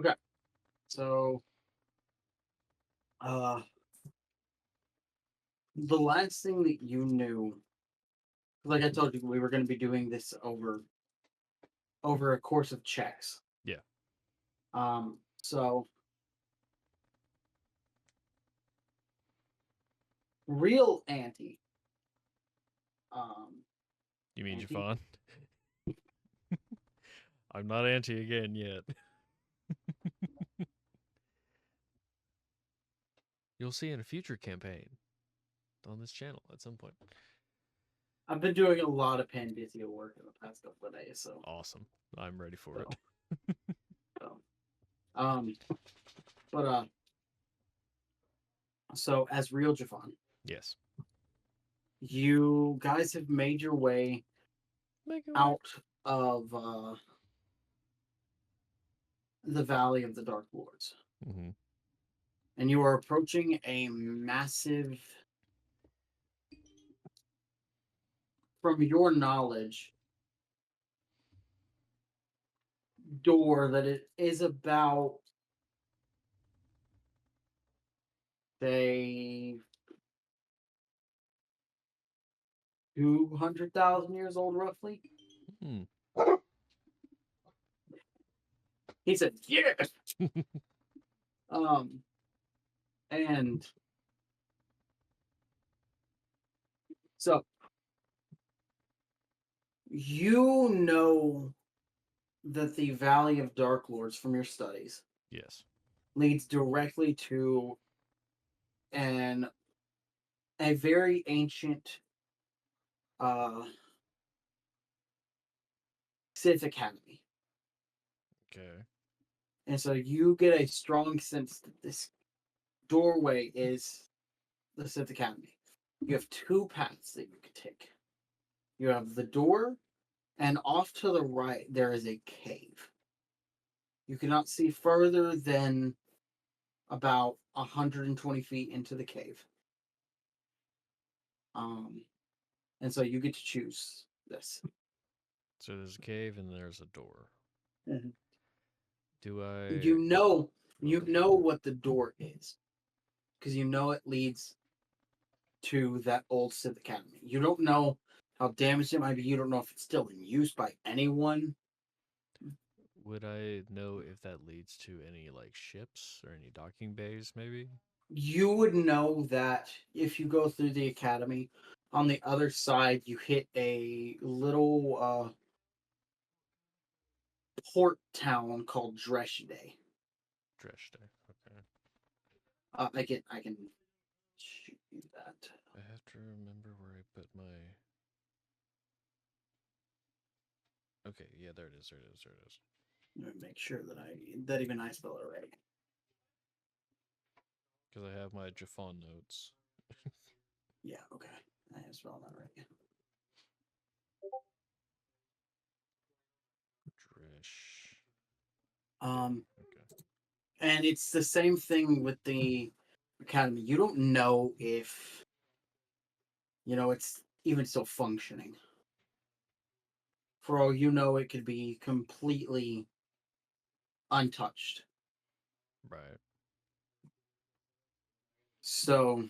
Okay. So, uh, the last thing that you knew, like I told you, we were going to be doing this over a course of checks. Yeah. So real anti, um, You mean anti. Jafan? I'm not anti again yet. You'll see in a future campaign on this channel at some point. I've been doing a lot of Pandithia work in the past couple of days, Awesome. I'm ready for so, it. so um, but so as real Jafan, Yes. you guys have made your way Make it way. out of the Valley of the Dark Lords, Mm-hmm. and you are approaching a massive, from your knowledge, door that it is about, say, 200,000 years old, roughly. Hmm. He said, "Yes." Um, and so you know that the Valley of Dark Lords from your studies Yes. leads directly to an a very ancient uh Sith Academy. Okay. And so you get a strong sense that this doorway is the Sith Academy. You have two paths that you can take. You have the door, and off to the right there is a cave. You cannot see further than about 120 feet into the cave. Um, and so you get to choose this. So there's a cave and there's a door. Mhm. Do I? You know, you Okay. know what the door is because you know it leads to that old Sith Academy. You don't know how damaged it might be. You don't know if it's still in use by anyone. Would I know if that leads to any like ships or any docking bays, maybe? You would know that if you go through the academy, on the other side you hit a little port town called Dreshday. Dredge day. Okay. I can shoot you that. I have to remember where I put my. Okay. Yeah. There it is. There it is. There it is. Let me make sure that even I spell it right. Because I have my Jafon notes. Yeah, okay. I have spelled that right. Dresh. Day. Um, Okay. and it's the same thing with the academy. You don't know if it's even still functioning. For all you know, it could be completely untouched. Right. So,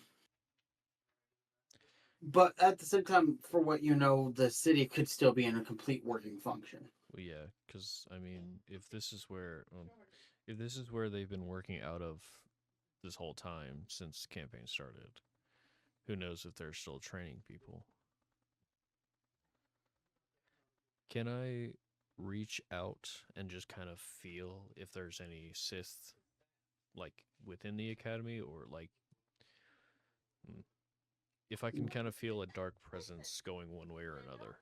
but at the same time, for what you know, the city could still be in a complete working function. Well, yeah. Because I mean, if this is where they've been working out of this whole time since the campaign started, who knows if they're still training people? Can I reach out and just kind of feel if there's any Sith like within the academy or like if I can kind of feel a dark presence going one way or another?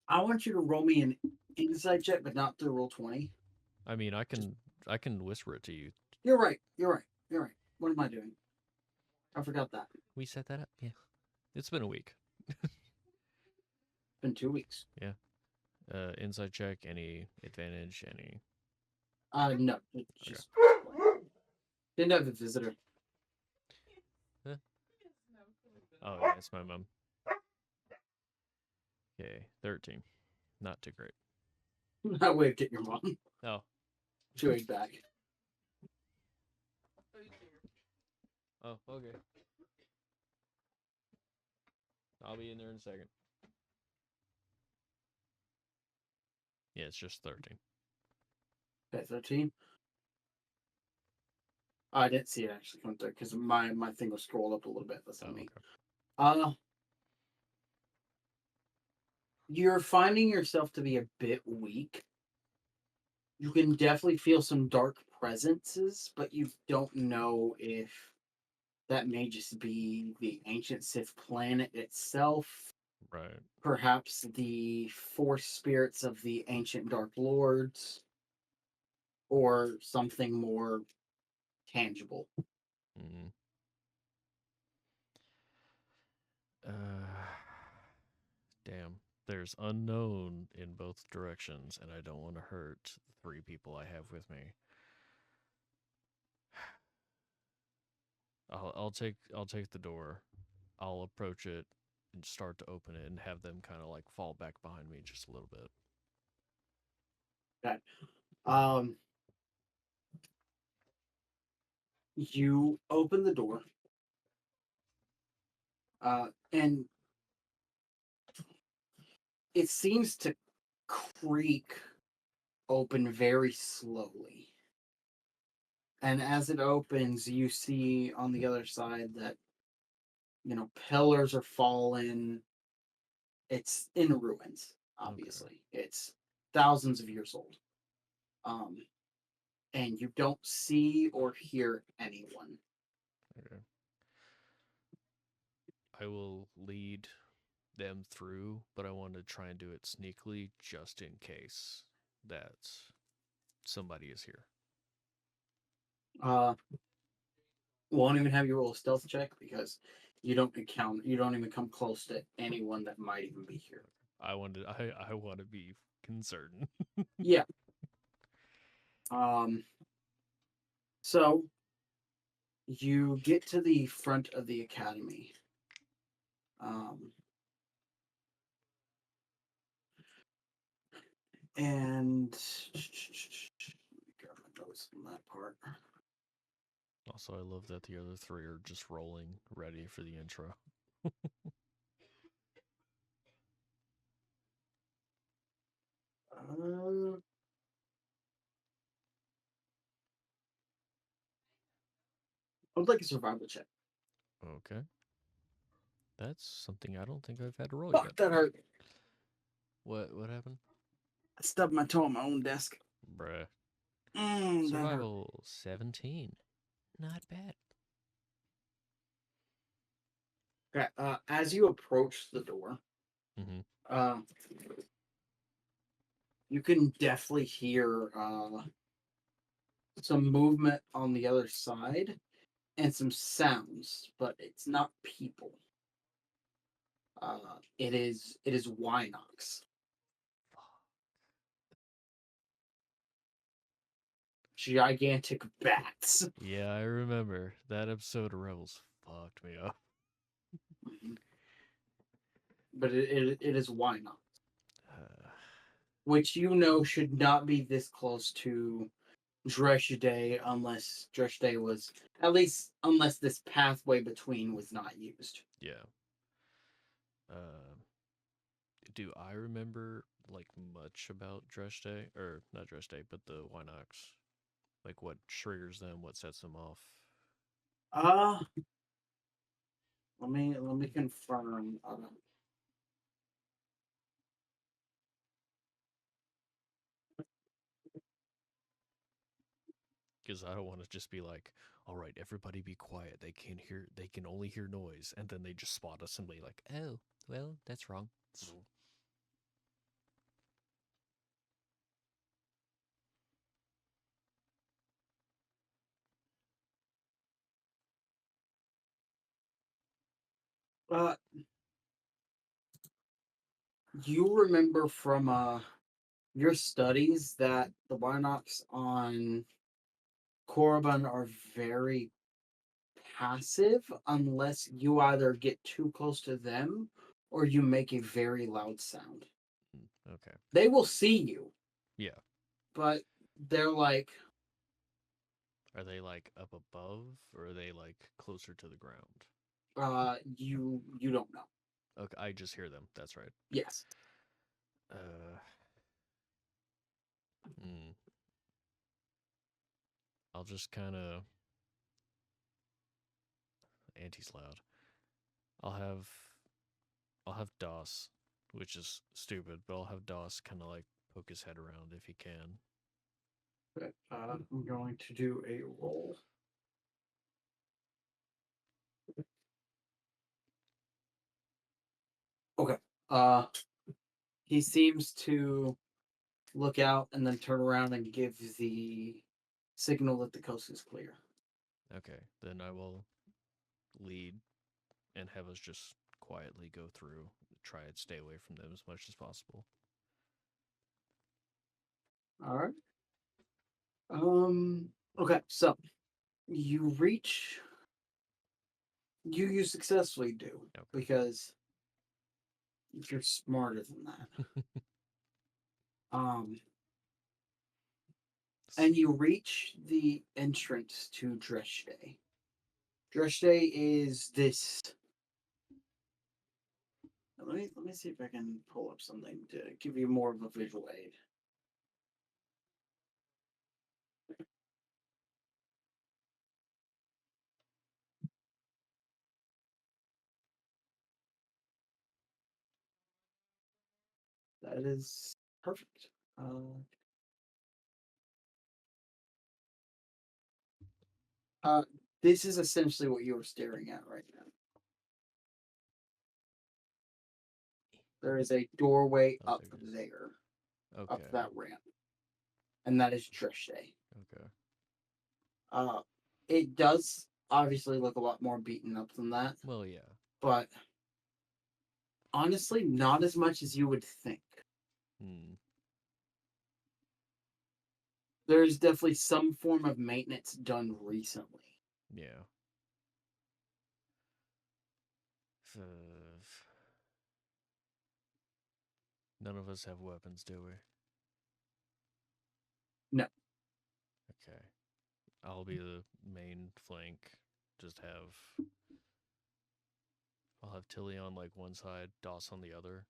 I want you to roll me an insight check, but not through roll 20. I mean, Just I can whisper it to you. you're right. You're right. You're right. What am I doing? I forgot that. We set that up. Yeah. It's been a week. It's been 2 weeks. Yeah. Inside check, any advantage, any. No, it Okay. just didn't have a visitor. Huh? Oh, yeah, it's my mom. Okay, 13. Not too great. I waved at your mom. Oh, chewing back. Oh, okay. I'll be in there in a second. Yeah, it's just 13. Okay, 13. I didn't see it actually come through because my thing was scrolled up a little bit. That's Oh, on me. okay. You're finding yourself to be a bit weak. You can definitely feel some dark presences, but you don't know if that may just be the ancient Sith planet itself. Right. Perhaps the force spirits of the ancient Dark Lords, or something more tangible. Mm. Damn. There's unknown in both directions, and I don't want to hurt the 3 people I have with me. I'll take the door. I'll approach it and start to open it and have them kind of like fall back behind me just a little bit. Okay. You open the door, and it seems to creak open very slowly. And as it opens, you see on the other side that, pillars are fallen. It's in ruins, obviously. Okay. It's thousands of years old. And you don't see or hear anyone. Okay. I will lead them through, but I want to try and do it sneakily just in case that somebody is here. Won't even have you roll a stealth check because you don't even come close to anyone that might even be here. I want to be certain. Yeah. So you get to the front of the academy. And grab my notes on that part. Also, I love that the other 3 are just rolling, ready for the intro. I would like a survival check. Okay. That's something I don't think I've had to roll Fuck, yet. that hurt. What happened? I stubbed my toe on my own desk. Bruh. That Survival 17. Not bad. hurt. Okay, as you approach the door, Mm-hmm. You can definitely hear some movement on the other side and some sounds, but it's not people. It is Wynox. Gigantic bats. Yeah, I remember that episode of Rebels fucked me up. But it is Wynox. Which should not be this close to Dresh Day unless Dresh Day was, at least unless this pathway between was not used. Yeah. Do I remember like much about Dresh Day, or not Dresh Day, but the Wynox? Like what triggers them, what sets them off? Let me confirm. Because I don't want to just be like, all right, everybody be quiet. They can only hear noise, and then they just spot us and be like, oh, well, that's wrong. You remember from your studies that the Wynox on Korriban are very passive unless you either get too close to them or you make a very loud sound. Okay. They will see you. Yeah. But they're like, Are they like up above, or are they like closer to the ground? You don't know. Okay, I just hear them. That's right. Yes. Uh, hmm. I'll just kind of Anti's loud. I'll have I'll have Doss, which is stupid, but I'll have Doss kind of like poke his head around if he can. Okay, I'm going to do a roll. Okay. He seems to look out and then turn around and give the signal that the coast is clear. Okay, then I will lead and have us just quietly go through, try and stay away from them as much as possible. All right. Okay, so you reach. You successfully do Okay. because you're smarter than that. Um, and you reach the entrance to Dresh Day. Dresh Day is this. Let me see if I can pull up something to give you more of a visual aid. That is perfect. Uh, this is essentially what you were staring at right now. There is a doorway Oh, up there it is. there, up Okay. that ramp, and that is Dresh Day. Okay. Uh, it does obviously look a lot more beaten up than that, Well, yeah. but honestly, not as much as you would think. Hmm. There's definitely some form of maintenance done recently. Yeah. None of us have weapons, do we? No. Okay. I'll be the main flank. Just have I'll have Tilly on like one side, Doss on the other,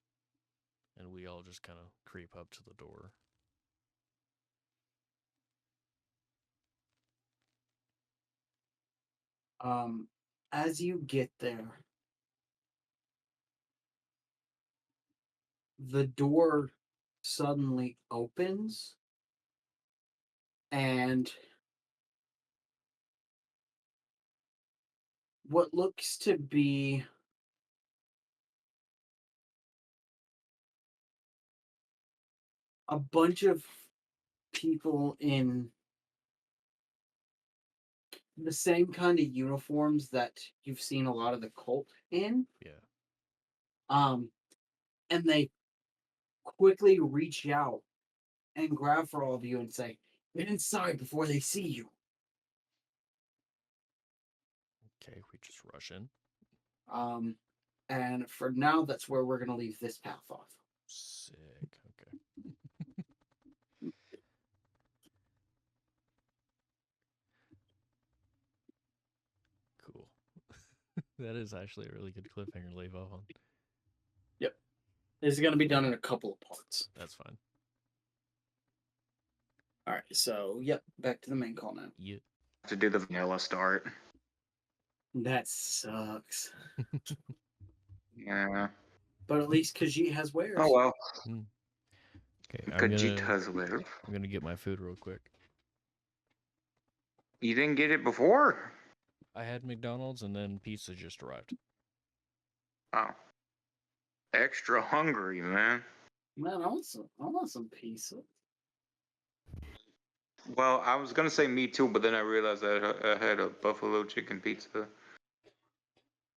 and we all just kind of creep up to the door. As you get there, the door suddenly opens and what looks to be a bunch of people in the same kind of uniforms that you've seen a lot of the cult in. Yeah. Um, and they quickly reach out and grab for all of you and say, "Get inside before they see you." Okay, we just rush in. Um, and for now, that's where we're gonna leave this path off. Sick. Okay. Cool. That is actually a really good cliffhanger to leave off on. Yep, this is gonna be done in a couple of parts. That's fine. All right, so yep, back to the main call now. Yeah. To do the vanilla start. That sucks, Yeah. but at least Khajiit has wares. Oh well. Okay, Khajiit has live. I'm gonna get my food real quick. You didn't get it before? I had McDonald's and then pizza just arrived. Oh. Extra hungry, man. Man, I want some pizza. Well, I was gonna say me too, but then I realized I had a buffalo chicken pizza.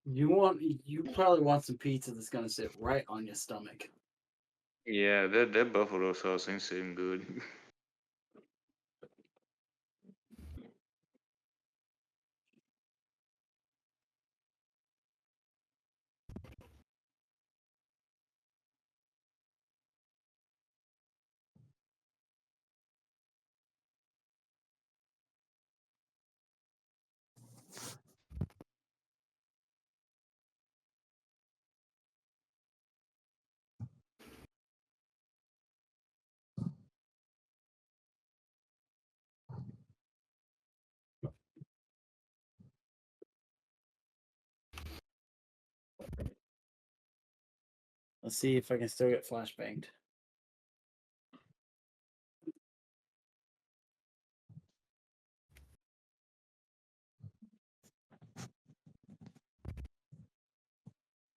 You probably want some pizza that's gonna sit right on your stomach. Yeah, that buffalo sauce ain't sitting good. Let's see if I can still get flashbanged.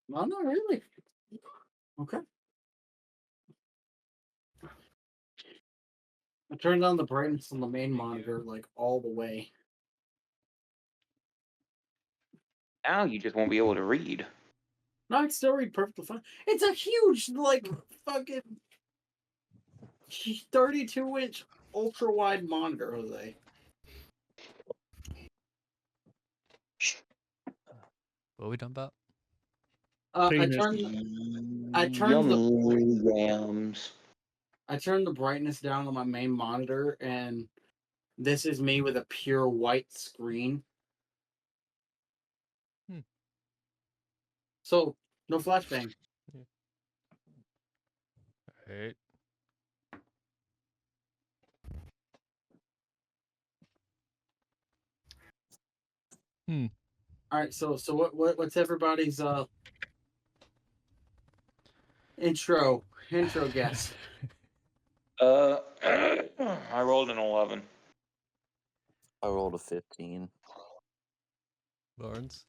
Well, not really. Okay. I turned on the brightness on the main monitor like all the way. Now you just won't be able to read. No, I can still read perfectly fine. It's a huge, like, fucking 32-inch ultra wide monitor, Jose. What are we talking about? I Penis. turned the Yummy yams. I turned the brightness down on my main monitor, and this is me with a pure white screen. So no flashbang. Alright. All right. So what's everybody's intro guess? I rolled an 11. I rolled a 15. Barnes?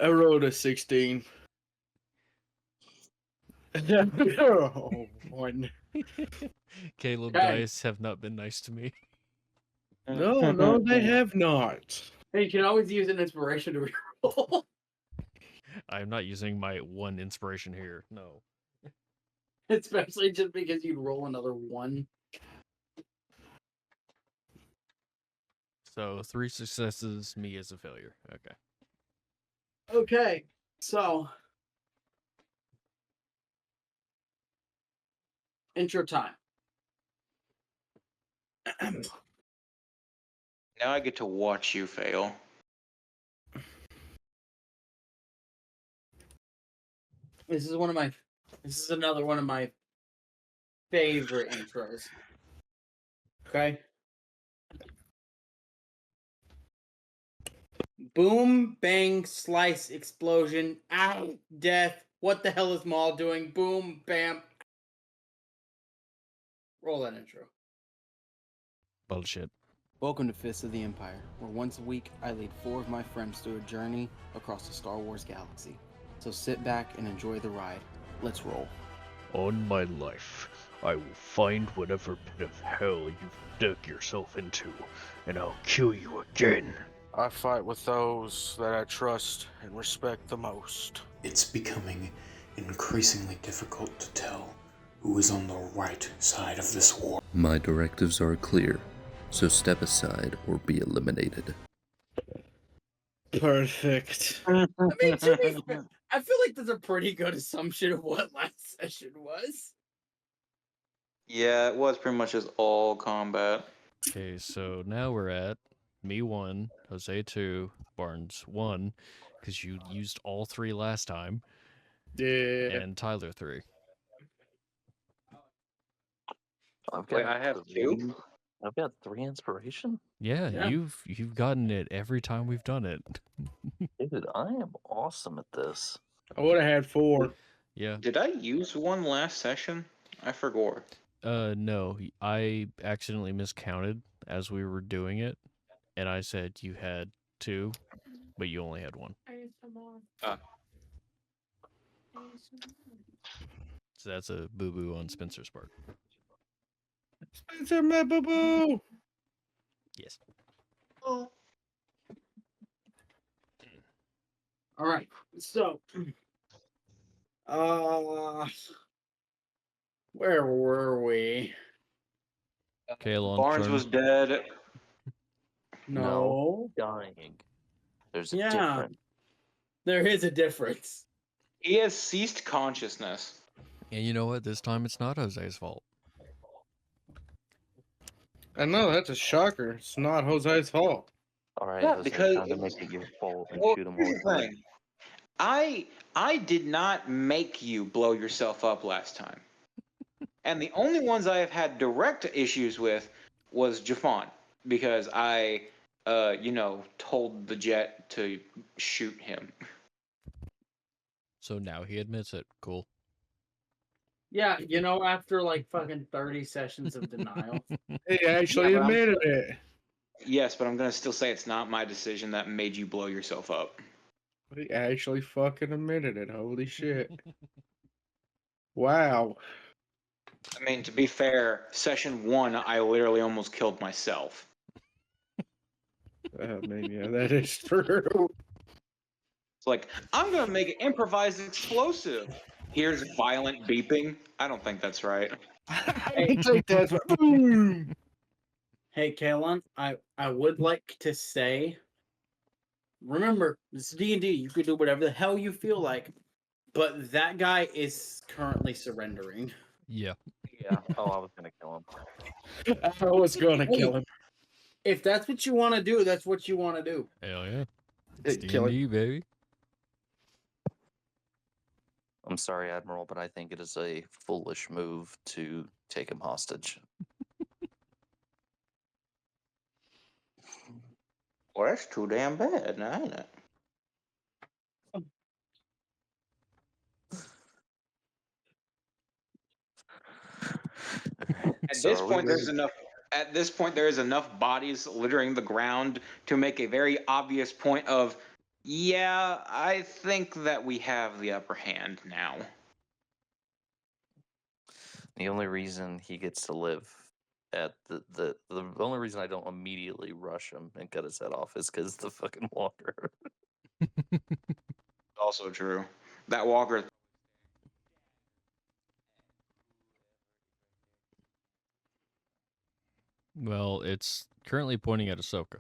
I rolled a 16. Oh, one. Caleb Okay. dice have not been nice to me. No, they have not. Hey, you can always use an inspiration to reroll. I'm not using my one inspiration here. No. Especially just because you'd roll another one. So 3 successes, me as a failure. Okay. Okay, so intro time. Now I get to watch you fail. This is another one of my favorite intros. Okay. Boom, bang, slice, explosion, ow, death. What the hell is Maul doing? Boom, bam. Roll that intro. Bullshit. Welcome to Fists of the Empire, where once a week I lead 4 of my friends through a journey across the Star Wars galaxy. So sit back and enjoy the ride. Let's roll. On my life, I will find whatever pit of hell you've dug yourself into, and I'll kill you again. I fight with those that I trust and respect the most. It's becoming increasingly difficult to tell who is on the right side of this war. My directives are clear, so step aside or be eliminated. Perfect. I mean, to be fair, I feel like that's a pretty good assumption of what last session was. Yeah, it was pretty much just all combat. Okay, so now we're at me 1, Jose 2, Barnes 1, because you used all 3 last time, Yeah. and Tyler 3. I've Wait, I have 2? I've got 3 inspiration? Yeah, Yeah. you've gotten it every time we've done it. Dude, I am awesome at this. I would have had 4. Yeah. Did I use one last session? I forgot. No, I accidentally miscounted as we were doing it, and I said you had 2, but you only had 1. Ah. So that's a boo-boo on Spencer's part. Spencer, my boo-boo! Yes. Oh. All right, so, where were we? K-Lon, Barnes turn. was dead. No. Dying. There's a Yeah. difference. There is a difference. He has ceased consciousness. And you know what? This time it's not Jose's fault. I know, that's a shocker. It's not Jose's fault. Alright, Yeah, Jose, because- time to make it your fault and Well, shoot him here's the all. thing. I did not make you blow yourself up last time. And the only ones I have had direct issues with was Jafan, because I told the jet to shoot him. So now he admits it. Cool. Yeah, you know, after like fucking 30 sessions of denial. He actually Yeah, but admitted it. Yes, but I'm gonna still say it's not my decision that made you blow yourself up. He actually fucking admitted it. Holy shit. Wow. I mean, to be fair, session 1, I literally almost killed myself. I mean, yeah, that is true. It's like, I'm gonna make an improvised explosive. Here's violent beeping. I don't think that's right. I think that's boom. Hey, K-Lon, I would like to say, remember, this is D&D. You can do whatever the hell you feel like, but that guy is currently surrendering. Yeah. Yeah. Oh, I was gonna kill him. I was gonna kill him. If that's what you want to do, that's what you want to do. Hell yeah. It's Kill him. D&D, baby. I'm sorry, Admiral, but I think it is a foolish move to take him hostage. Well, that's too damn bad, now, ain't it? At So this are we point, there's ready? enough. At this point, there is enough bodies littering the ground to make a very obvious point of, yeah, I think that we have the upper hand now. The only reason he gets to live at the only reason I don't immediately rush him and cut his head off is because the fucking walker. Also true. That walker. Well, it's currently pointing at Ahsoka.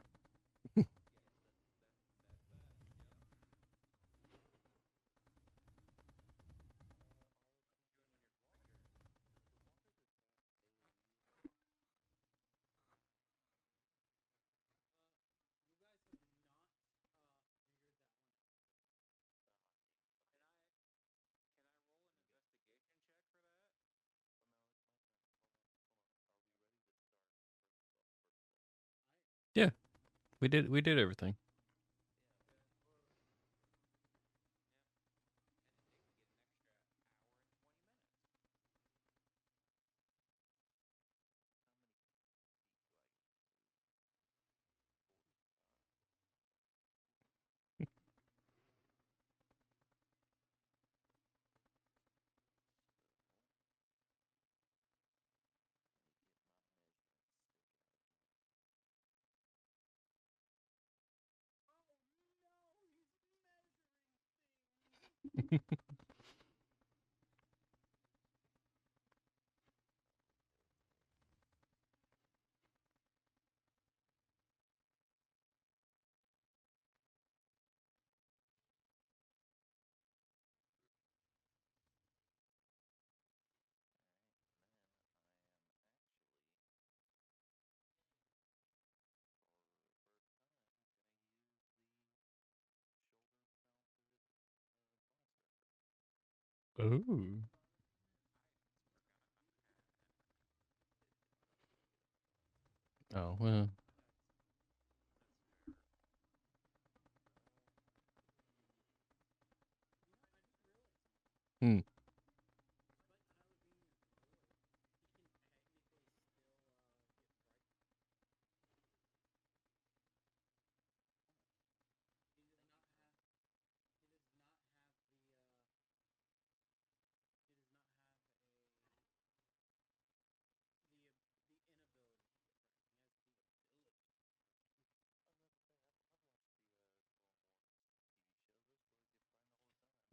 Yeah. We did everything. Ooh. Oh, well. Hmm.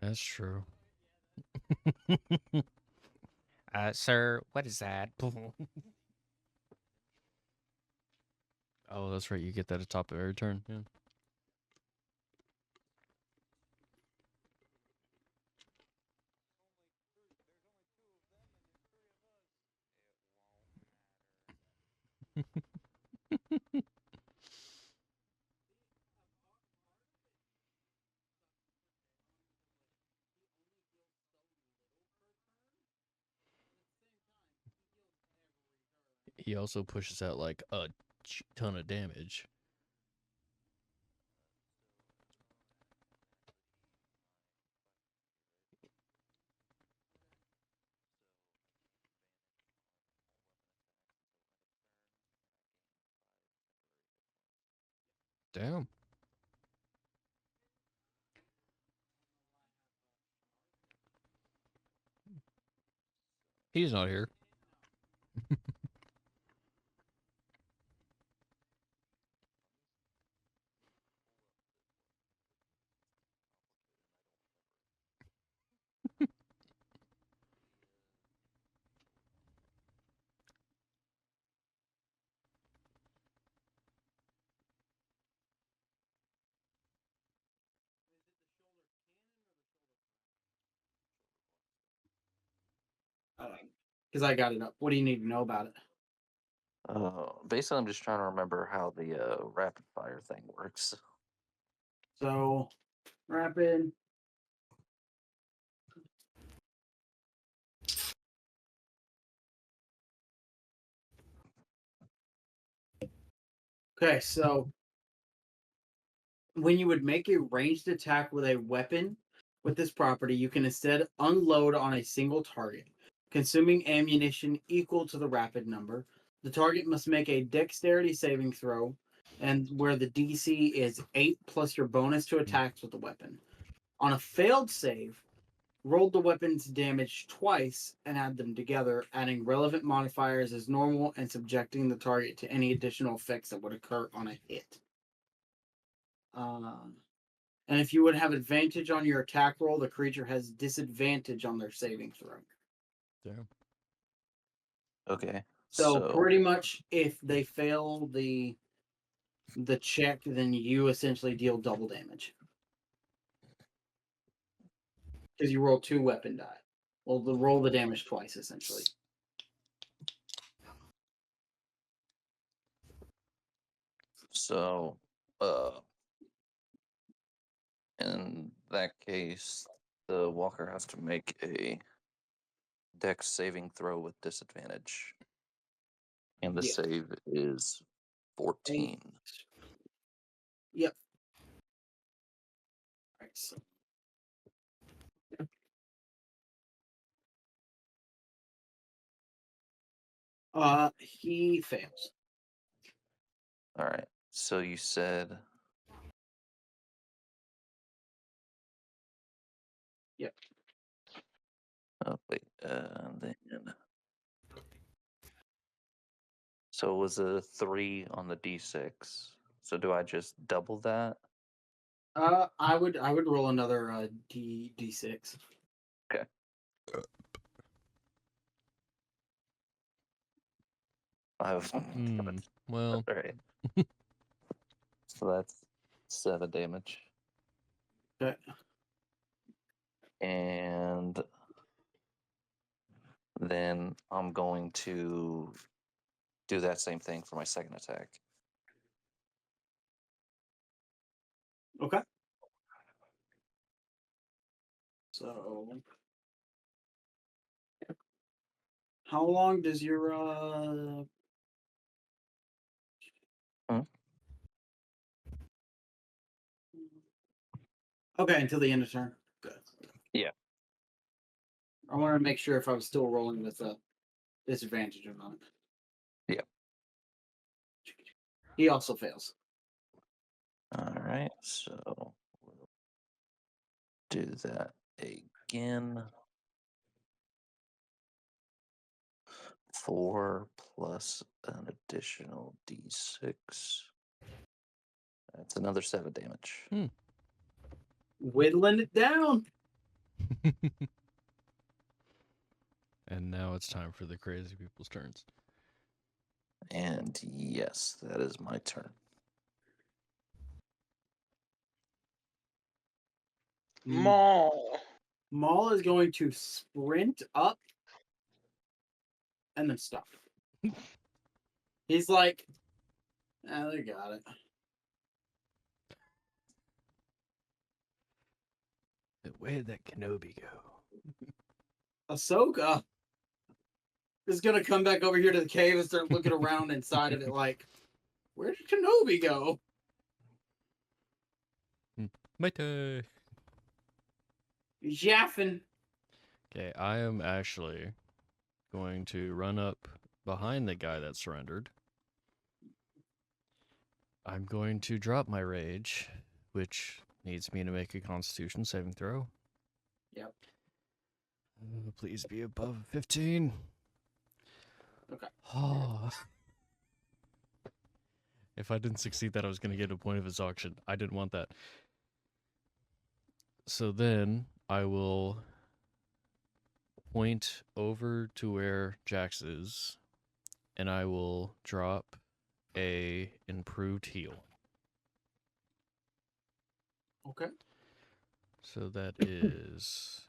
That's true. Sir, what is that? Oh, that's right. You get that at the top of every turn. Yeah. He also pushes out like a ton of damage. Damn. He's not here. Because I got it up. What do you need to know about it? Basically, I'm just trying to remember how the rapid fire thing works. So, rapid. Okay, so when you would make a ranged attack with a weapon with this property, you can instead unload on a single target, consuming ammunition equal to the rapid number. The target must make a dexterity saving throw, and where the DC is 8 plus your bonus to attacks with the weapon. On a failed save, roll the weapon's damage twice and add them together, adding relevant modifiers as normal and subjecting the target to any additional effects that would occur on a hit. And if you would have advantage on your attack roll, the creature has disadvantage on their saving throw. Damn. Okay. So pretty much, if they fail the check, then you essentially deal double damage because you roll 2 weapon die. Well, roll the damage twice essentially. So, in that case, the walker has to make a dex saving throw with disadvantage. And the Yeah. save is 14. Yep. All right, so. He fails. All right. So you said. Yep. Oh, wait. Then. So it was a 3 on the d6. So do I just double that? I would roll another d6. Okay. Well. All right. So that's 7 damage. Okay. And then I'm going to do that same thing for my second attack. Okay. So, how long does your Okay, until the end of turn. Good. Yeah. I wanted to make sure if I was still rolling with a disadvantage or not. Yeah. He also fails. All right. So we'll do that again. 4 plus an additional d6. That's another 7 damage. Whittling it down. And now it's time for the crazy people's turns. And yes, that is my turn. Maul. Maul is going to sprint up and then stop. He's like, they got it. Where did that Kenobi go? Ahsoka is going to come back over here to the cave and start looking around inside of it like, where did Kenobi go? My turn. Jafan. Okay, I am actually going to run up behind the guy that surrendered. I'm going to drop my rage, which needs me to make a Constitution saving throw. Yep. Please be above 15. Okay. Oh. If I didn't succeed that, I was going to get a point of exhaustion. I didn't want that. So then I will point over to where Jax is, and I will drop a improved heal. Okay. So that is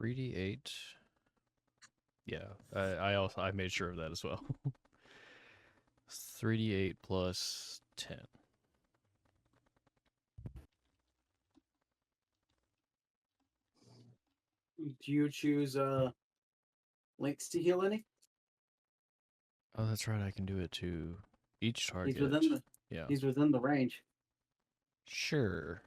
3d8. Yeah, I made sure of that as well. 3d8 plus 10. Do you choose Lyinxs to heal any? Oh, that's right. I can do it to each target. He's within the Yeah. He's within the range. Sure.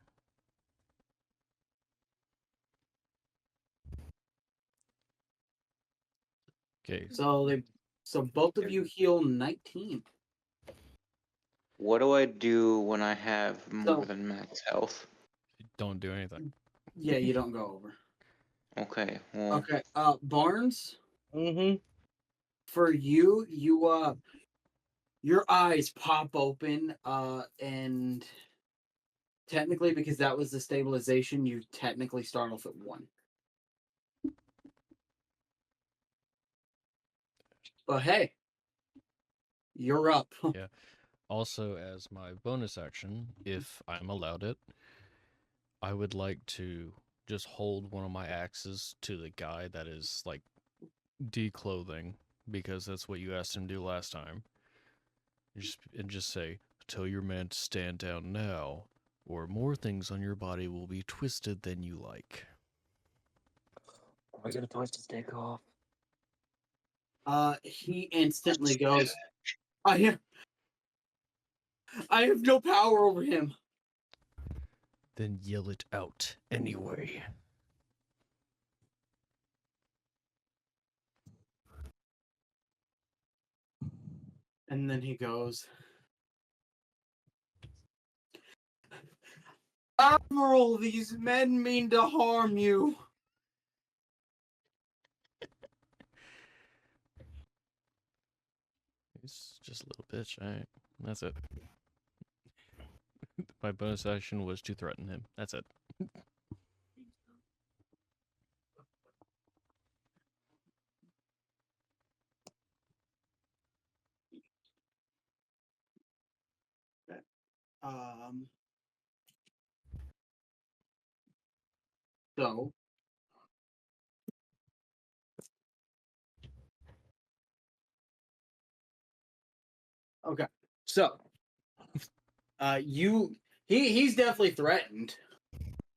Okay. So both of you heal 19. What do I do when I have more So- than max health? Don't do anything. Yeah, you don't go over. Okay. Well, Okay. Barnes, Mm-hmm. for you, your eyes pop open, and technically, because that was the stabilization, you technically start off at 1. But hey, you're up. Yeah. Also, as my bonus action, if I'm allowed it, I would like to just hold one of my axes to the guy that is like declothing, because that's what you asked him to do last time. And just say, tell your man to stand down now, or more things on your body will be twisted than you like. Am I gonna twist his dick off? He instantly goes, I have no power over him. Then yell it out anyway. And then he goes, Admiral, these men mean to harm you. He's just a little bitch, alright? That's it. My bonus action was to threaten him. That's it. So, okay. So, he's definitely threatened.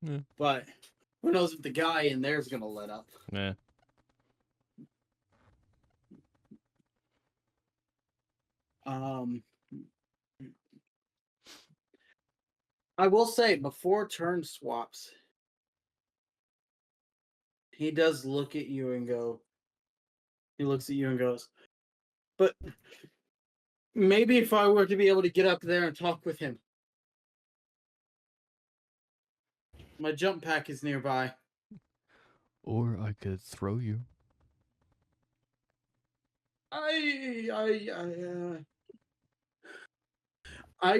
Yeah. But who knows if the guy in there's gonna let up. Nah. I will say, before turn swaps, he does look at you and go, he looks at you and goes, but maybe if I were to be able to get up there and talk with him. My jump pack is nearby. Or I could throw you. I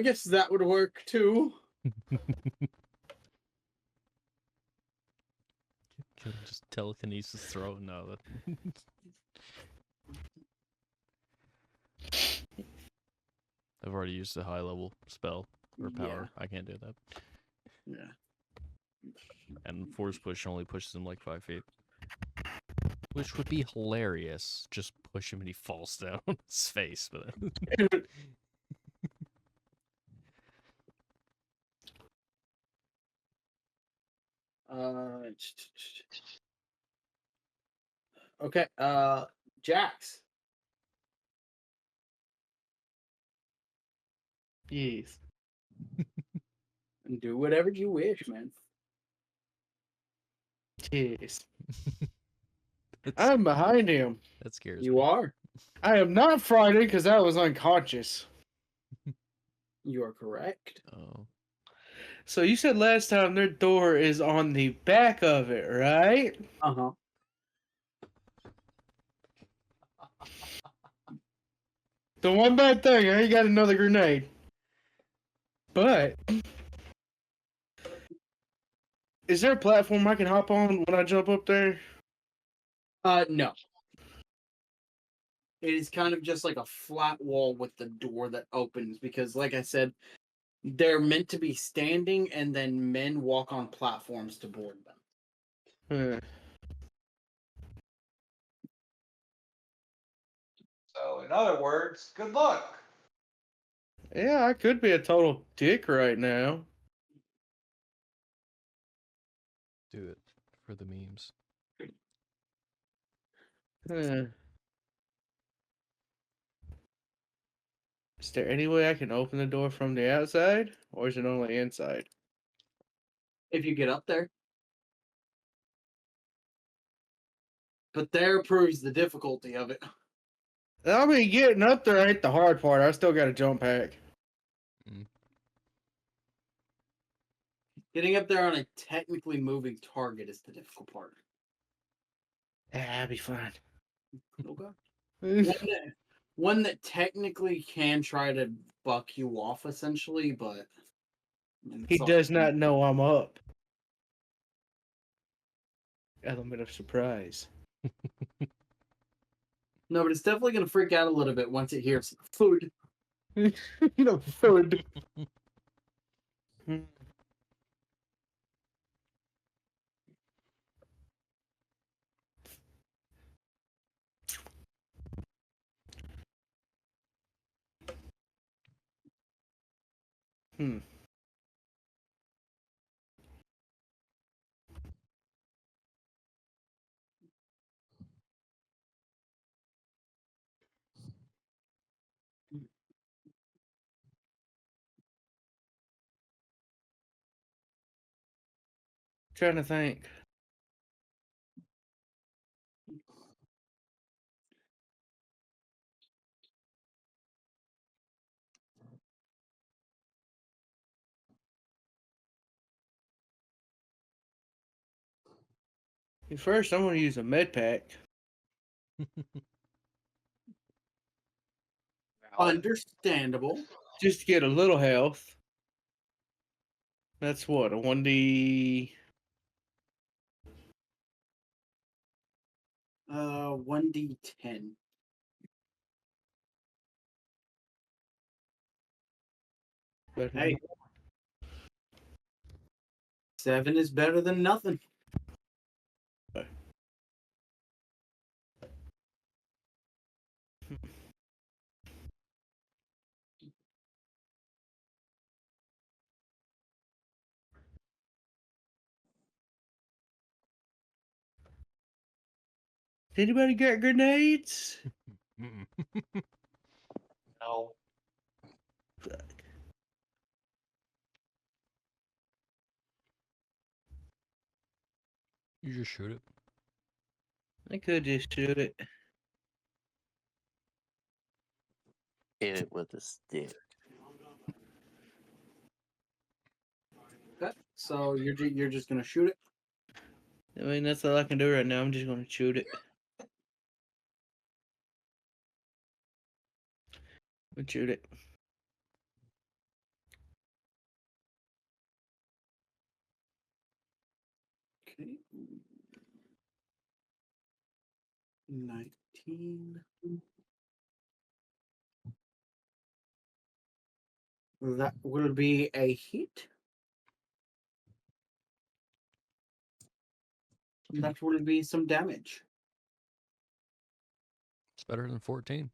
guess that would work too. Just telekinesis throw? No. I've already used a high level spell or power. I can't do that. Yeah. And force push only pushes him like 5 feet. Which would be hilarious. Just push him and he falls down on his face. But Okay, Jax. Yes. Do whatever you wish, man. Yes. I'm behind him. that scares You me. are. I am not frightened because I was unconscious. You are correct. Oh. So you said last time their door is on the back of it, right? Uh-huh. The one bad thing, I ain't got another grenade. But is there a platform I can hop on when I jump up there? No. It is kind of just like a flat wall with the door that opens because, like I said, they're meant to be standing and then men walk on platforms to board them. So, in other words, good luck. Yeah, I could be a total dick right now. Do it for the memes. Is there any way I can open the door from the outside? Or is it only inside? If you get up there. But there proves the difficulty of it. I mean, getting up there ain't the hard part. I still got a jump pack. Getting up there on a technically moving target is the difficult part. I'll be fine. Okay. One that technically can try to buck you off, essentially, but... He does not know I'm up. Element of surprise. No, but it's definitely going to freak out a little bit once it hears food. No, food. Trying to think. First, I'm going to use a med pack. Understandable. Just to get a little health. That's what, a 1D... 1d10. But hey. 7 is better than nothing. Anybody got grenades? No. You just shoot it. I could just shoot it. Hit it with a stick. Okay, so you're just gonna shoot it. I mean, that's all I can do right now. I'm just going to shoot it. We'll shoot it. Okay. 19. That will be a hit. That will be some damage. It's better than 14.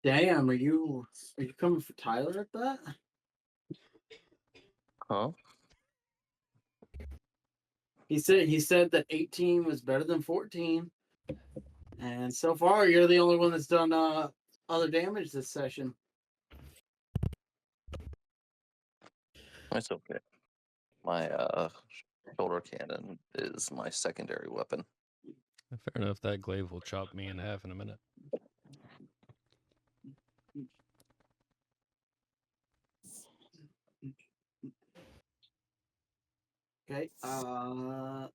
Damn, are you coming for Tyler at that? Huh? He said that 18 was better than 14. And so far you're the only one that's done other damage this session. That's okay. My shoulder cannon is my secondary weapon. Fair enough. That glaive will chop me in half in a minute. Okay.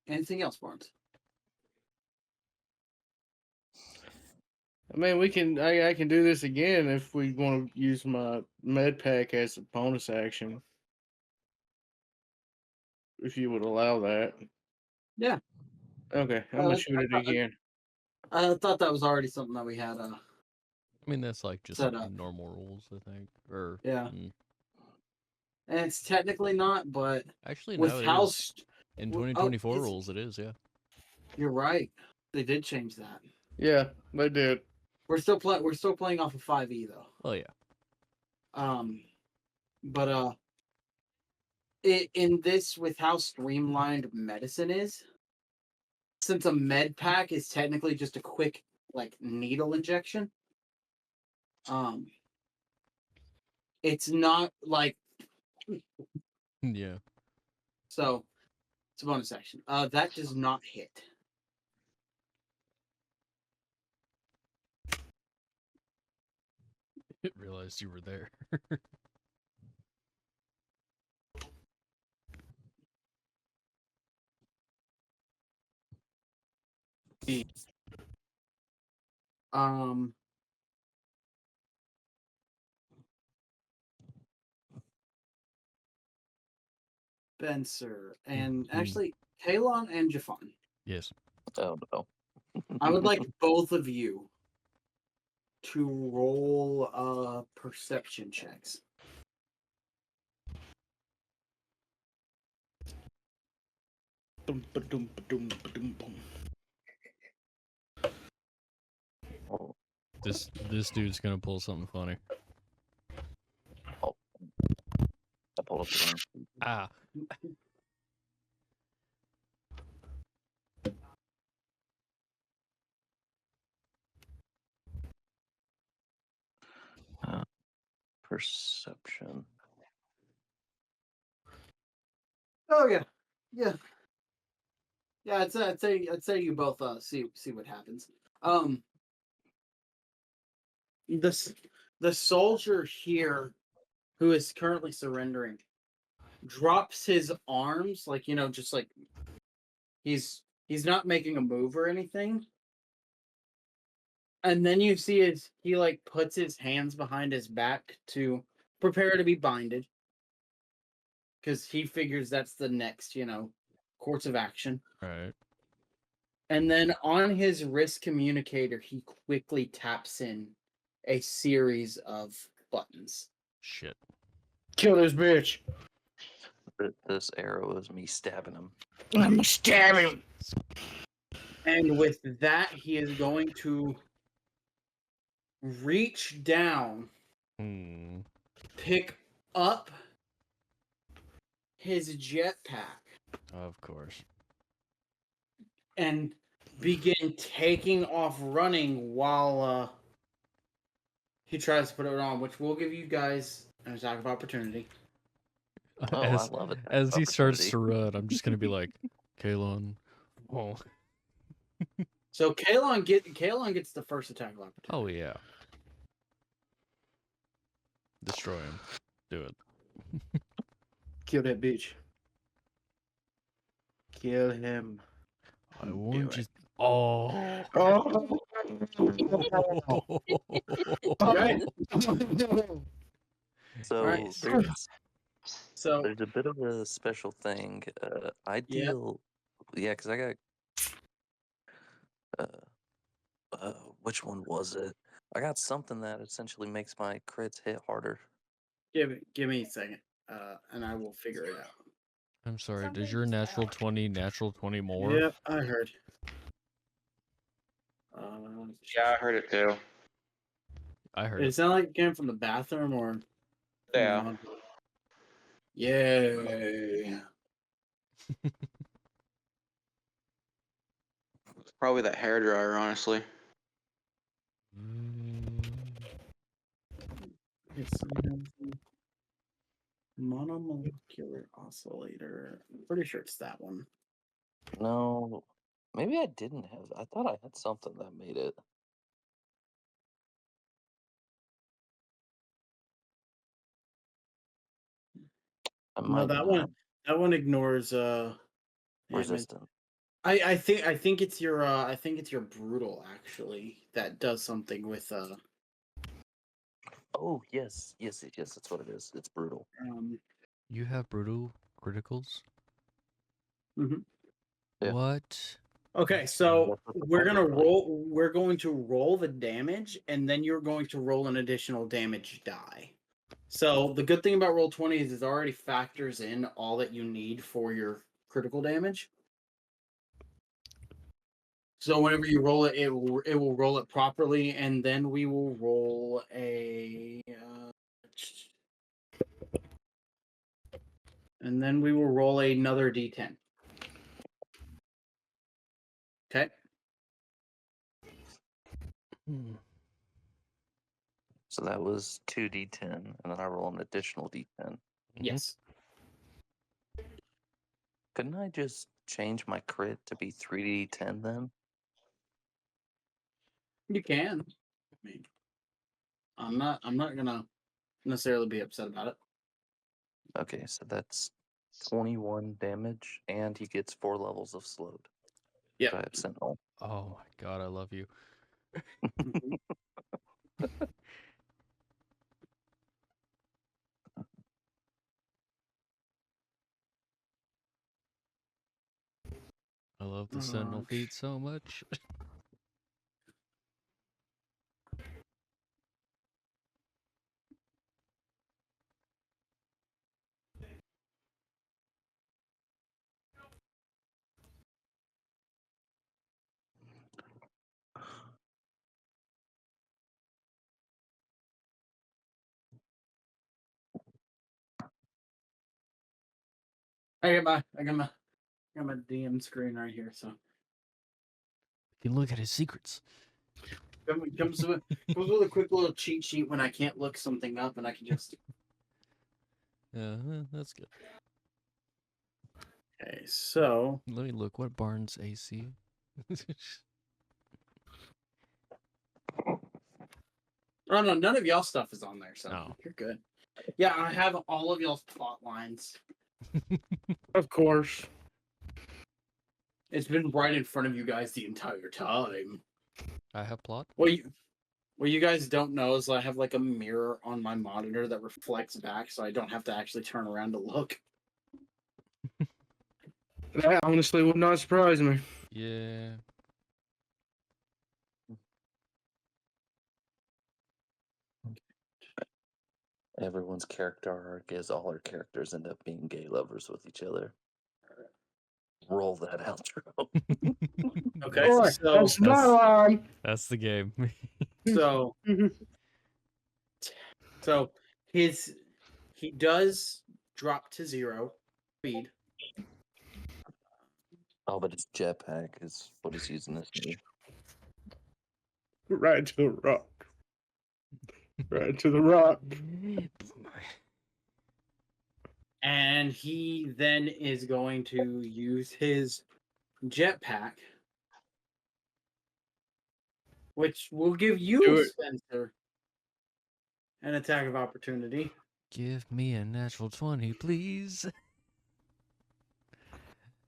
Anything else, Barnes? I mean, we can. I can do this again if we want to use my med pack as a bonus action. If you would allow that. Yeah. Okay, I'm gonna shoot it again. I thought that was already something that we had. I mean, that's like just Set up. normal rules, I think. Or Yeah. And it's technically not, but actually, with no, it how is. In 2024 rules, it is. Yeah. You're right. They did change that. Yeah, they did. We're still playing off of 5e though. Oh yeah. But in this, with how streamlined medicine is, since a med pack is technically just a quick like needle injection, it's not like Yeah. so. It's a bonus action. That does not hit. Didn't realize you were there. Spencer and actually K-Lon and Jafan. Yes. Oh no. I would like both of you to roll perception checks. This dude's gonna pull something funny. Oh. I pulled up the wrong. Ah. Perception. Oh yeah, yeah. I'd say you both see what happens. The soldier here, who is currently surrendering, drops his arms like just like he's not making a move or anything. And then you see he like puts his hands behind his back to prepare to be binded. Because he figures that's the next, course of action. Right. And then on his wrist communicator, he quickly taps in a series of buttons. Shit. Kill this bitch. This arrow is me stabbing him. I'm gonna stab him. And with that, he is going to reach down, pick up his jetpack. Of course. And begin taking off running while he tries to put it on, which will give you guys an attack of opportunity. Oh, I love it. As he starts to run, I'm just gonna be like, K-Lon. Oh. So K-Lon gets the first attack of opportunity. Oh yeah. Destroy him. Do it. Kill that bitch. Kill him. I won't just. Oh. Right. So Right. there's a bit of a special thing. I deal, because I got which one was it? I got something that essentially makes my crits hit harder. Give me a second, and I will figure it out. I'm sorry. Does your natural 20 more? Yep, I heard. Yeah, I heard it too. I heard Did it it. sound like it came from the bathroom or? Yeah. Yeah. It's probably that hairdryer, honestly. Monomolecular oscillator. I'm pretty sure it's that one. No, maybe I didn't have. I thought I had something that made it. I No, might that not. one. That one ignores damage. Resistant. I think it's your brutal actually that does something with Oh yes, that's what it is. It's brutal. You have brutal criticals? Mhm. Yeah. What? Okay, so That's what the we're gonna fighter does. roll. We're going to roll the damage, and then you're going to roll an additional damage die. So the good thing about Roll20 is it already factors in all that you need for your critical damage. So whenever you roll it, it will roll it properly, and then we will roll another d10. Okay. So that was 2d10, and then I roll an additional d10. Yes. Couldn't I just change my crit to be 3d10 then? You can. I mean, I'm not gonna necessarily be upset about it. Okay, so that's 21 damage, and he gets 4 levels of slowed. Yeah. I have Sentinel. Oh my god, I love you. Mhm. I love the Sentinel feat so much. I got my DM screen right here, so You can look at his secrets. comes with a quick little cheat sheet when I can't look something up, and I can just. Yeah, that's good. Okay, so Let me look. What Barnes AC? oh no, none of y'all stuff is on there, so No. you're good. Yeah, I have all of y'all's plot lines. Of course. It's been right in front of you guys the entire time. I have plot. What you guys don't know is I have like a mirror on my monitor that reflects back, so I don't have to actually turn around to look. That honestly would not surprise me. Yeah. Everyone's character arc is all our characters end up being gay lovers with each other. Roll that outro. Okay, Boy, so that's my line. That's the game. so he does drop to 0 speed. Oh, but his jetpack is what he's using this new. Right to the rock. Right to the rock. And he then is going to use his jetpack, which will give Do you, it. Spencer, an attack of opportunity. Give me a natural 20, please.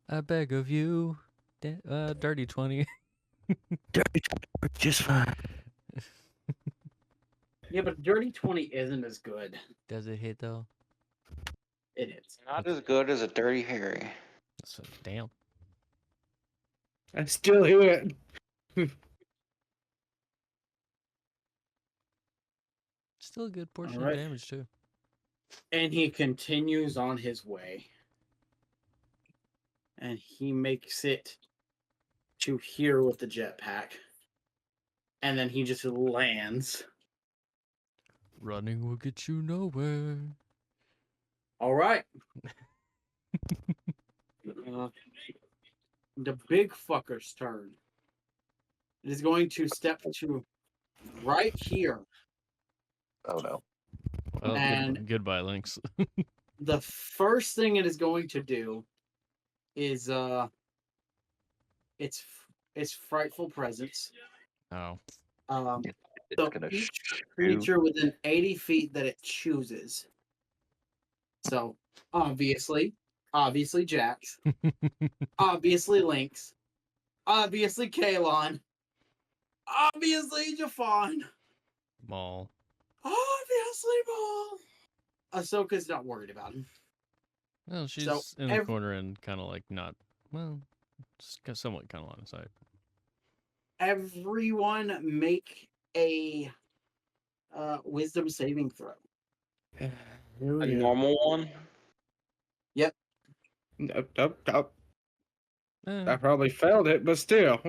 I beg of you. Dirty 20. Just fine. Yeah, but dirty 20 isn't as good. Does it hit though? It is. Not as good as a Dirty Harry. So, damn. I still hear it. Still a good portion Alright. of damage too. And he continues on his way. And he makes it to here with the jetpack. And then he just lands. Running will get you nowhere. All right. The big fucker's turn. It is going to step to right here. Oh no. Well, And- goodbye, Lynx. the first thing it is going to do is it's frightful presence. Oh. It's So gonna each shoot. creature within 80 feet that it chooses. So obviously Jax, obviously Lyinxs, obviously K-Lon, obviously Jafan, Maul. obviously Maul. Ahsoka's not worried about him. Well, she's So in the corner and kind of like not, well, somewhat kind of on the side. Everyone make a wisdom saving throw. Here A we go. normal one? Yep. Nope. Eh, I probably failed it, but still.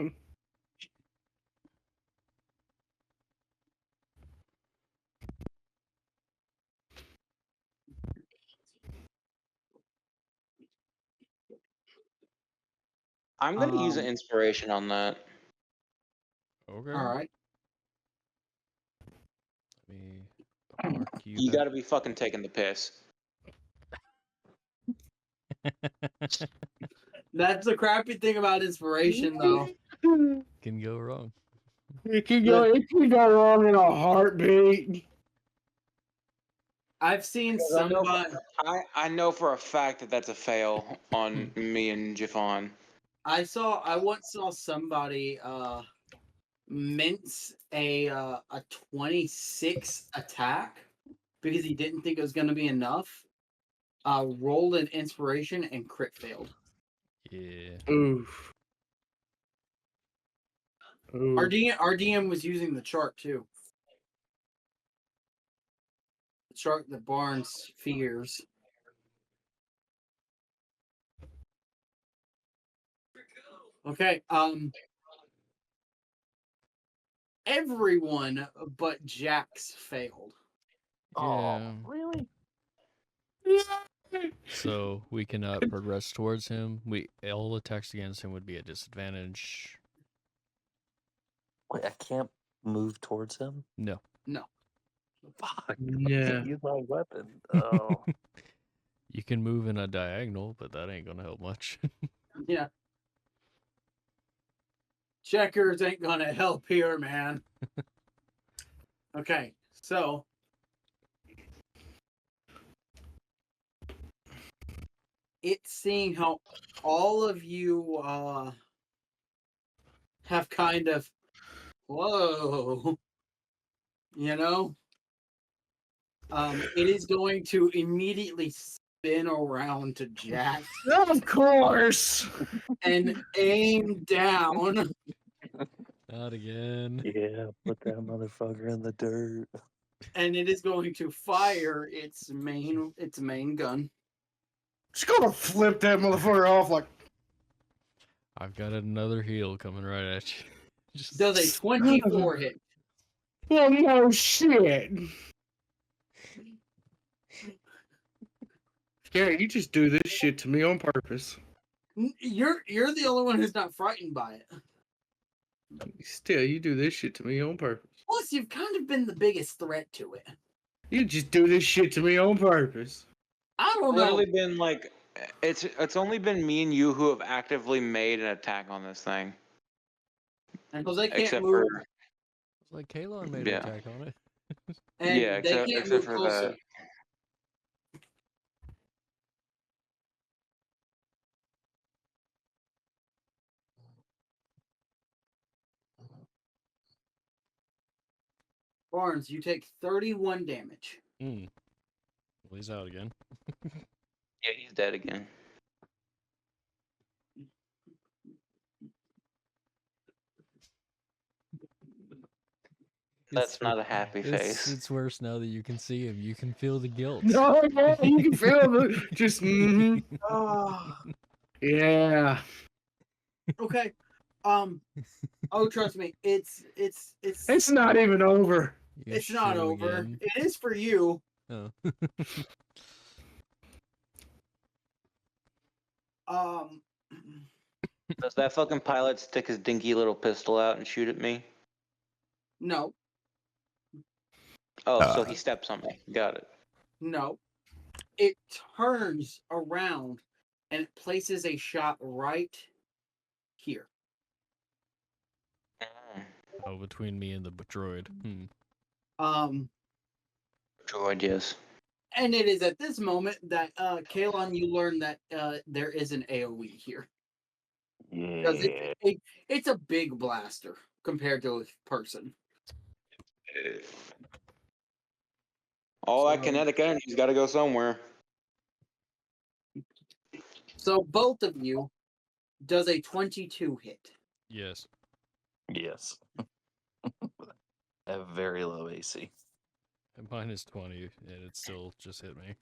I'm gonna use an inspiration on that. okay. All right. Let me mark you. You back. gotta be fucking taking the piss. That's the crappy thing about inspiration, though. Can go wrong. It can go wrong in a heartbeat. I've seen Because I know, somebody. I know for a fact that that's a fail on me and Jafan. I once saw somebody mince a 26 attack because he didn't think it was going to be enough. Rolled an inspiration and crit failed. Yeah. Oof. Our DM was using the chart too. The chart that Barnes fears. Okay. Everyone but Jax failed. Yeah. Really? So we cannot progress towards him. All attacks against him would be at disadvantage. Wait, I can't move towards him? No. Fuck. I Yeah. can't use my weapon. Oh. You can move in a diagonal, but that ain't gonna help much. Yeah. Checkers ain't gonna help here, man. Okay, so it's seeing how all of you have kind of whoa, you know. It is going to immediately spin around to Jack Of course. and aim down. Not again. Yeah, put that motherfucker in the dirt. And it is going to fire its main gun. Just gonna flip that motherfucker off like. I've got another heal coming right at you. Just Does a 24 hit? Well, no shit. Yeah, you just do this shit to me on purpose. You're the only one who's not frightened by it. Still, you do this shit to me on purpose. Plus, you've kind of been the biggest threat to it. You just do this shit to me on purpose. I don't know. Literally been like, it's only been me and you who have actively made an attack on this thing. And Jose can't Except move. for like K-Lon made Yeah. an attack on it. And yeah, they except, can't except move for closer. that. Barnes, you take 31 damage. Well, he's out again. Yeah, he's dead again. That's not a happy face. It's worse now that you can see him. You can feel the guilt. No, yeah, you can feel the just. Yeah. Okay. Oh, trust me, it's It's not even over. You it's not shoot him over. again. It is for you. Oh. Does that fucking pilot stick his dinky little pistol out and shoot at me? No, Oh, so he steps on me. Got it. no. It turns around and it places a shot right here. Oh, between me and the droid. Droid, yes. And it is at this moment that K-Lon, you learn that there is an AoE here. Because it's a big blaster compared to a person. All that kinetic energy's got to go somewhere. So both of you does a 22 hit. Yes. Yes. Have very low AC. And mine is 20, and it still just hit me.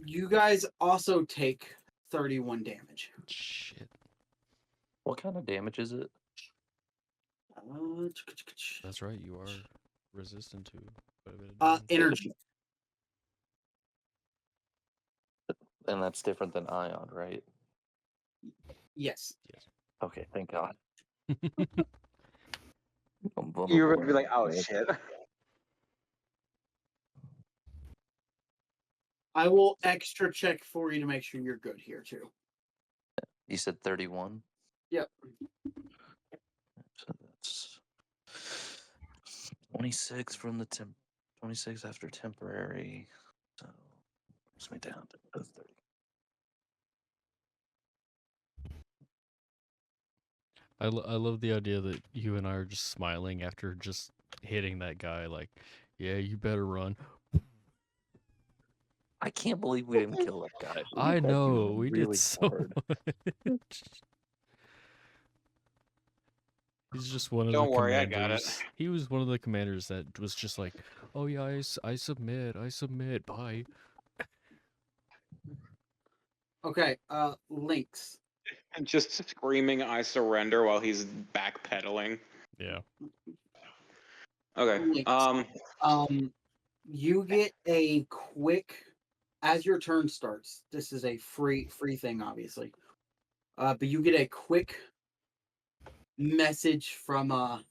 You guys also take 31 damage. Shit. What kind of damage is it? That's right, you are resistant to quite a bit of damage. Energy. And that's different than ion, right? Yes. Okay, thank God. You were going to be like, oh shit. I will extra check for you to make sure you're good here too. You said 31? Yep. So that's 26 from the 26 after temporary. So brings me down to 30. I love the idea that you and I are just smiling after just hitting that guy. Like, yeah, you better run. I can't believe we didn't kill that guy. I know, we did really so hard. much. He's just one of Don't the worry, I commanders. got it. He was one of the commanders that was just like, oh yeah, I submit, bye. Okay, Lyinxs. And just screaming, I surrender while he's backpedaling. Yeah. Okay. Lyinxs. You get a quick, as your turn starts. This is a free thing, obviously. But you get a quick message from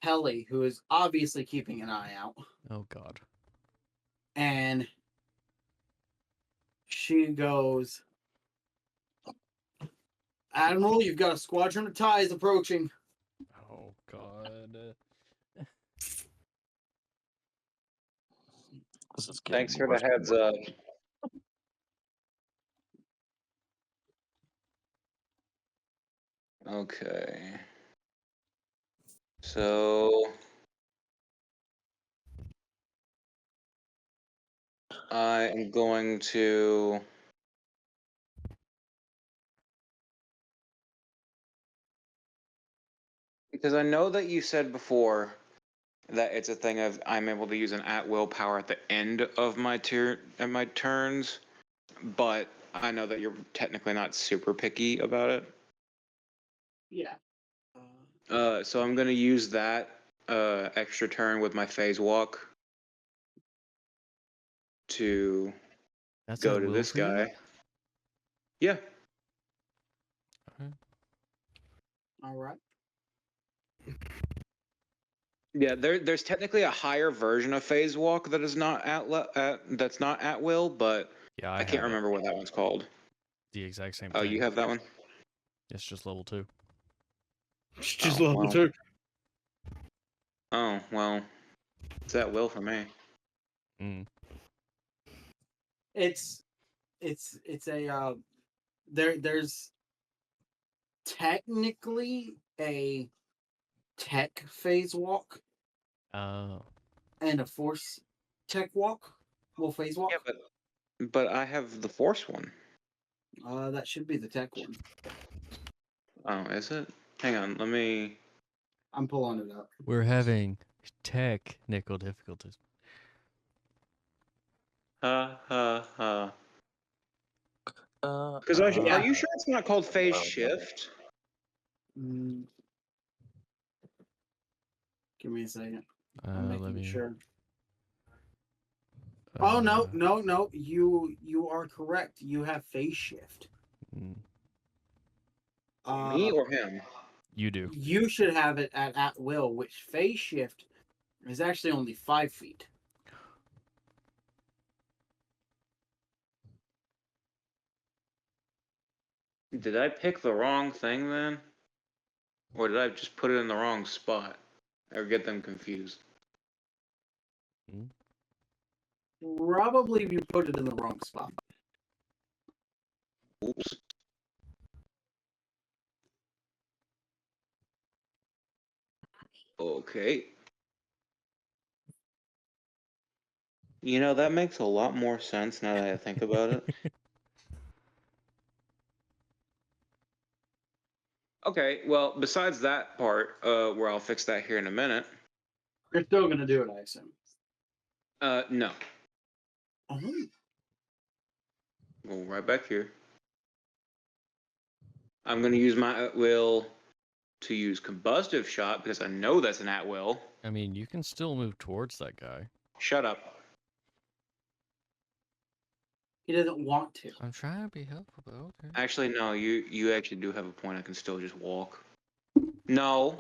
Helly, who is obviously keeping an eye out, Oh god. and she goes, "Admiral, you've got a squadron of TIEs approaching." Oh god. This is getting Thanks for the worse and heads worse. up. Okay. So I am going to because I know that you said before that it's a thing of I'm able to use an at-will power at the end of my turns, but I know that you're technically not super picky about it. Yeah. So I'm gonna use that extra turn with my phase walk to That's go at to will this for you? guy. Yeah. Okay. All right. Yeah, there's technically a higher version of phase walk that is not that's not at will, but Yeah, I can't remember what that one's called. the exact same Oh, thing. you have that one? It's just level 2. It's just Oh, level well. 2. Oh, well. It's at will for me. Mm. It's a there's technically a tech phase walk Oh. and a force tech walk. Well, phase walk. Yeah, but I have the force one. That should be the tech one. Oh, is it? Hang on, let me. I'm pulling it up. We're having technical difficulties. Because are Yeah. you sure it's not called phase shift? Mm. Give me a second. I'm Let making me. sure. Oh no! You are correct. You have phase shift. Mm. Me or him? You do. You should have it at will, which phase shift is actually only 5 feet. Did I pick the wrong thing then? Or did I just put it in the wrong spot? Or get them confused? Probably you put it in the wrong spot. Oops. Okay. You know, that makes a lot more sense now that I think about it. Okay, well, besides that part, where I'll fix that here in a minute. You're still gonna do it, I assume. No. Oh. Go right back here. I'm gonna use my at-will to use combustive shot because I know that's an at-will. I mean, you can still move towards that guy. Shut up. He doesn't want to. I'm trying to be helpful, but okay. Actually, no, you actually do have a point. I can still just walk. No.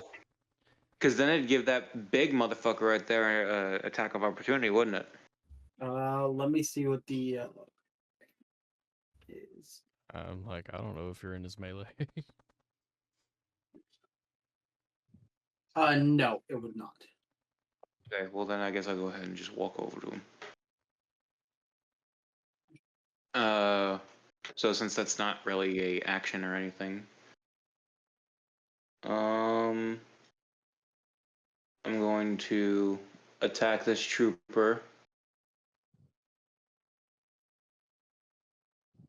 Because then it'd give that big motherfucker right there attack of opportunity, wouldn't it? Let me see what the is. I'm like, I don't know if you're in his melee. No, it would not. Okay, well then I guess I'll go ahead and just walk over to him. So since that's not really a action or anything, I'm going to attack this trooper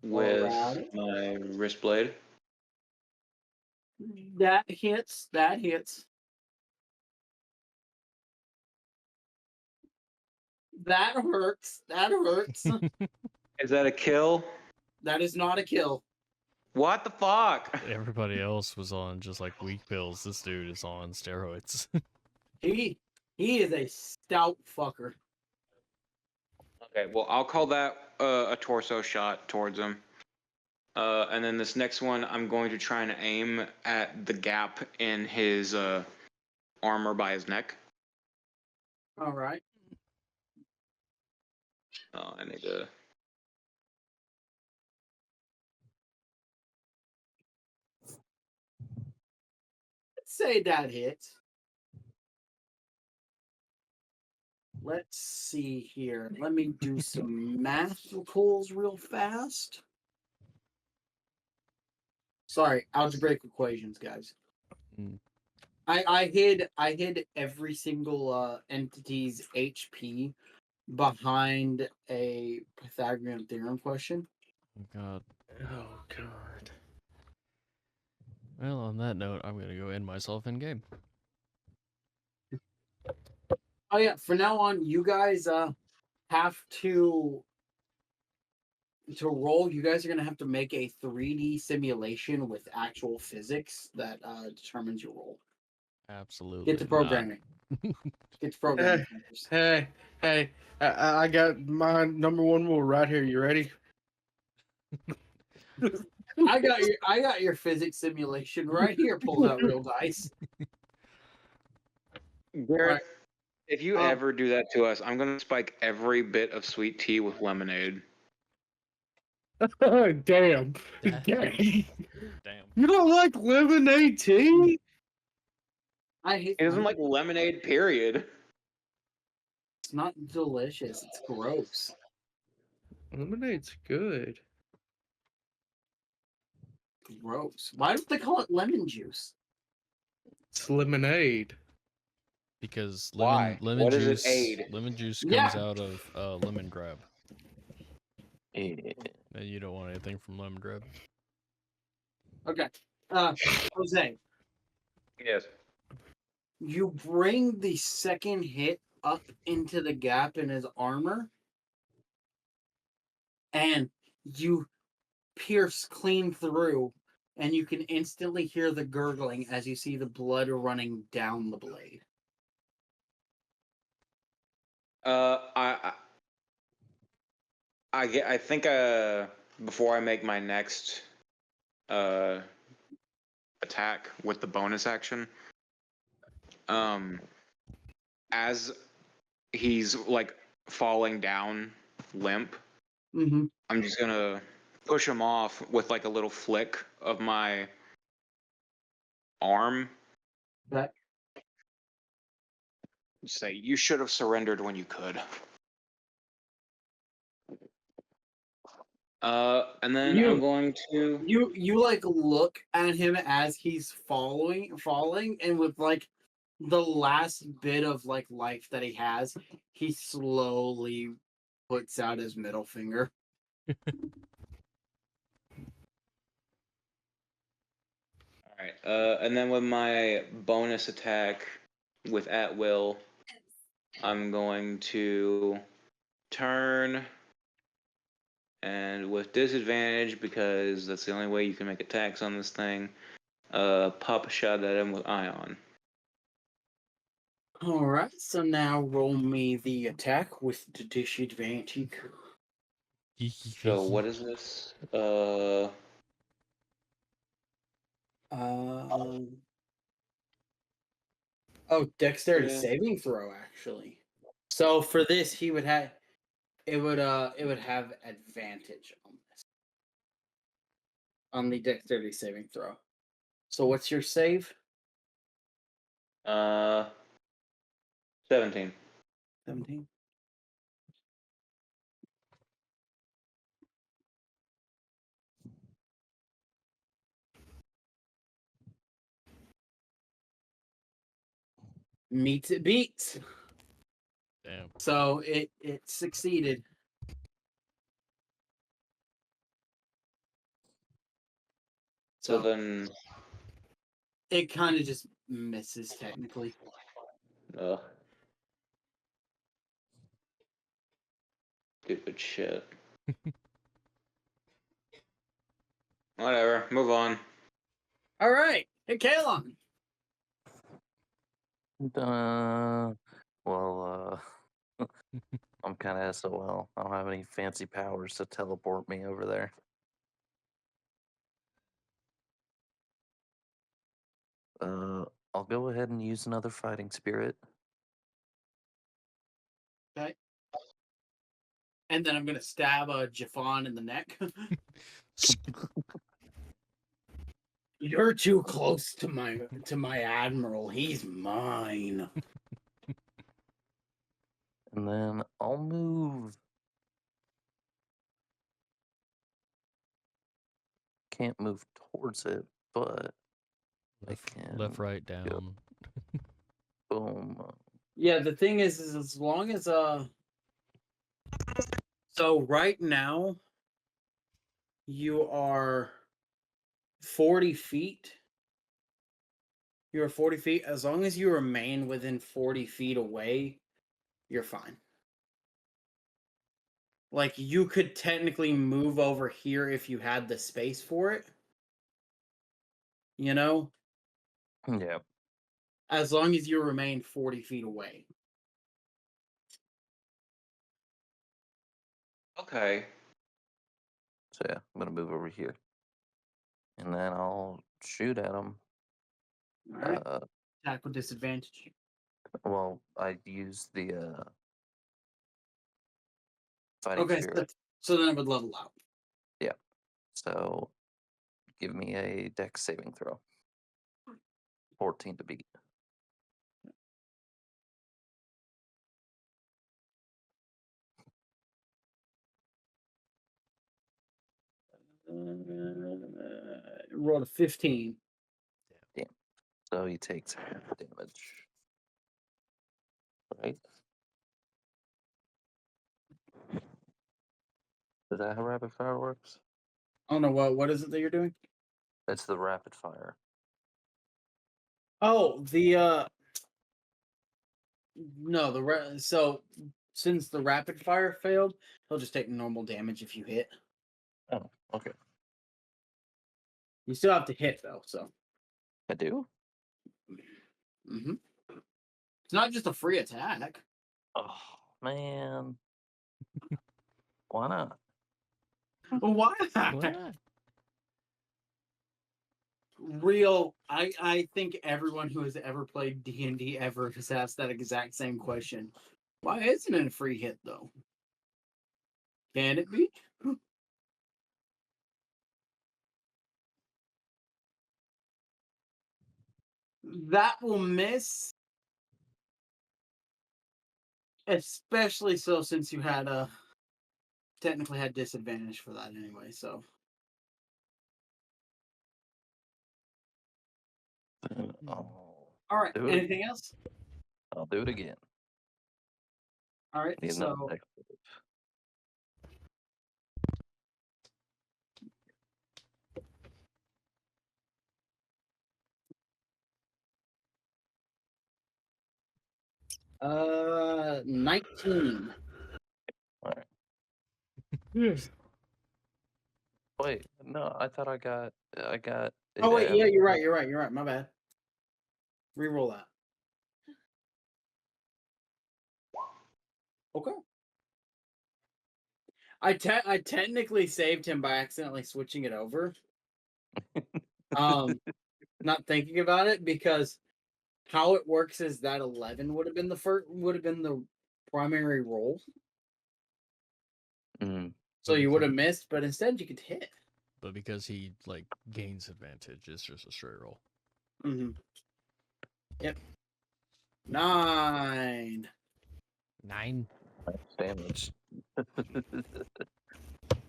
with Alright. my wrist blade. That hits. That hits. That hurts. That hurts. Is that a kill? That is not a kill. What the fuck? Everybody else was on just like weak pills. This dude is on steroids. He is a stout fucker. Okay, well I'll call that a torso shot towards him. And then this next one, I'm going to try and aim at the gap in his armor by his neck. All right. I need to. Let's say that hits. Let's see here. Let me do some math pulls real fast. Sorry, algebraic equations, guys. I hid every single entity's HP behind a Pythagorean theorem question. Oh god. Oh god. Well, on that note, I'm gonna go end myself in game. Oh yeah, for now on, you guys have to roll. You guys are gonna have to make a 3D simulation with actual physics that determines your roll. Absolutely. Get to programming. Get to programming. Hey, I got my number one rule right here. You ready? I got your physics simulation right here. Pulled out real dice. Garrett, Right. if you ever do that to us, I'm gonna spike every bit of sweet tea with lemonade. Damn. Damn. Damn. You don't like lemonade tea? I hate. He doesn't like lemonade, period. It's not delicious. It's gross. Lemonade's good. Gross. Why don't they call it lemon juice? It's lemonade. Because Why? lemon What does it juice aid? lemon juice comes Yeah. out of lemon grab. Yeah. And you don't want anything from lemon grab. Okay. Jose, Yes. you bring the second hit up into the gap in his armor, and you pierce clean through, and you can instantly hear the gurgling as you see the blood running down the blade. I think before I make my next attack with the bonus action, as he's like falling down limp, Mm-hmm. I'm just gonna push him off with like a little flick of my arm. That Say, you should have surrendered when you could. And then You- I'm going to. you like look at him as he's falling, and with like the last bit of like life that he has, he slowly puts out his middle finger. All right. And then with my bonus attack with at will, I'm going to turn and with disadvantage because that's the only way you can make attacks on this thing. Pop a shot at him with ion. All right, so now roll me the attack with the disadvantage. So what is this? Oh, dexterity Yeah. saving throw actually. So for this, he would have it would have advantage on this on the dexterity saving throw. So what's your save? 17. 17. Meets it beats. Damn. So it succeeded. So then, it kind of just misses technically. Stupid shit. Whatever, move on. All right, hey K-Lon. Well, I'm kind of SOL. I don't have any fancy powers to teleport me over there. I'll go ahead and use another fighting spirit. Okay. And then I'm gonna stab Jafan in the neck. You're too close to my admiral. He's mine. And then I'll move. Can't move towards it, but Left, right, down. Boom. Yeah, the thing is as long as so right now you are 40 feet. You're 40 feet. As long as you remain within 40 feet away, you're fine. Like, you could technically move over here if you had the space for it. You know? Yeah. As long as you remain 40 feet away. Okay. So yeah, I'm gonna move over here. And then I'll shoot at him. Alright. Attack with disadvantage. Well, I use the fighting Okay, spirit. so then it would level out. Yeah. So give me a dex saving throw. 14 to beat. Rolled a 15. Damn. So he takes half damage. Right? Is that how rapid fire works? I don't know what is it that you're doing? That's the rapid fire. Oh, the no, so since the rapid fire failed, he'll just take normal damage if you hit. Oh, okay. You still have to hit though, so. I do? Mm-hmm. It's not just a free attack. Oh, man. Why not? Well, why not? Why not? Real, I think everyone who has ever played D&D ever has asked that exact same question. Why isn't it a free hit though? Can it be? That will miss. Especially so since you had technically had disadvantage for that anyway, so. Alright, Do it. anything else? I'll do it again. Alright, Need another so dex save. uh 19. All right. Yes. Wait, no, I thought I got Oh wait, yeah, average. you're right, my bad. Reroll that. Okay. I technically saved him by accidentally switching it over. Not thinking about it, because how it works is that 11 would have been the primary roll. Mm. So you would have missed, but instead you could hit. But because he like gains advantage, it's just a straight roll. Mm-hmm. Yep. 9. 9. That's damage.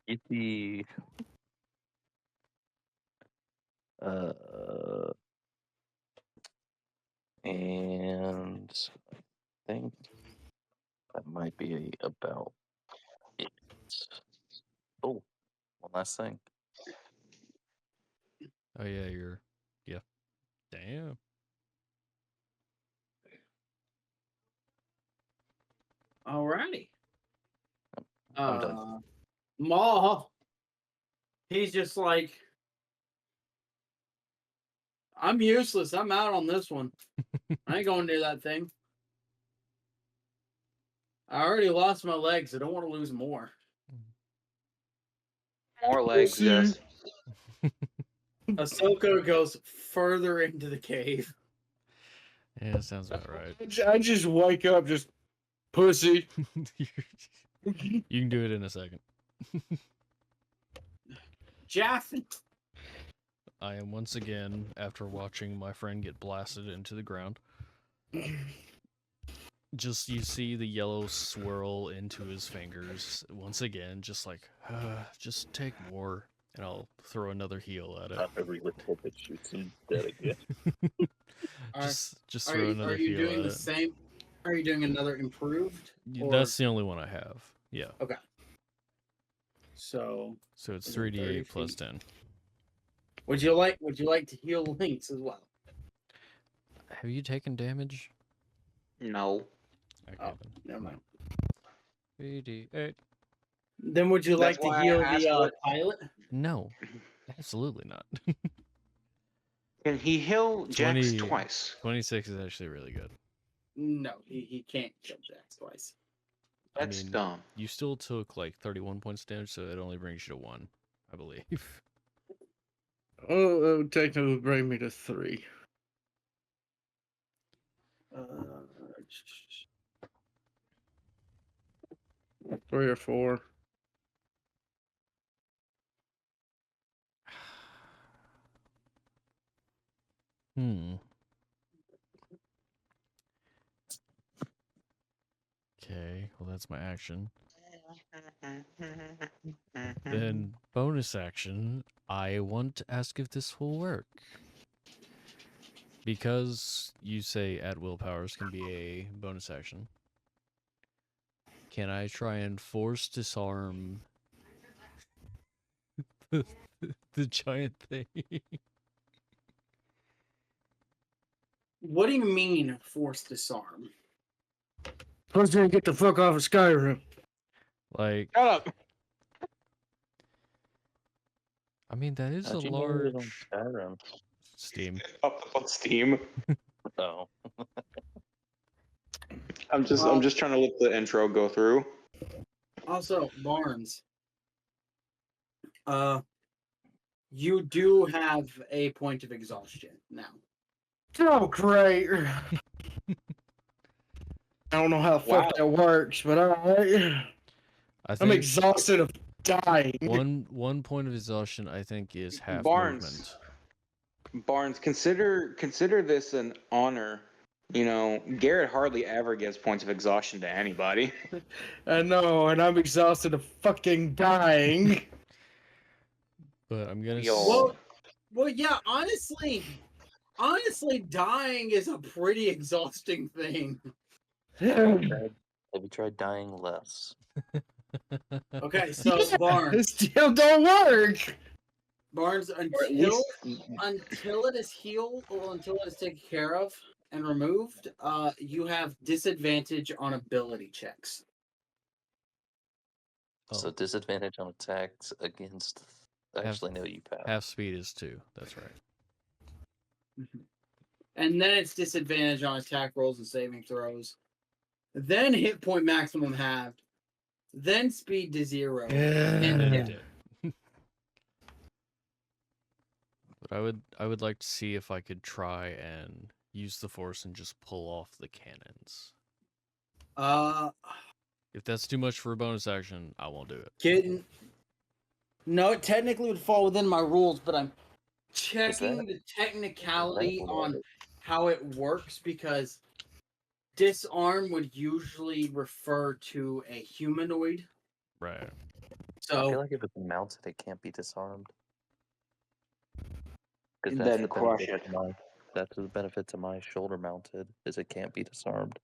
Yippee. And I think that might be about it. Oh, one last thing. Oh yeah, yeah. Damn. Alrighty. I'm done. Maw. He's just like, I'm useless. I'm out on this one. I ain't going near that thing. I already lost my legs. I don't want to lose more. More legs, see. yes. Ahsoka goes further into the cave. Yeah, that sounds about right. I just wake up, just pussy. You can do it in a second. Jafan. I am once again, after watching my friend get blasted into the ground, just you see the yellow swirl into his fingers once again, just like, just take more, and I'll throw another heal at it. Not every little bit shoots him dead again. Just throw another Are you heal doing at the it. same? Are you doing another improved? That's the only one I have. Yeah. Okay. So So it's is it 30 3d8 plus feet? 10. Would you like to heal Lyinxs as well? Have you taken damage? No. Okay, Oh, never mind. 3d8. Then would you like That's to why I heal asked the what- pilot? No, absolutely not. Can he heal Jax 20 twice? 26 is actually really good. No, he can't kill Jax twice. That's dumb. You still took like 31 points damage, so it only brings you to 1, I believe. Oh, that would technically bring me to 3. Uh, 3 or 4. Okay, well that's my action. Then bonus action, I want to ask if this will work. Because you say at will powers can be a bonus action. Can I try and force disarm the giant thing? what do you mean force disarm? Supposed to get the fuck off of Skyrim. Like, Shut up. I mean, that is How'd a you know it was on large Skyrim? Steam. Up on Steam. Oh. I'm just trying to let the intro go through. Also, Barnes. You do have a point of exhaustion now. Oh, great. I don't know how the fuck that works, but alright. I think I'm exhausted of dying. one point of exhaustion, I think, is half Barnes. movement. Barnes, consider this an honor. You know, Garrett hardly ever gives points of exhaustion to anybody. I know, and I'm exhausted of fucking dying. But I'm gonna. Yo. Well, yeah. Honestly, dying is a pretty exhausting thing. Have you tried dying less? Okay, so Barnes, Still don't work. Barnes, Or at until least until it is healed or until it is taken care of and removed, you have disadvantage on ability checks. So Oh, disadvantage on attacks against. Actually, no, you pass. half speed is 2. That's right. And then it's disadvantage on attack rolls and saving throws. Then hit point maximum halved. Then speed to 0. And And yeah. it did. But I would like to see if I could try and use the force and just pull off the cannons. If that's too much for a bonus action, I won't do it. Kidding. No, it technically would fall within my rules, but I'm checking the technicality on how it works because disarm would usually refer to a humanoid. Right. I feel So like if it's mounted, it can't be disarmed. 'Cause then crush it. That's the benefit to my shoulder mounted, is it can't be disarmed.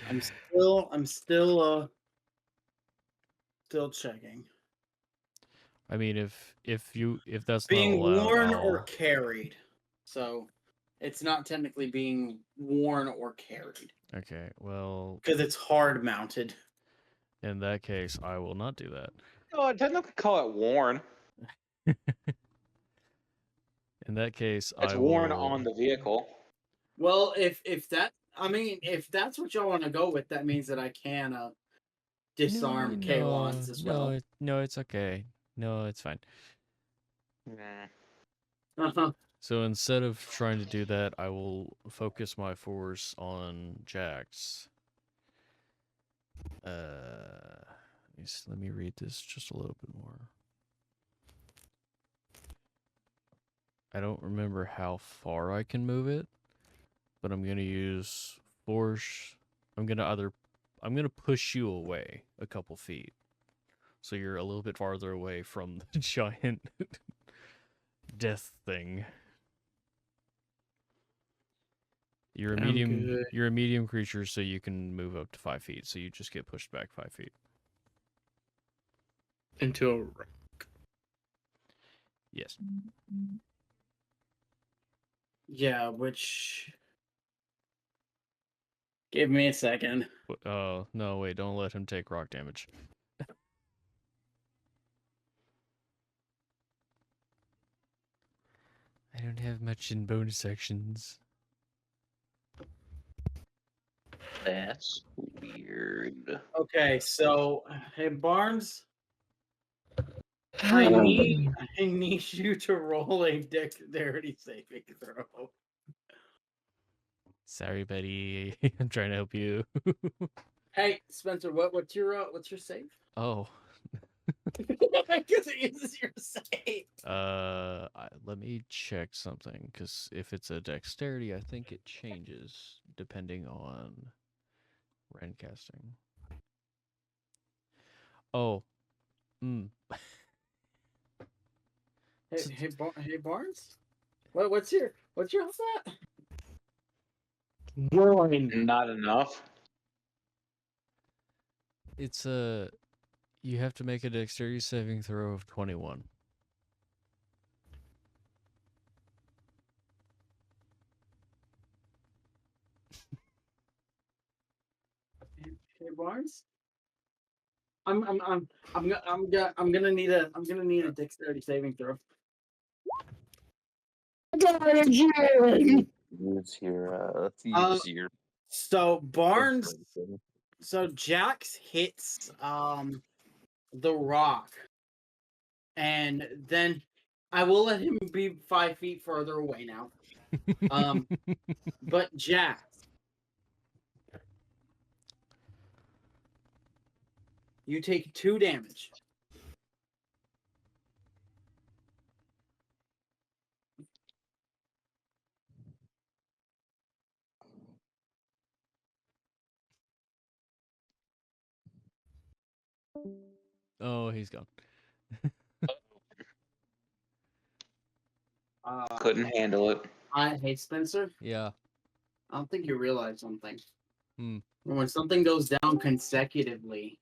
I'm still checking. I mean, if that's Being not allowed, worn or I'll- carried. So it's not technically being worn or carried Okay, well, because it's hard mounted. in that case, I will not do that. Oh, I technically call it worn. In that case, It's I worn will... on the vehicle. Well, if that's what y'all want to go with, that means that I can disarm K-Lons as well. No, it's okay. No, it's fine. Uh-huh. So instead of trying to do that, I will focus my force on Jax. Let me read this just a little bit more. I don't remember how far I can move it, but I'm gonna use force. I'm gonna push you away a couple feet, so you're a little bit farther away from the giant death thing. You're a medium creature, so you can move up to 5 feet. So you just get pushed back 5 feet Into a rock. Yes. Yeah, which. Give me a second. Oh no! Wait! Don't let him take rock damage. I don't have much in bonus actions. That's weird. Okay, so hey Barnes, I need you to roll a dexterity saving throw. Sorry, buddy. I'm trying to help you. Hey Spencer, what's your save? Oh. Because it is your save. Let me check something, because if it's a dexterity, I think it changes depending on Rendcasting. Oh. Hey Barnes, what's your health at? Not enough. It's you have to make a dexterity saving throw of 21. Hey Barnes, I'm gonna need a dexterity saving throw. Use your So Barnes, so Jax hits the rock, and then I will let him be 5 feet further away now. But Jax, you take 2 damage. Oh, he's gone. Couldn't handle it. Hey, Spencer. Yeah. I don't think you realize something. Hmm. When something goes down consecutively,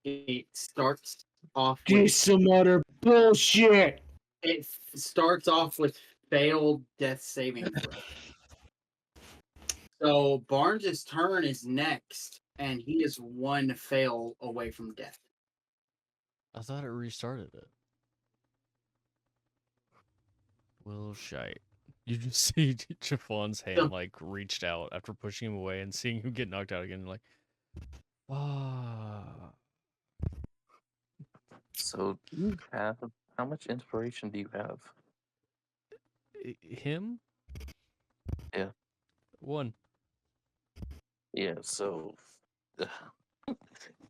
it starts off with This some other bullshit. starts off with failed death saving throw. So Barnes' turn is next, and he is one fail away from death. I thought it restarted it. Well, shite. You just see Jafan's hand like reached out after pushing him away and seeing him get knocked out again. Like, ah. So do you have how much inspiration do you have? Him? Yeah. 1. Yeah. So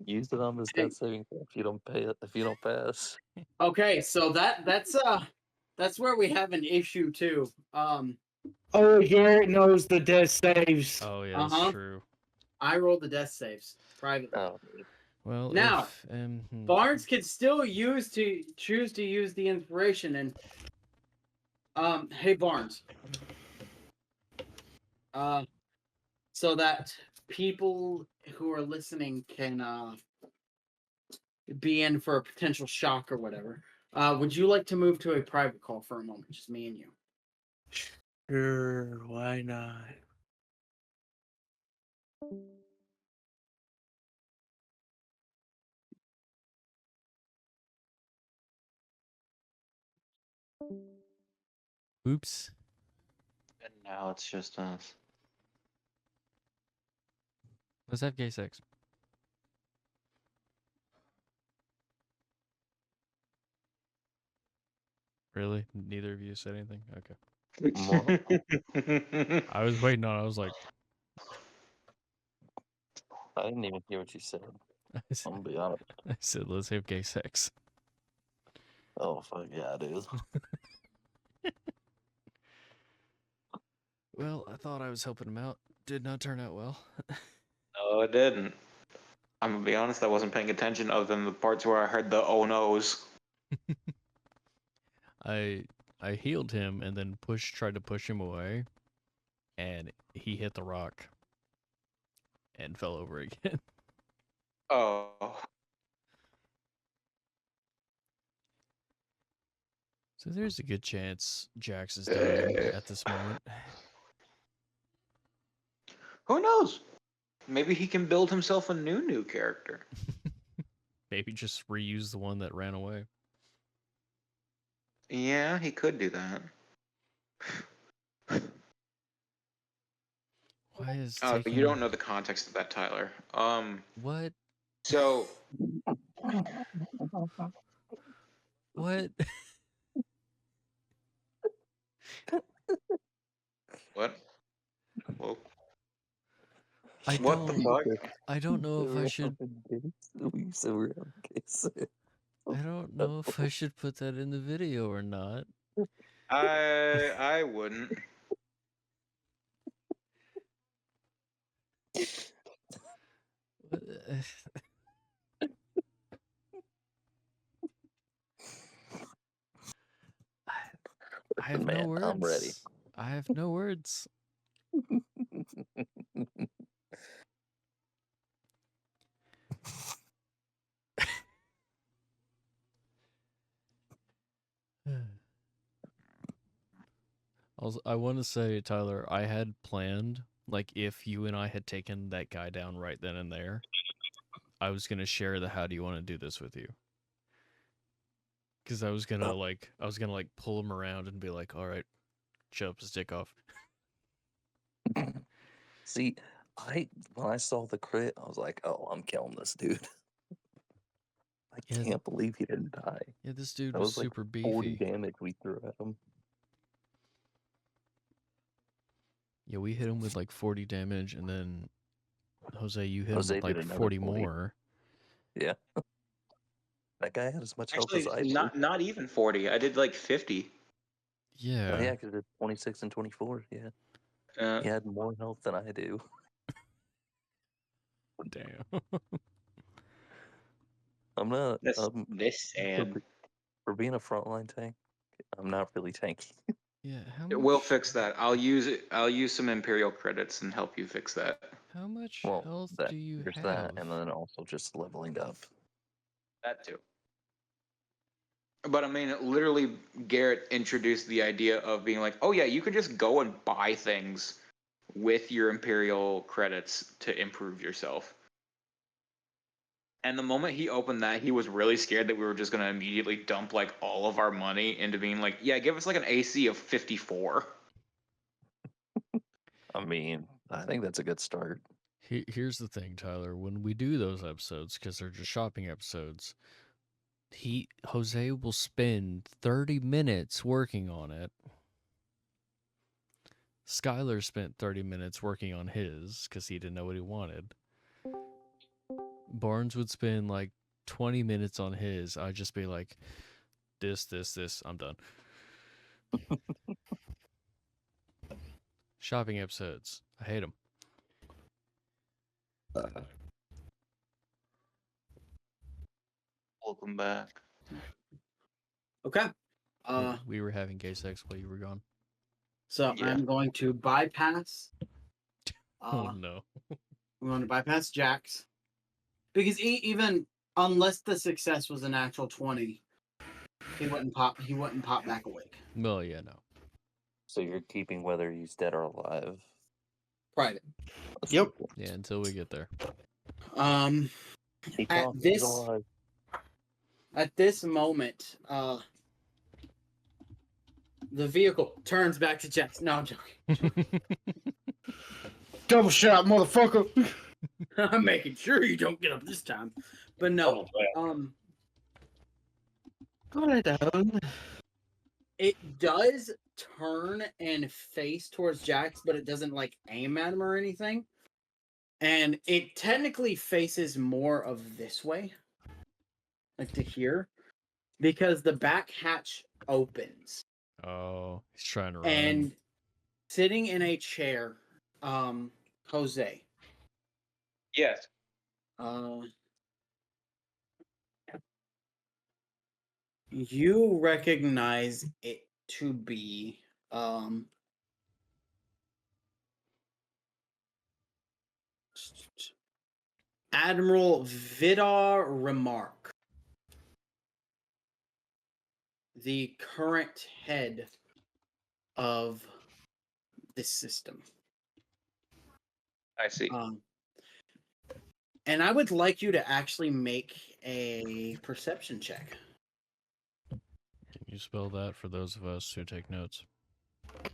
use it on this death saving throw if you don't pay it. If you don't pass. Okay, so that's where we have an issue too. Oh, Garrett knows the death saves. Oh yeah, that's true. I rolled the death saves privately. Oh. Well, Now, if, Barnes can still choose to use the inspiration, and hey Barnes, so that people who are listening can be in for a potential shock or whatever. Would you like to move to a private call for a moment, just me and you? Sure, why not? Oops. And now it's just us. Let's have gay sex. Really? Neither of you said anything? Okay. I was waiting on. I was like, I didn't even hear what you said. I'm gonna be honest. I said, let's have gay sex. Oh fuck yeah, dude. Well, I thought I was helping him out. Did not turn out well. No, it didn't. I'm gonna be honest, I wasn't paying attention other than the parts where I heard the oh no's. I healed him and then tried to push him away, and he hit the rock and fell over again. Oh. So there's a good chance Jax is dying at this moment. Who knows? Maybe he can build himself a new character. Maybe just reuse the one that ran away. Yeah, he could do that. Why is You don't know the context of that, Tyler. What? So What? what? Whoa. What the fuck? I don't know if I should. I don't know if I should put that in the video or not. I wouldn't. I have no words. I'm ready. I have no words. I want to say, Tyler, I had planned, like, if you and I had taken that guy down right then and there, I was going to share the how do you want to do this with you. Because I was going to, pull him around and be like, all right, shut up, stick off. See, when I saw the crit, I was like, oh, I'm killing this dude. I can't believe he didn't die. Yeah, this dude that was like super 40 beefy. damage we threw at him. Yeah, we hit him with like 40 damage, and then Jose, you hit Jose him with did like another 40 40. more. Yeah. That guy had as much health Actually, as I did. not even 40. I did like 50. Yeah. Oh, yeah, because it's 26 and 24. Yeah. He had more health than I do. Damn. I'm not. This and For being a frontline tank, I'm not really tanky. Yeah, how we'll much? fix that. I'll use it. I'll use some Imperial credits and help you fix that. How much Well, health that do you there's have? that, and then also just leveling up. That too. But I mean, literally, Garrett introduced the idea of being like, oh yeah, you can just go and buy things with your Imperial credits to improve yourself. And the moment he opened that, he was really scared that we were just going to immediately dump like all of our money into being like, yeah, give us like an AC of 54. I mean, I think that's a good start. Here's the thing, Tyler. When we do those episodes, because they're just shopping episodes, Jose will spend 30 minutes working on it. Skylar spent 30 minutes working on his because he didn't know what he wanted. Barnes would spend like 20 minutes on his. I'd just be like, this, I'm done. Shopping episodes. I hate them. Welcome back. Okay. We were having gay sex while you were gone. So Yeah. I'm going to bypass. Oh no. I'm going to bypass Jax because even unless the success was an actual 20, he wouldn't pop. He wouldn't pop back awake. Well, yeah, no. So you're keeping whether he's dead or alive. Private. Yep. Yeah, until we get there. He At talks, he's this alive. at this moment, the vehicle turns back to Jax. No, I'm joking. Double shot, motherfucker. I'm making sure you don't get up this time. But no, it does turn and face towards Jax, but it doesn't like aim at him or anything. And it technically faces more of this way, like to here, because the back hatch opens. Oh, he's trying to run. And sitting in a chair, Jose. Yes. You recognize it to be Admiral Vidar Remark, the current head of this system. I see. And I would like you to actually make a perception check. Can you spell that for those of us who take notes?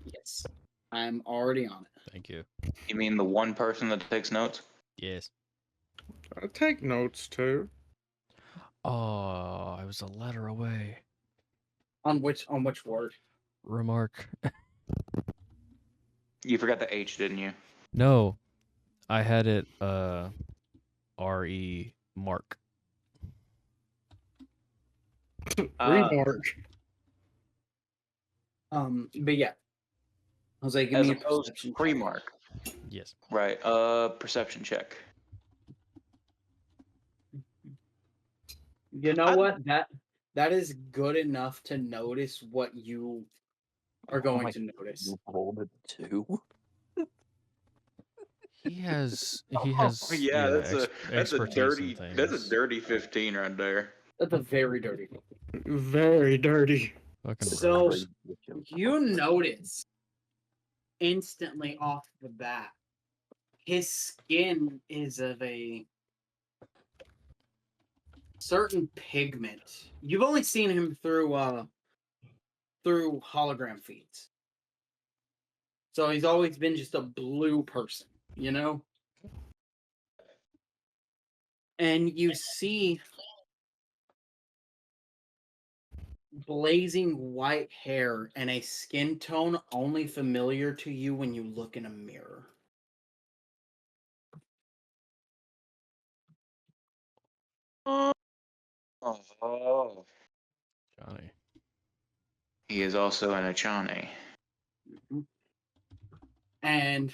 Yes. I'm already on it. Thank you. You mean the one person that takes notes? Yes. I take notes too. Oh, I was a letter away. On which word? Remark. You forgot the H, didn't you? No. I had it R-E Mark. Remark. But yeah. Jose, give As me a opposed to perception check. pre-mark. Yes. Right. Perception check. You know what? That is good enough to notice what you are going to notice. You rolled a 2. He has Yeah, that's a expertise in dirty 15 right there. That's a very dirty. Very dirty. Fucking So bros. you notice instantly off the bat, his skin is of a certain pigment. You've only seen him through hologram feeds. So he's always been just a blue person, you know? And you see blazing white hair and a skin tone only familiar to you when you look in a mirror. Oh. Johnny. He is also an Achane. And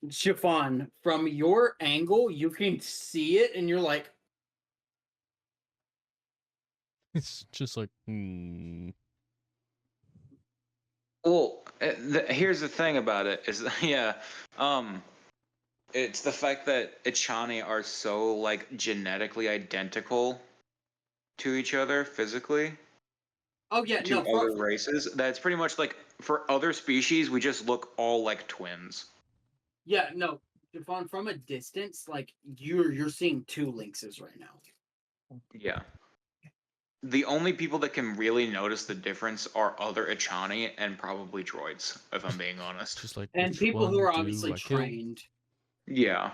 Jafan, from your angle, you can see it, and you're like, It's just like, Well, here's the thing about it is, yeah, it's the fact that Echani are so like genetically identical to each other physically, oh yeah, to no, other races, that it's pretty much like for other species we just look all like twins. yeah, no, Jafan, from a distance, like you're seeing two Lyinxs right now. Yeah. The only people that can really notice the difference are other Echani and probably droids, if I'm being honest. just like, And which people who one are do obviously I kill? trained. Yeah.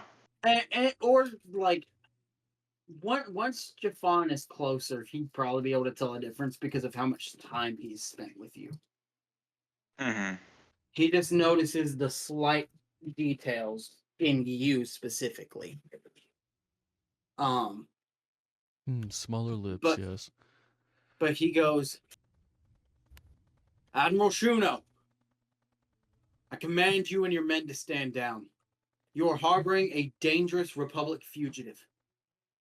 Or like once Jafan is closer, he'd probably be able to tell a difference because of how much time he's spent with you. Mm-hmm. He just notices the slight details in you specifically. Smaller lips, But yes. but he goes, Admiral Shuno, I command you and your men to stand down. You are harboring a dangerous Republic fugitive.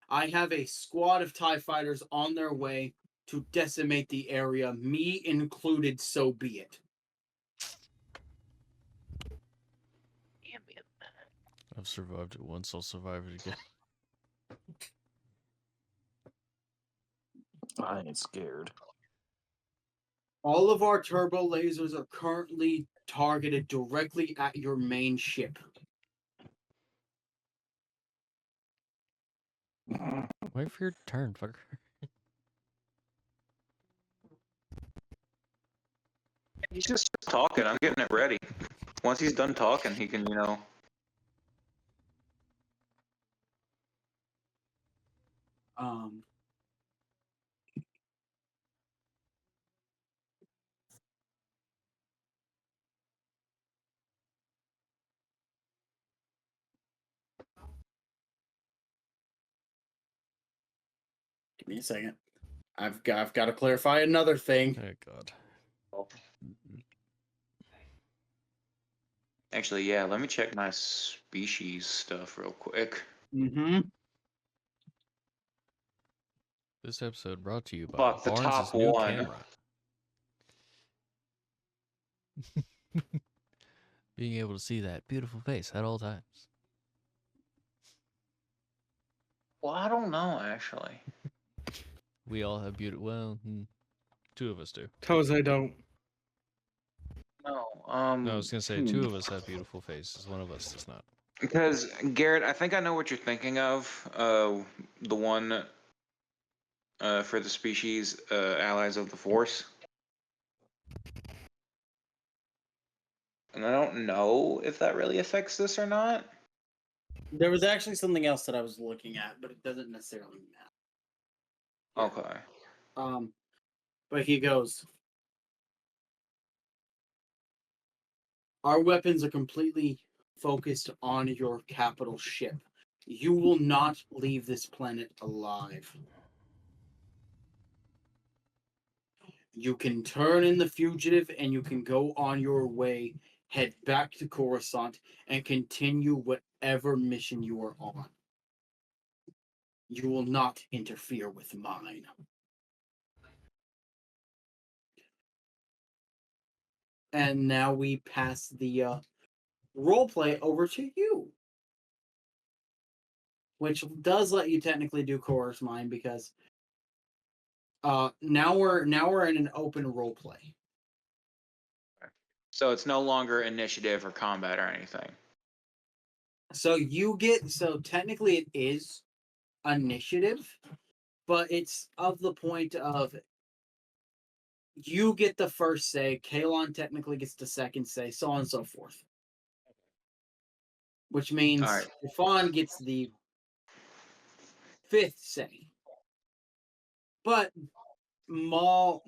I have a squad of TIE fighters on their way to decimate the area, me included, so be it. I've survived it once, I'll survive it again. I ain't scared. All of our turbo lasers are currently targeted directly at your main ship. Wait for your turn, fucker. He's just talking. I'm getting it ready. Once he's done talking, he can, Um, Give me a second. I've got to clarify another thing. Oh God. Actually, yeah, let me check my species stuff real quick. Mm-hmm. This episode brought to you by Fuck, the Barnes' top new one. camera. Being able to see that beautiful face at all times. Well, I don't know, actually. We all have beautiful. Well, two of us do. Toes, I don't. No, No, I was gonna say two of us have beautiful faces. One of us does not. Because, Garrett, I think I know what you're thinking of. The one for the species Allies of the Force. And I don't know if that really affects this or not. There was actually something else that I was looking at, but it doesn't necessarily matter. Okay. But he goes, our weapons are completely focused on your capital ship. You will not leave this planet alive. You can turn in the fugitive and you can go on your way, head back to Coruscant, and continue whatever mission you are on. You will not interfere with mine. And now we pass the roleplay over to you, which does let you technically do Chorus Mine because now we're in an open roleplay. So it's no longer initiative or combat or anything. So technically it is initiative, but it's of the point of you get the first say, K-Lon technically gets the second say, so on and so forth. Which means Jafan gets the fifth say. But Maul,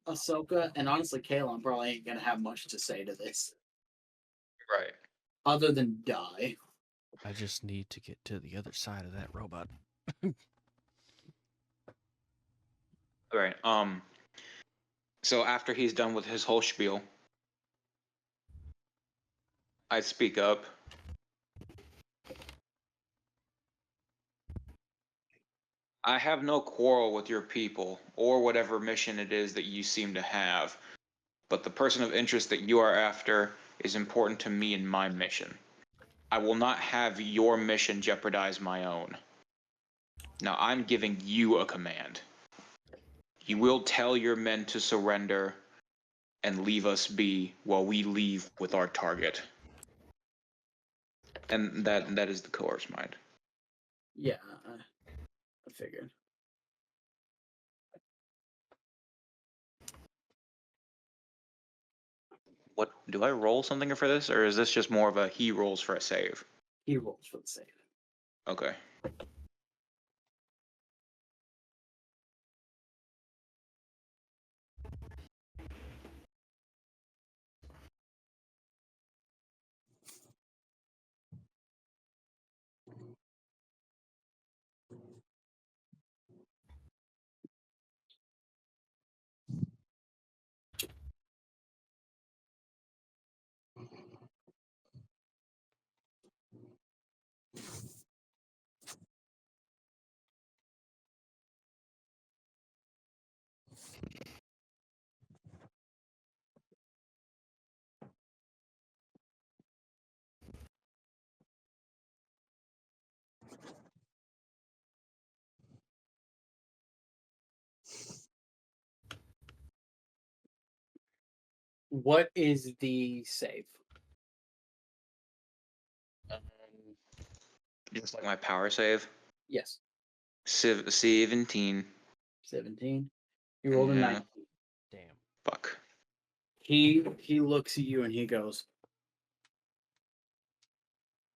Ahsoka, and honestly K-Lon probably ain't gonna have much to say to this. Right. Other than die. I just need to get to the other side of that robot. Right. So after he's done with his whole spiel, I speak up. I have no quarrel with your people or whatever mission it is that you seem to have, but the person of interest that you are after is important to me and my mission. I will not have your mission jeopardize my own. Now I'm giving you a command. You will tell your men to surrender and leave us be while we leave with our target. And that is the coerced mind. Yeah, I figured. What do I roll something for this, or is this just more of a he rolls for a save? He rolls for the save. Okay. What is the save? Just like my power save. Yes. 17. 17. He rolled a Yeah. 19. Damn. Fuck. He looks at you and he goes,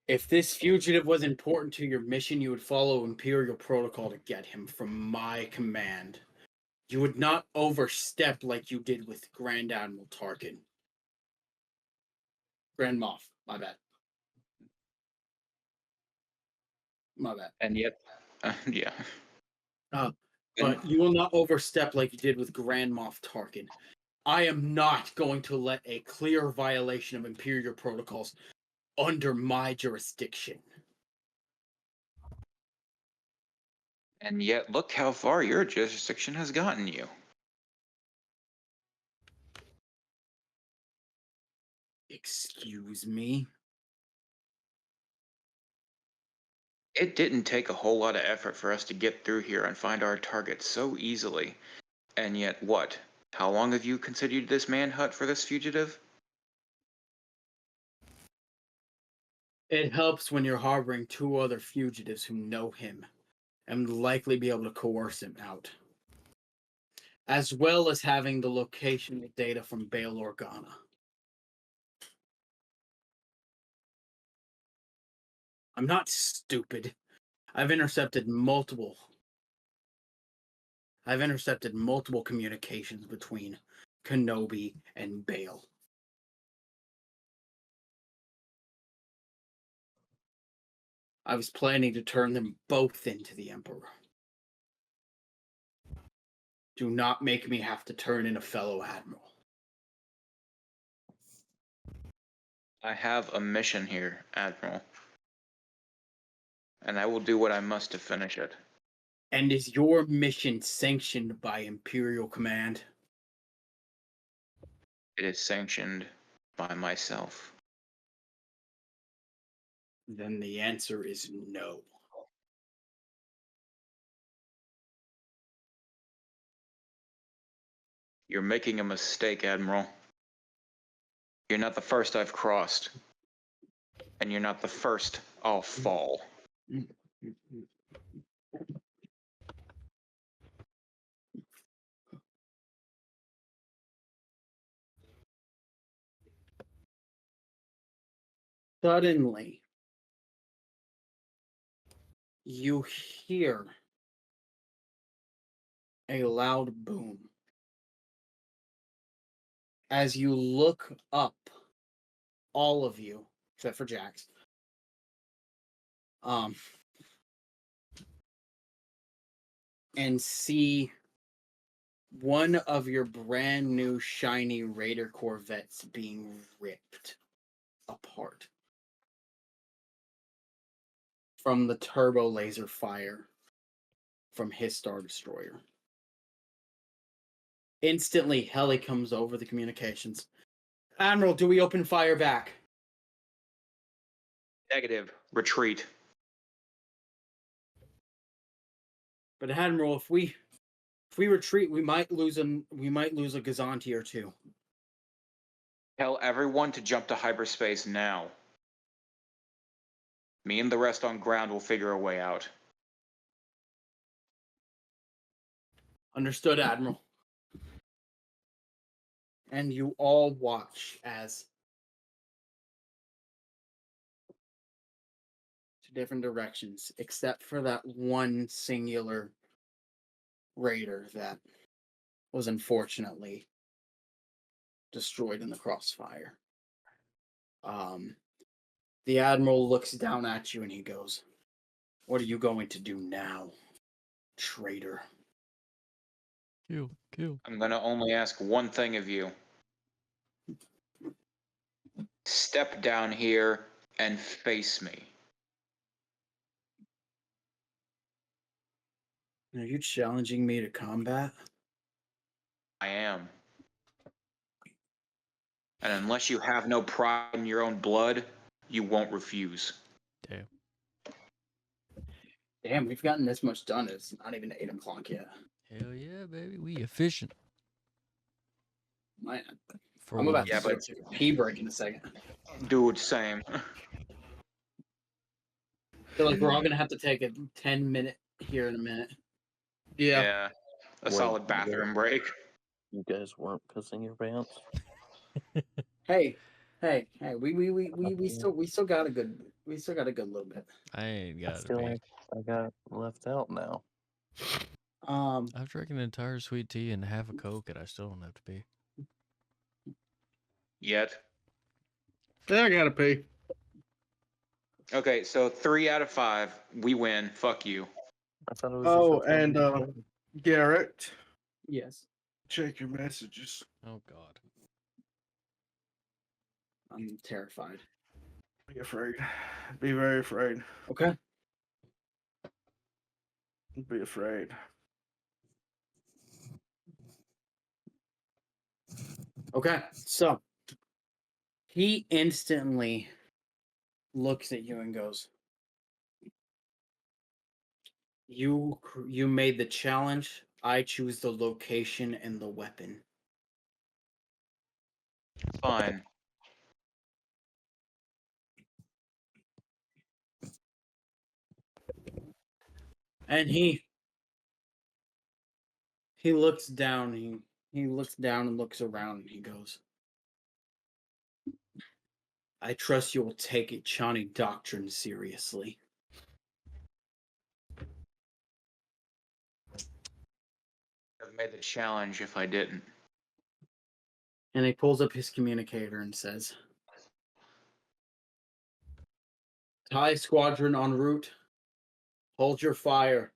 if this fugitive was important to your mission, you would follow Imperial protocol to get him from my command. You would not overstep like you did with Grand Admiral Tarkin. Grand Moff, my bad. My bad. And yet, yeah. But you will not overstep like you did with Grand Moff Tarkin. I am not going to let a clear violation of Imperial protocols under my jurisdiction. And yet, look how far your jurisdiction has gotten you. Excuse me? It didn't take a whole lot of effort for us to get through here and find our target so easily. And yet, what? How long have you considered this manhunt for this fugitive? It helps when you're harboring 2 other fugitives who know him and would likely be able to coerce him out. As well as having the location data from Bail Organa. I'm not stupid. I've intercepted multiple communications between Kenobi and Bail. I was planning to turn them both into the Emperor. Do not make me have to turn in a fellow admiral. I have a mission here, Admiral. And I will do what I must to finish it. And is your mission sanctioned by Imperial Command? It is sanctioned by myself. Then the answer is no. You're making a mistake, Admiral. You're not the first I've crossed. And you're not the first I'll fall. Suddenly, you hear a loud boom. As you look up, all of you, except for Jax, and see one of your brand new shiny Raider Corvettes being ripped apart from the turbo laser fire from his Star Destroyer. Instantly, Heli comes over the communications. Admiral, do we open fire back? Negative. Retreat. But Admiral, if we retreat, we might lose a Gazanti or two. Tell everyone to jump to hyperspace now. Me and the rest on ground will figure a way out. Understood, Admiral. And you all watch as to different directions, except for that one singular raider that was unfortunately destroyed in the crossfire. The Admiral looks down at you and he goes, "What are you going to do now, traitor?" Kill. I'm gonna only ask one thing of you. Step down here and face me. Are you challenging me to combat? I am. And unless you have no pride in your own blood, you won't refuse. Damn, we've gotten this much done. It's not even 8 o'clock yet. Hell yeah, baby. We efficient. Man, For I'm about once. to take a pee break in a second. Dude, same. I feel like we're all gonna have to take a 10-minute here in a minute. Yeah. A Wait, solid bathroom break. You guys weren't pissing your pants? Hey, we still got a good little bit. I ain't I got to feel be. like I got left out now. I've drank an entire sweet tea and half a Coke, and I still don't have to pee. Yet. Yeah, I gotta pee. Okay, so 3 out of 5. We win. Fuck you. I thought it was Oh, just a and Garrett, Yes, check your messages. Oh, God. I'm terrified. Be afraid. Be very afraid. Okay. Be afraid. Okay, so he instantly looks at you and goes, You made the challenge. I choose the location and the weapon." Fine. And he looks down. He looks down and looks around and he goes, "I trust you will take Chani doctrine seriously." I've made the challenge if I didn't. And he pulls up his communicator and says, "TIE squadron en route. Hold your fire.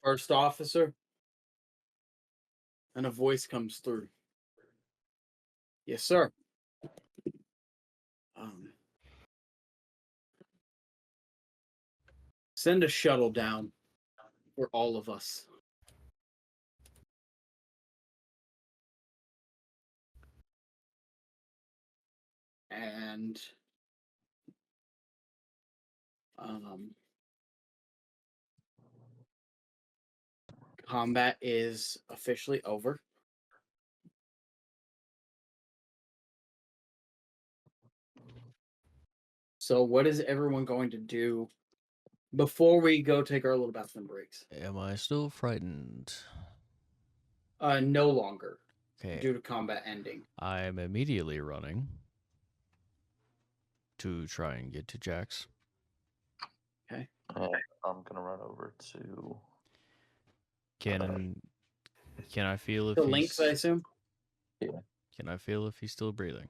First officer." And a voice comes through. "Yes, sir. Send a shuttle down for all of us." And combat is officially over. So what is everyone going to do before we go take our little bathroom breaks? Am I still frightened? No longer, Okay. due to combat ending. I'm immediately running to try and get to Jax. Okay. I'm gonna run over to. Can I feel if The he's... Lyinxs, I assume? Yeah. Can I feel if he's still breathing?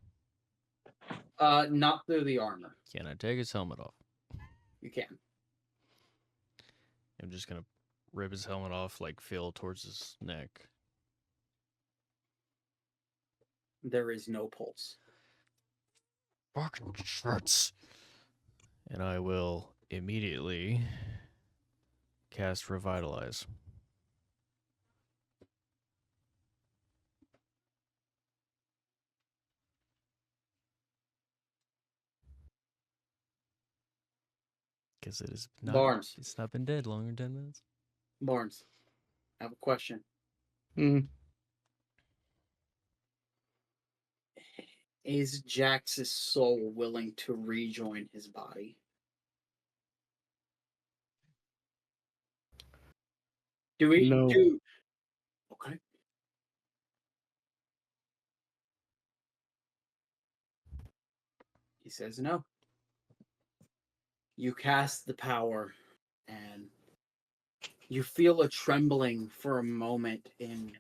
Not through the armor. Can I take his helmet off? You can. I'm just gonna rip his helmet off, like feel towards his neck. There is no pulse. Fucking shirts. And I will immediately cast Revitalize. Because it is not. Barnes. It's not been dead longer than 10 minutes. Barnes, I have a question. Is Jax's soul willing to rejoin his body? Do we No. do? Okay. He says no. You cast the power, and you feel a trembling for a moment in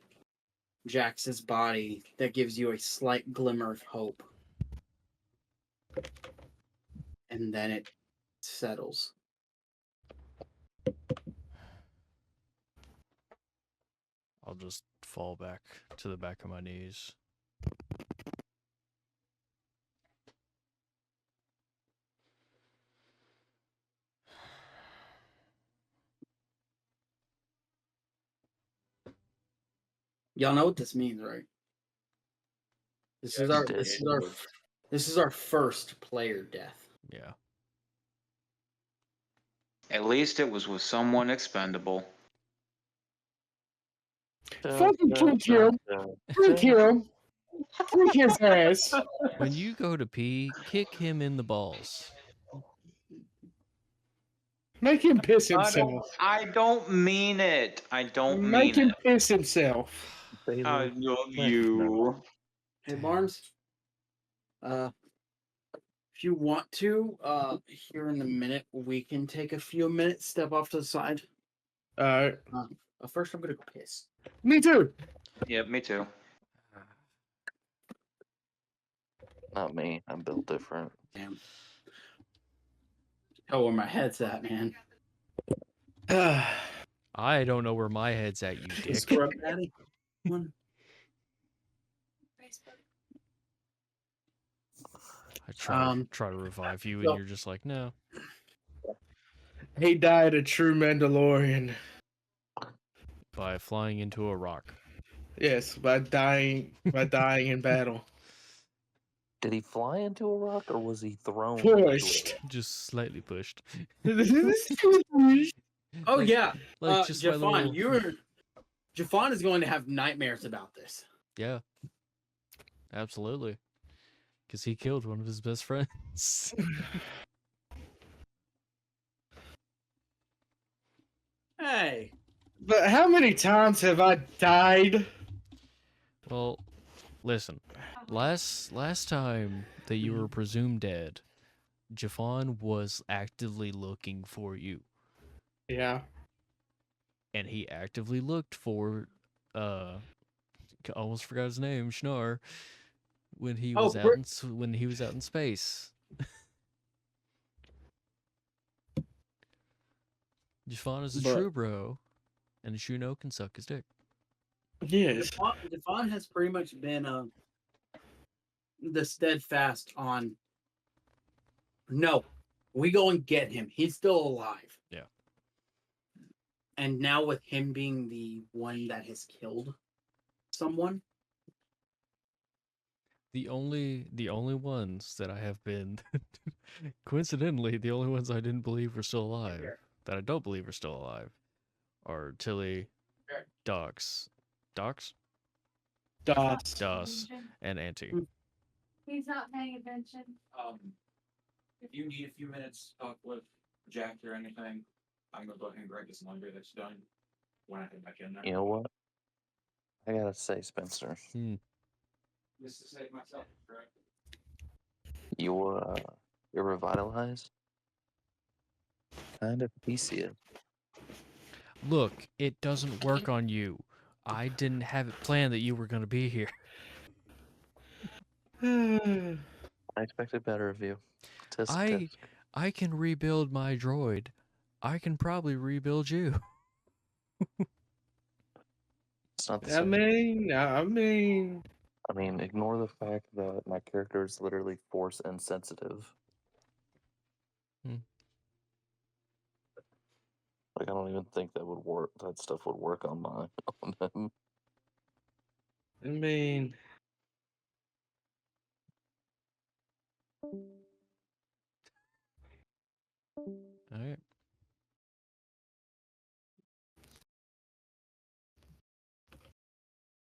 Jax's body that gives you a slight glimmer of hope. And then it settles. I'll just fall back to the back of my knees. Y'all know what this means, right? This is our first player death. Yeah. At least it was with someone expendable. Fucking kick him. Freak him. Freak his ass. When you go to pee, kick him in the balls. Make him piss himself. I don't mean it. I don't Make mean him piss himself. it. I love you. Hey Barnes, if you want to, here in a minute, we can take a few minutes, step off to the side. Alright. First, I'm gonna go piss. Me too. Yeah, me too. Not me. I'm built different. Damn. Oh, where my head's at, man. I don't know where my head's at, you dick. Scrub daddy. One. I try to revive you, and so- you're just like, no. He died a true Mandalorian. By flying into a rock. Yes, by dying in battle. Did he fly into a rock or was he thrown? Pushed. Just slightly pushed. Oh Like- yeah, Like just by the Jafan, little- Jafan is going to have nightmares about this. Yeah. Absolutely. Because he killed one of his best friends. Hey, But how many times have I died? Well, listen. Last time that you were presumed dead, Jafan was actively looking for you. Yeah. And he actively looked for almost forgot his name, Schnar, when he was when he was out in space. Jafan is a true bro, and a true no can suck his dick. Yes. Jafan has pretty much been the steadfast on. No, we go and get him. He's still alive. Yeah. And now with him being the one that has killed someone, The only ones that I have been coincidentally the only ones I didn't believe were still alive, that I don't believe are still alive, are Tilly, Docs, Dots. Das, and Auntie. He's not paying attention. If you need a few minutes to talk with Jack or anything, I'm gonna go ahead and grab this laundry that's done when I get back in there. You know what? I gotta say, Spencer, Just to save myself, correct? you're revitalized. Kind of PC. Look, it doesn't work on you. I didn't have it planned that you were going to be here. I expected better of you. Tisk, tisk. I can rebuild my droid. I can probably rebuild you. It's not the I same. mean, I mean, ignore the fact that my character is literally force insensitive. Hmm. Like, I don't even think that would work. That stuff would work on my on him. I mean, Alright.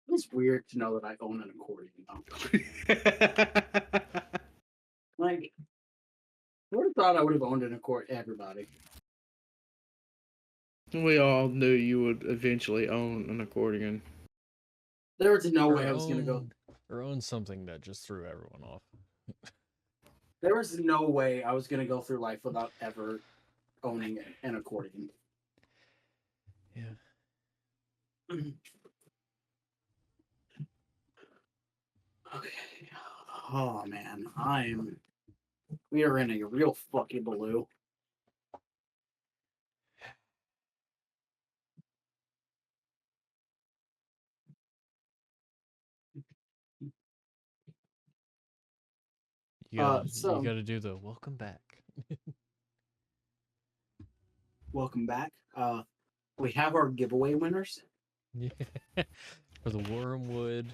It's weird to know that I own an accordion. Like, I would have thought I would have owned an accordion. Everybody. we all knew you would eventually own an accordion. There was no Or way I was gonna go. own- Or own something that just threw everyone off. There was no way I was gonna go through life without ever owning an accordion. Yeah. Okay. Oh man, we are in a real fucking baloo. You gotta, So you gotta do the welcome back. welcome back. We have our giveaway winners. Yeah. For the wormwood.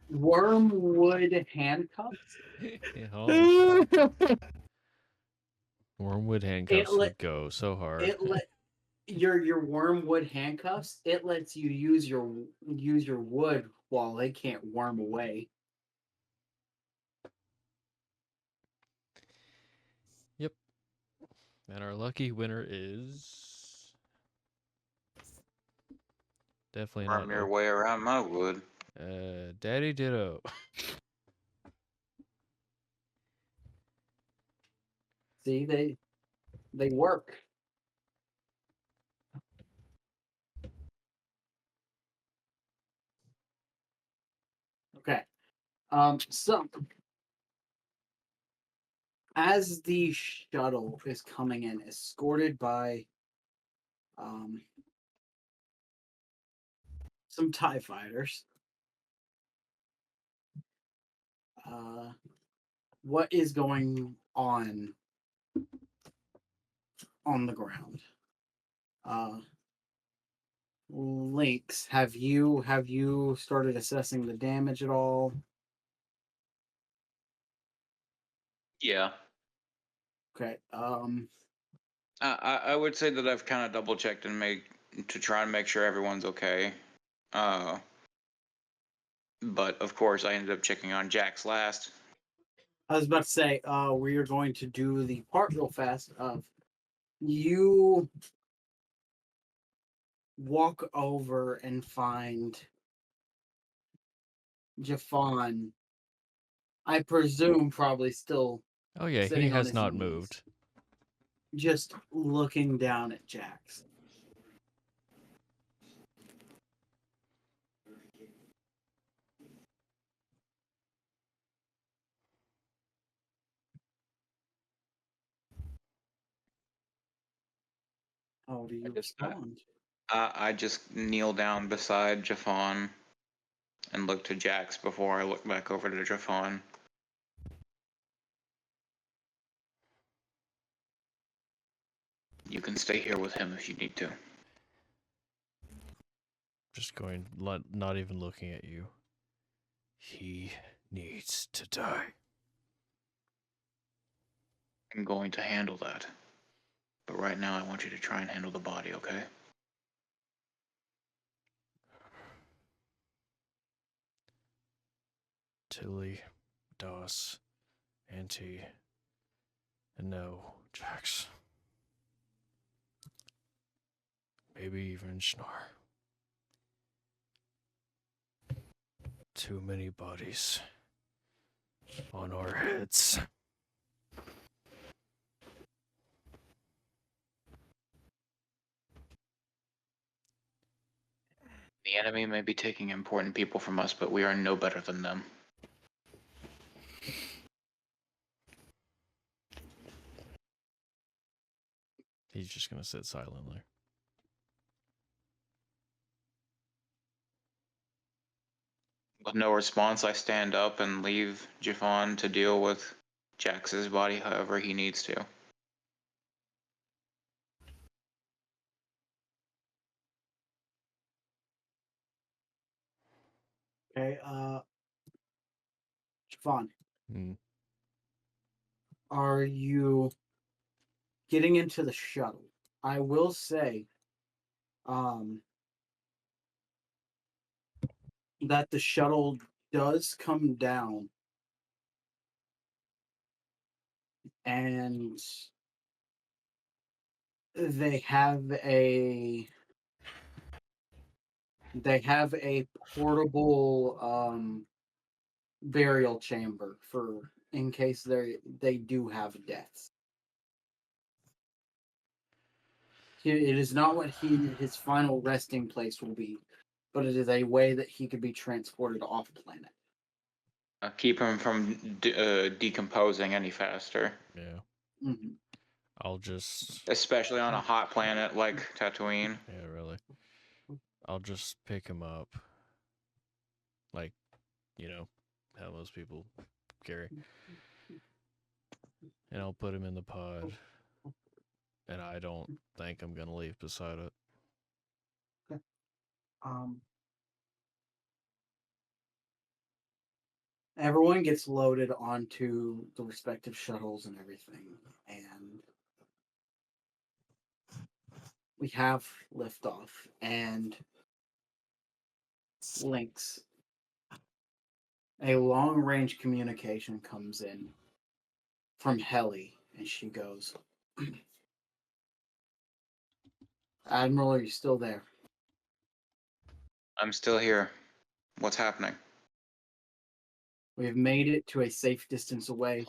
Wormwood handcuffs. Yeah, oh. Wormwood handcuffs let- would go so hard. It let your wormwood handcuffs. It lets you use your wood while they can't worm away. Yep. And our lucky winner is definitely not Worm your way around my wood. Daddy Ditto. See, they work. Okay. So as the shuttle is coming in, escorted by some TIE fighters, what is going on the ground? Lyinxs, have you started assessing the damage at all? Yeah. Okay. I would say that I've kind of double checked and try and make sure everyone's okay. But of course, I ended up checking on Jax last. I was about to say, we are going to do the part real fast of you walk over and find Jafan. I presume probably still. Oh yeah, he sitting on has his not knees, moved. just looking down at Jax. How do you respond? I just kneel down beside Jafan and look to Jax before I look back over to Jafan. You can stay here with him if you need to. Just going, not even looking at you. He needs to die. I'm going to handle that. But right now, I want you to try and handle the body, okay? Tilly, Das, Auntie, and no, Jax. Maybe even Schnar. Too many bodies on our heads. The enemy may be taking important people from us, but we are no better than them. He's just gonna sit silently. With no response, I stand up and leave Jafan to deal with Jax's body however he needs to. Okay, Jafan, Hmm. are you getting into the shuttle? I will say, that the shuttle does come down, and they have a portable burial chamber for in case they do have deaths. It is not what his final resting place will be, but it is a way that he could be transported off planet. Keep him from decomposing any faster. Yeah. Mhm. I'll just. Especially on a hot planet like Tatooine. Yeah, really. I'll just pick him up. Like, how most people carry. And I'll put him in the pod. And I don't think I'm going to leave beside it. Everyone gets loaded onto the respective shuttles and everything, and we have liftoff. And Lyinxs, a long-range communication comes in from Helly, and she goes, "Admiral, are you still there?" I'm still here. What's happening? We have made it to a safe distance away.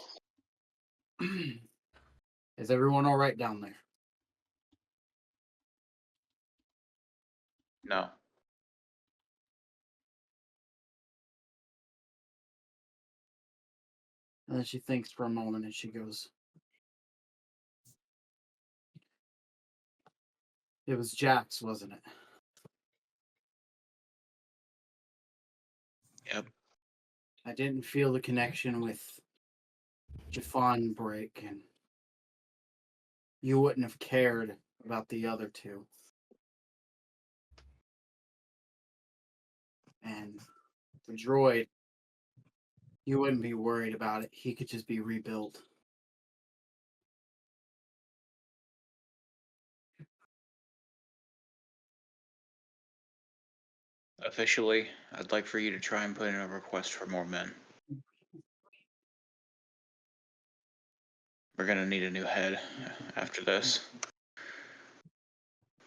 Is everyone all right down there? No. And then she thinks for a moment and she goes, "It was Jax, wasn't it?" Yep. I didn't feel the connection with Jafan break, and you wouldn't have cared about the other two. And the droid, you wouldn't be worried about it. He could just be rebuilt. Officially, I'd like for you to try and put in a request for more men. We're gonna need a new head after this.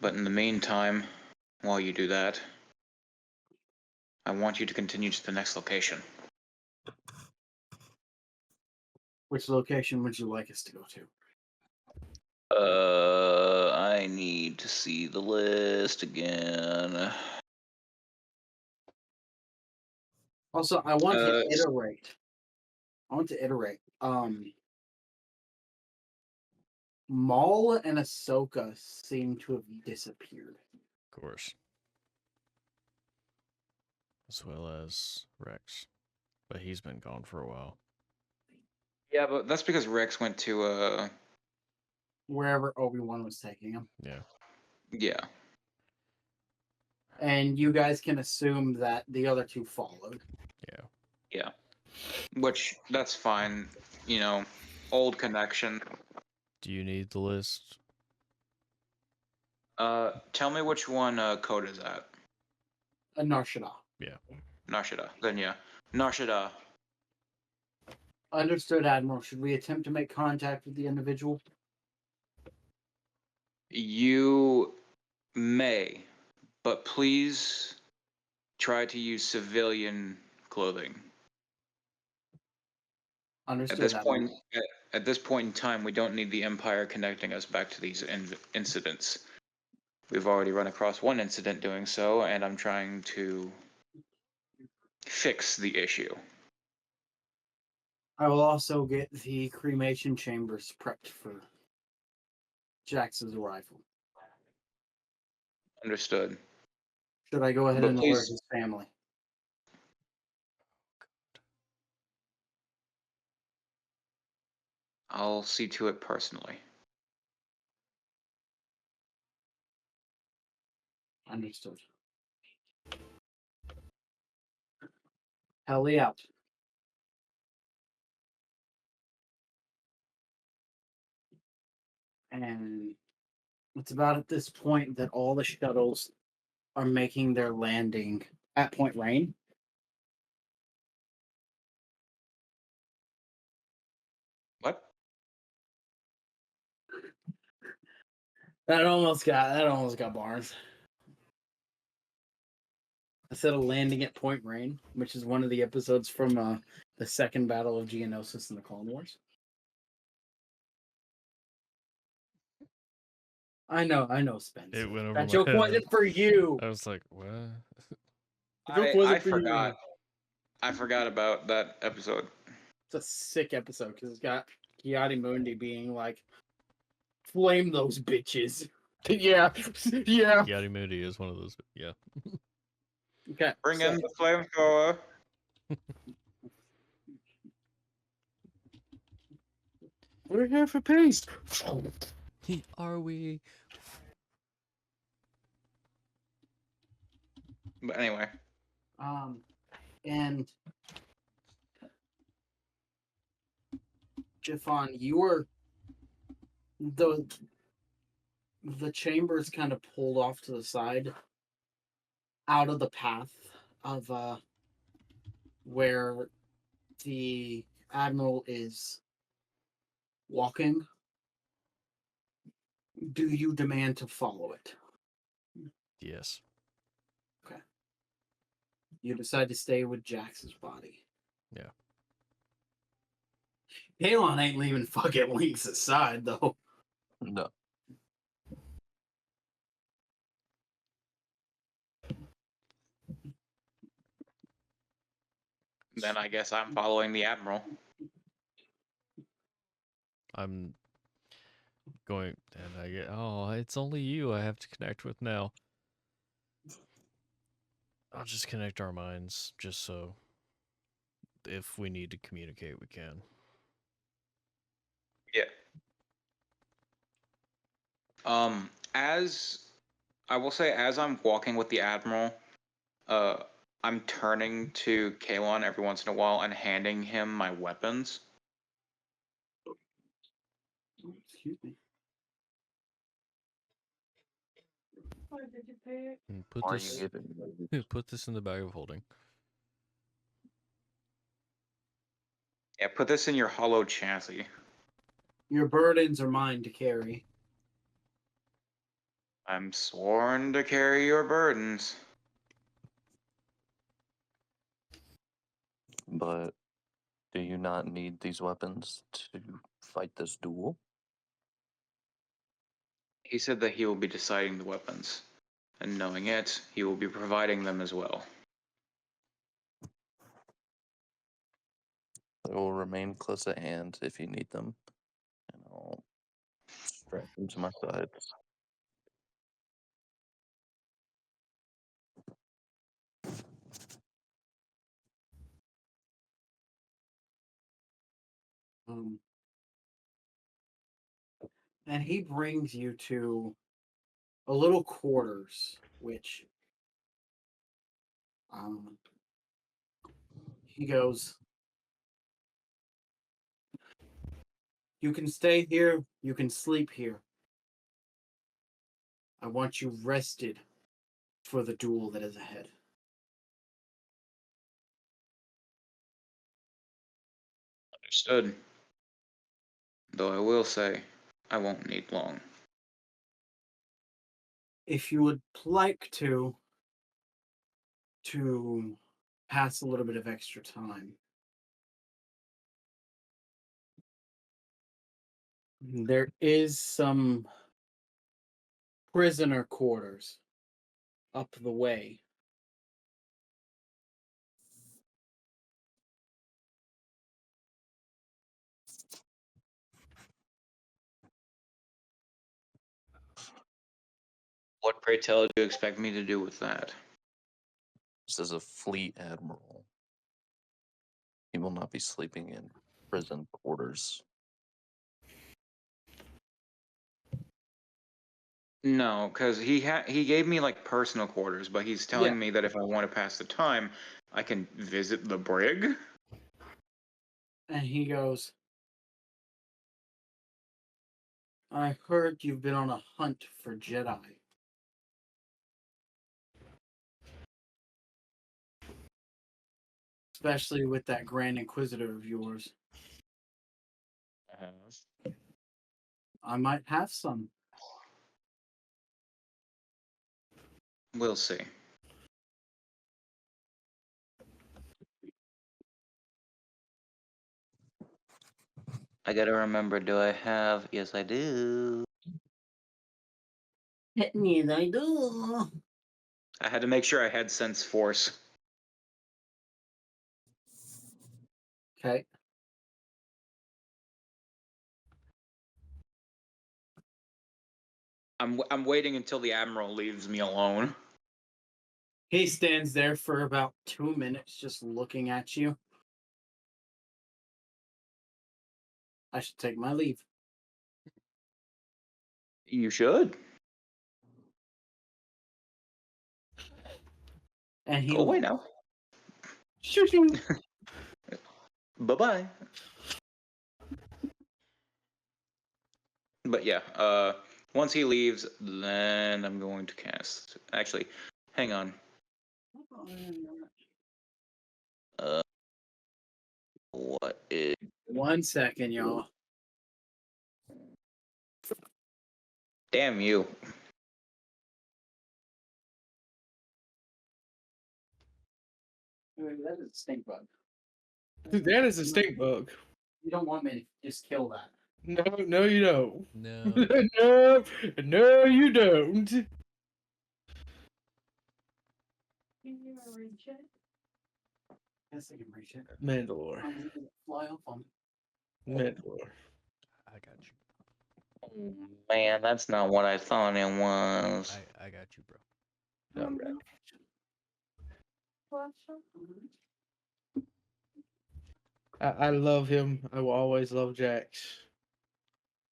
But in the meantime, while you do that, I want you to continue to the next location. Which location would you like us to go to? I need to see the list again. Also, I want to iterate. Maul and Ahsoka seem to have disappeared. Of course. As well as Rex. But he's been gone for a while. Yeah, but that's because Rex went to Wherever Obi-Wan was taking him. Yeah. Yeah. And you guys can assume that the other two followed. Yeah. Yeah. Which, that's fine. Old connection. Do you need the list? Tell me which one code is that? Narshada. Yeah. Narshada. Then yeah. Narshada. Understood, Admiral. Should we attempt to make contact with the individual? You may, but please try to use civilian clothing. Understood. At this point in time, we don't need the Empire connecting us back to these incidents. We've already run across one incident doing so, and I'm trying to fix the issue. I will also get the cremation chambers prepped for Jax's arrival. Understood. Should I go ahead But and please- alert his family? I'll see to it personally. Understood. Heli out. And it's about at this point that all the shuttles are making their landing at Point Rain. What? That almost got Barnes. I said a landing at Point Rain, which is one of the episodes from the second Battle of Geonosis in the Clone Wars. I know, Spencer. It went over That my joke head. wasn't for you. I was like, what? I forgot. I forgot about that episode. It's a sick episode because it's got Kiadi Mundi being like, "Flame those bitches." Yeah, yeah. Yadi Moody is one of those. Yeah. Okay. Bring so- in the flamethrower. We're here for peace. Are we? But anyway, and Jafan, you were the chamber is kind of pulled off to the side, out of the path of where the admiral is walking. Do you demand to follow it? Yes. Okay. You decide to stay with Jax's body. Yeah. K-Lon ain't leaving fucking Lyinxs' side, though. No. then I guess I'm following the admiral. I'm going, and I get, oh, it's only you I have to connect with now. I'll just connect our minds, just so if we need to communicate, we can. Yeah. As I will say, as I'm walking with the admiral, I'm turning to K-Lon every once in a while and handing him my weapons. Excuse me. Did you pay it? And put Are this, you giving? put this in the bag of holding. Yeah, put this in your hollow chassis. Your burdens are mine to carry. I'm sworn to carry your burdens. But do you not need these weapons to fight this duel? He said that he will be deciding the weapons, and knowing it, he will be providing them as well. They will remain close at hand if you need them, and I'll strap them to my sides. And he brings you to a little quarters, which he goes, "You can stay here, you can sleep here. I want you rested for the duel that is ahead." Understood. Though I will say, I won't need long. If you would like to pass a little bit of extra time, there is some prisoner quarters up the way. What, pray tell, do you expect me to do with that? This is a fleet admiral. He will not be sleeping in prison quarters. No, because he gave me like personal quarters, but he's telling Yeah. me that if I want to pass the time, I can visit the brig. And he goes, I heard you've been on a hunt for Jedi. Especially with that Grand Inquisitor of yours. I might have some. We'll see. I gotta remember, do I have? Yes, I do. Yes, I do. I had to make sure I had Sense Force. Okay. I'm waiting until the Admiral leaves me alone. He stands there for about 2 minutes just looking at you. I should take my leave. You should. And he Go away now. Shoo-shoo. Bye-bye. But yeah, once he leaves, then I'm going to cast. Actually, hang on. What is? 1 second, y'all. Damn you. That is a stink bug. Dude, that is a stink bug. You don't want me to just kill that. No, you don't. No. no, you don't. Can you reach it? Yes, I can reach it. Mandalore. I'm gonna fly off on Mandalore. I got you. Oh, man, that's not what I thought it was. I got you, bro. All right. I love him. I will always love Jax.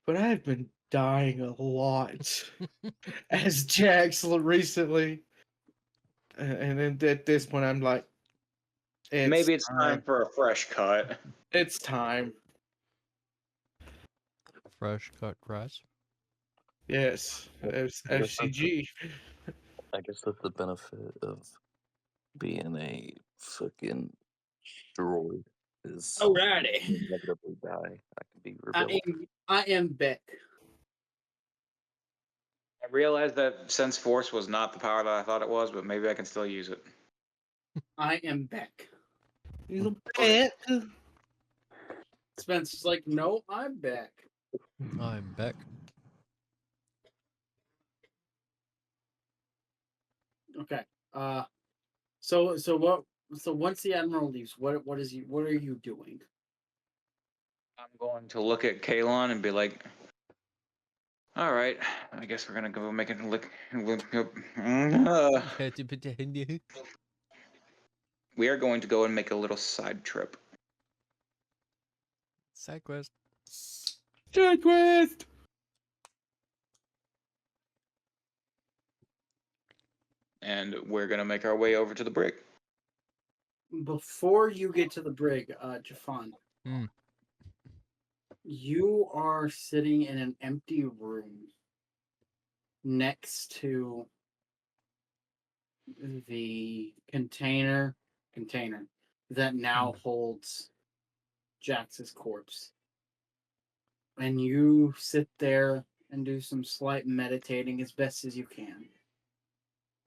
But I've been dying a lot as Jax recently. And then at this point, I'm like, Maybe it's time for a fresh cut. It's time. Fresh cut grass. Yes. FCG. I guess that's the benefit of being a fucking droid is Alrighty. inevitably die. I can be rebellious. I am Beck. I realized that Sense Force was not the power that I thought it was, but maybe I can still use it. I am Beck. You bet. Spencer's like, no, I'm Beck. I'm Beck. Okay. So once the Admiral leaves, what are you doing? I'm going to look at K-Lon and be like, all right, I guess we're gonna go make it look. We are going to go and make a little side trip. Side quest. Side quest. And we're gonna make our way over to the brig. Before you get to the brig, Jafan, Hmm. you are sitting in an empty room next to the container that now holds Jax's corpse. And you sit there and do some slight meditating as best as you can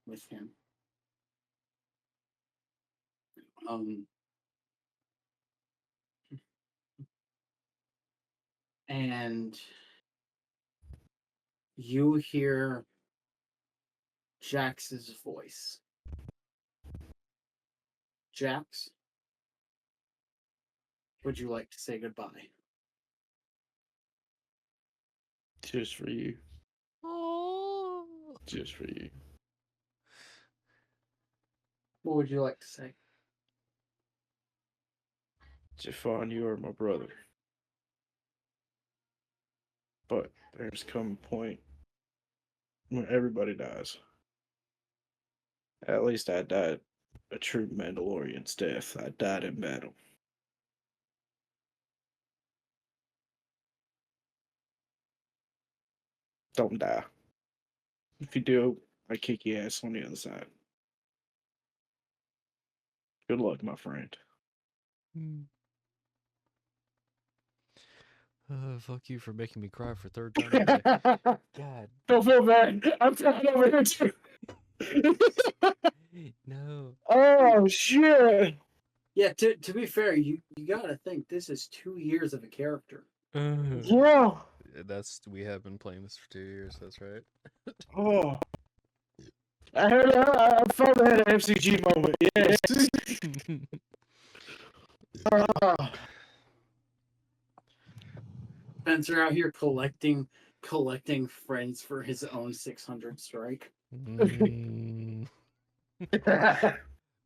with him. And you hear Jax's voice. Jax, would you like to say goodbye? Just for you. Oh. Just for you. What would you like to say? Jafan, you are my brother. But there's come a point when everybody dies. At least I died a true Mandalorian's death. I died in battle. Don't die. If you do, I kick your ass on the other side. Good luck, my friend. Fuck you for making me cry for third time today. God. Don't feel bad. I'm trying over here too. No. Oh shit. Yeah, to be fair, you gotta think this is 2 years of a character. Yeah. We have been playing this for 2 years, that's right. Oh. I felt that MCG moment. Yes. Spencer out here collecting friends for his own 600 strike.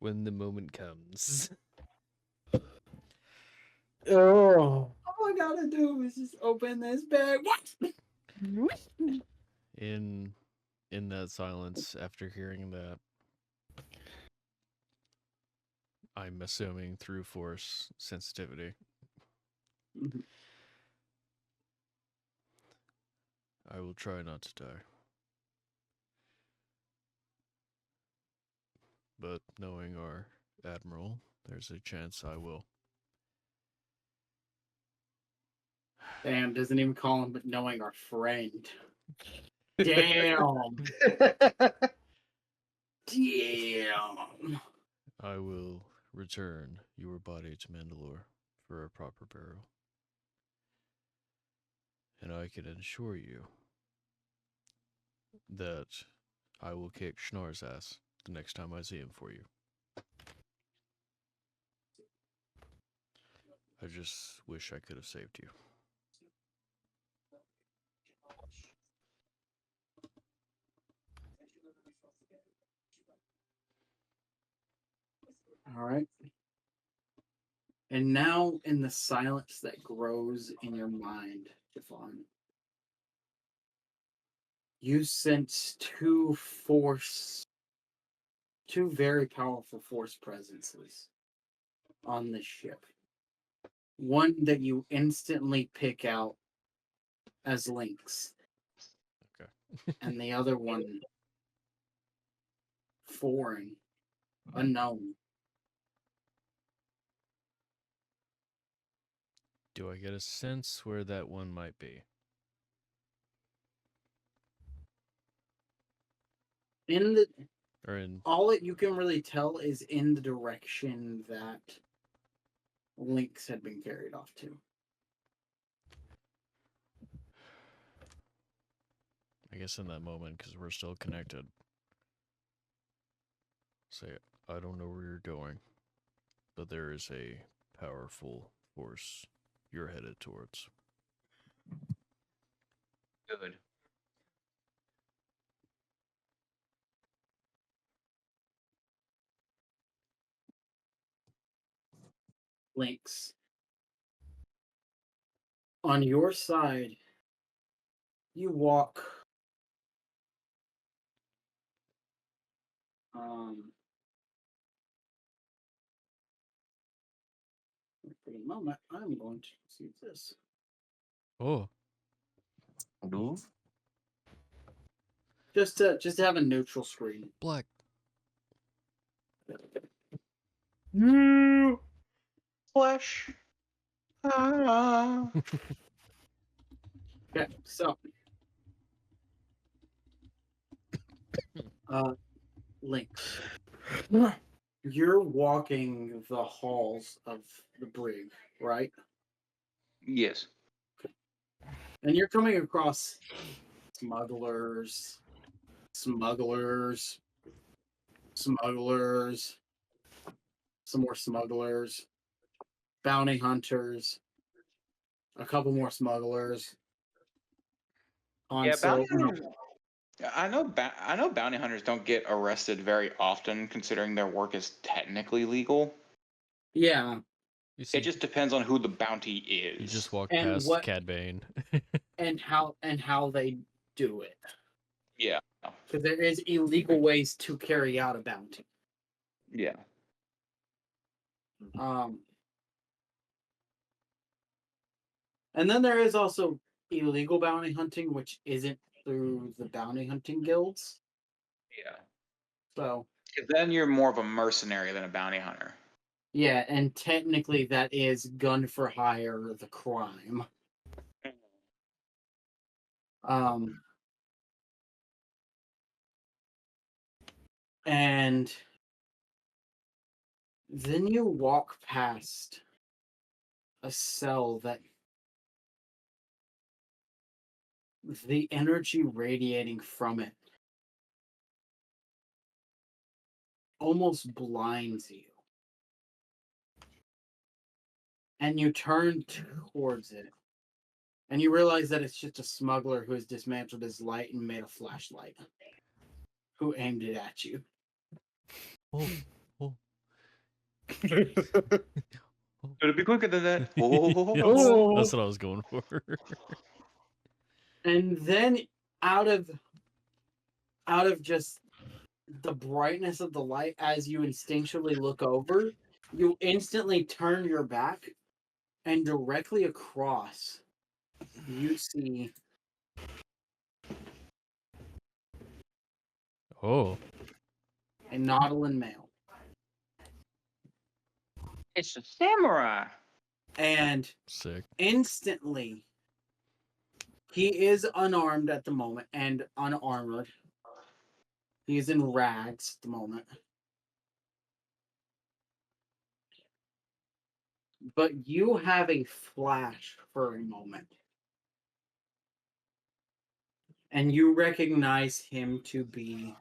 When the moment comes. Oh. All I gotta do is just open this bag. What? In that silence, after hearing that, I'm assuming through force sensitivity, I will try not to die. But knowing our admiral, there's a chance I will. Damn, doesn't even call him, but knowing our friend. Damn. Damn. I will return your body to Mandalore for a proper burial. And I can assure you that I will kick Schnorr's ass the next time I see him for you. I just wish I could have saved you. All right. And now, in the silence that grows in your mind, Jafan, you sense two very powerful force presences on this ship. One that you instantly pick out as Lyinxs. Okay. And the other one, foreign, unknown. Do I get a sense where that one might be? All that you can really tell is in the direction that Lyinxs had been carried off to. I guess in that moment, because we're still connected. Say, I don't know where you're going, but there is a powerful force you're headed towards. Good. Lyinxs. On your side, you walk for a moment, I'm going to see this. Oh. Move? Just to have a neutral screen. Black. No. Flesh. Ah. Okay, so Lyinxs. You're walking the halls of the brig, right? Yes. And you're coming across smugglers, some more smugglers, bounty hunters, a couple more smugglers. Yeah, bounty hunters. I know bounty hunters don't get arrested very often, considering their work is technically legal. Yeah. It just depends on who the bounty is. You just walk And past what- Cad Bane. and how they do it. Yeah. Because there is illegal ways to carry out a bounty. Yeah. And then there is also illegal bounty hunting, which isn't through the bounty hunting guilds. Yeah. So 'Cause then you're more of a mercenary than a bounty hunter. yeah, and technically that is gun for hire, the crime. And then you walk past a cell that the energy radiating from it almost blinds you. And you turn towards it. And you realize that it's just a smuggler who has dismantled his light and made a flashlight. Who aimed it at you. Oh, oh. Could it be quicker than that? Yeah, Oh. that's what I was going for. And then out of just the brightness of the light, as you instinctually look over, you instantly turn your back, and directly across you see Oh, a Nautilin male. It's a samurai. And sick. instantly, he is unarmed at the moment and unarmored. He is in rags at the moment. But you have a flash for a moment. And you recognize him to be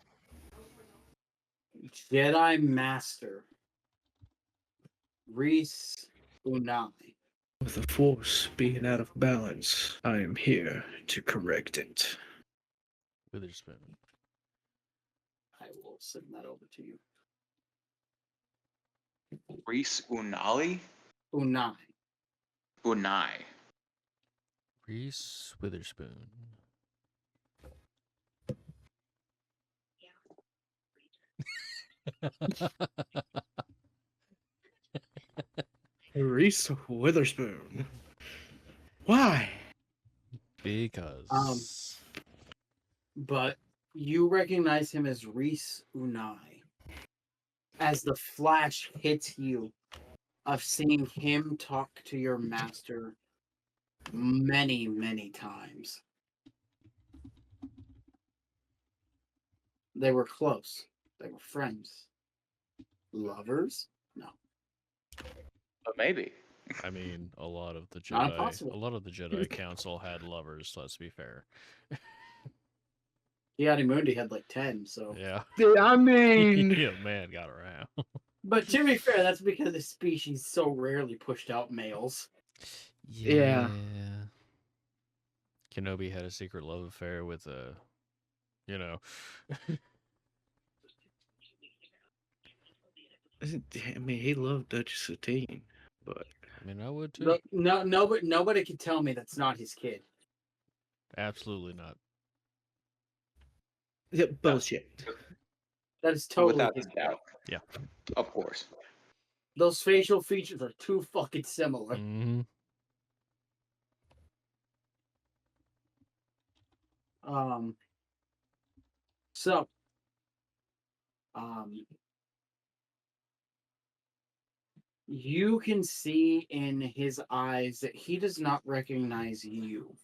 Jedi Master Reese Unai. With the Force being out of balance, I am here to correct it. Witherspoon. I will send that over to you. Reese Unali? Unai. Unai. Reese Witherspoon. Reese Witherspoon. Why? Because. But you recognize him as Reese Unai. As the flash hits you of seeing him talk to your master many, many times. They were close. They were friends. Lovers? No. But maybe. I mean, a lot of the Not Jedi, impossible. a lot of the Jedi Council had lovers. Let's be fair. Mundi had like 10, so. Yeah. I mean, yeah, man, got around. But to be fair, that's because the species so rarely pushed out males. Yeah. Kenobi had a secret love affair with a, you know. I mean, he loved Duchess Satine, but I mean, I would too. Nobody can tell me that's not his kid. Absolutely not. yeah, bullshit. That is totally Without his a kid. doubt. Yeah. Of course. Those facial features are too fucking similar. Mm-hmm. So, you can see in his eyes that he does not recognize you.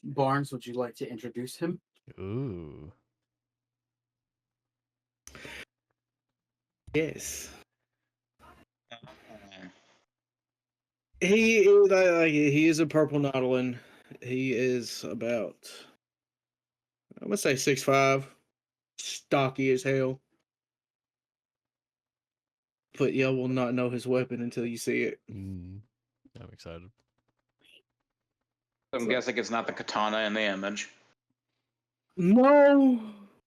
Barnes, would you like to introduce him? Ooh. Yes. He is a purple Nautilin. He is about, I'm gonna say 6'5", stocky as hell. But y'all will not know his weapon until you see it. I'm excited. I'm guessing it's not the katana in the image. No,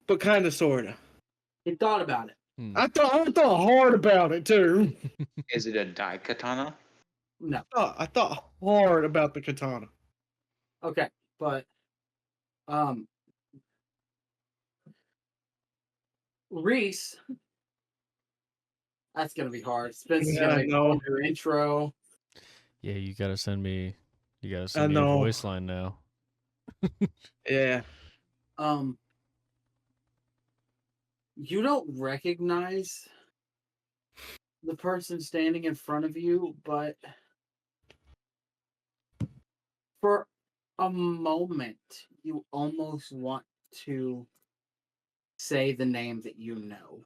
but kind of, sorta. He thought about it. I thought hard about it too. Is it a dai katana? No. I thought hard about the katana. Okay, but Reese, that's gonna be hard. Spencer's Yeah, gonna I make all know. of your intro. Yeah, you gotta send me. You gotta I send me a know. voice line now. Yeah. You don't recognize the person standing in front of you, but for a moment, you almost want to say the name that you know.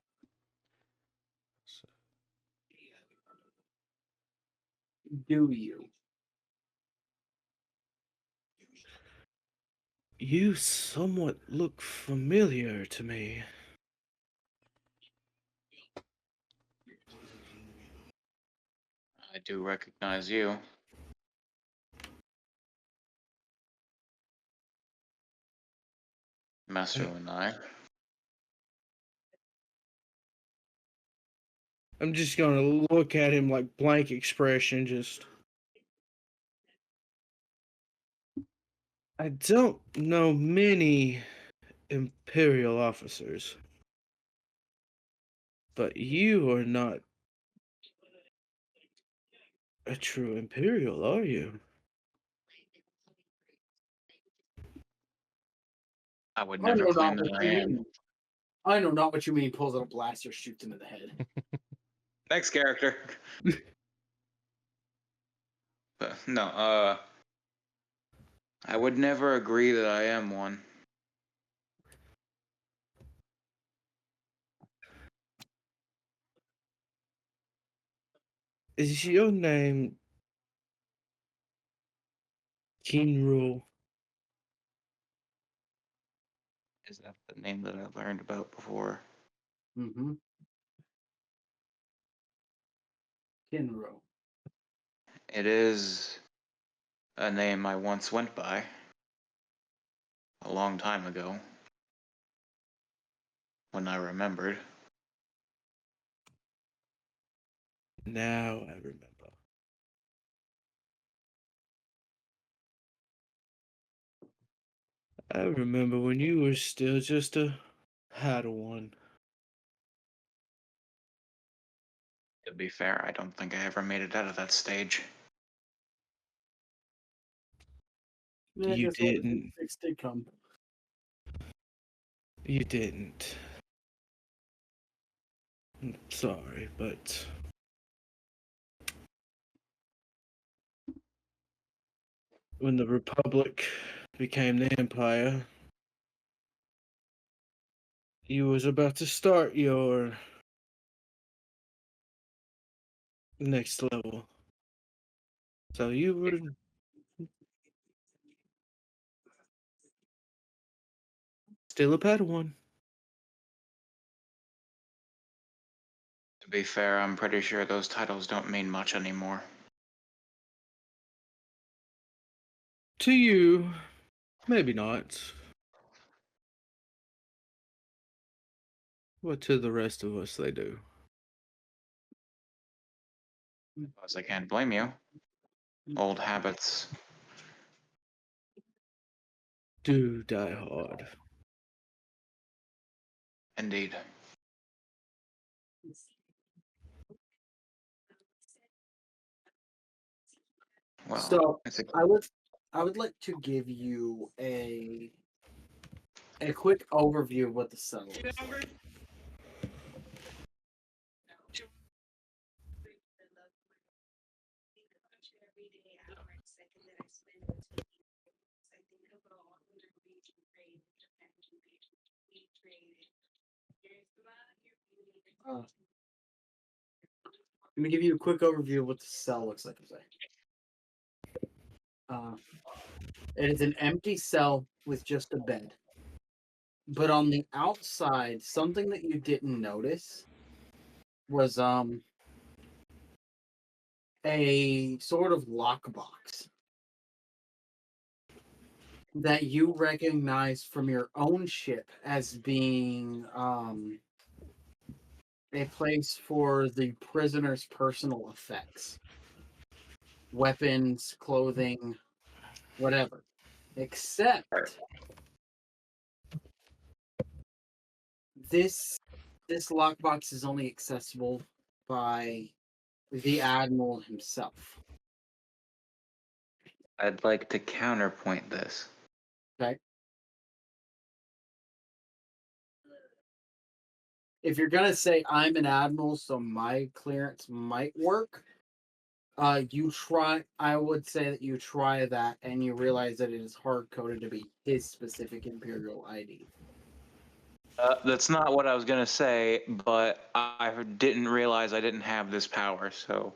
Do you? You somewhat look familiar to me. I do recognize you. Master and I. I'm just gonna look at him like blank expression, just. I don't know many Imperial officers, but you are not a true Imperial, are you? I would I never know claim not that what I you am. mean. I know not what you mean. Pulls out a blaster, shoots him in the head. Next character. No, I would never agree that I am one. Is your name Kinro? Is that the name that I learned about before? Mm-hmm. Kinro. It is a name I once went by. A long time ago. When I remembered. Now I remember. I remember when you were still just a Padawan. To be fair, I don't think I ever made it out of that stage. Yeah, I You guess all the didn't. fix did come. You didn't. I'm sorry, but when the Republic became the Empire, you was about to start your next level. So you were still a Padawan. To be fair, I'm pretty sure those titles don't mean much anymore. To you, maybe not. But to the rest of us, they do. Because I can't blame you. Old habits. Do die hard. Indeed. Well, So I think I would like to give you a quick overview of what the cell is like. Let me give you a quick overview of what the cell looks like. It is an empty cell with just a bed. But on the outside, something that you didn't notice was a sort of lockbox that you recognize from your own ship as being a place for the prisoner's personal effects. weapons, clothing, whatever. Except this lockbox is only accessible by the Admiral himself. I'd like to counterpoint this. Okay. If you're gonna say I'm an admiral, so my clearance might work, I would say that you try that and you realize that it is hard coded to be his specific Imperial ID. That's not what I was gonna say, but I didn't realize I didn't have this power, so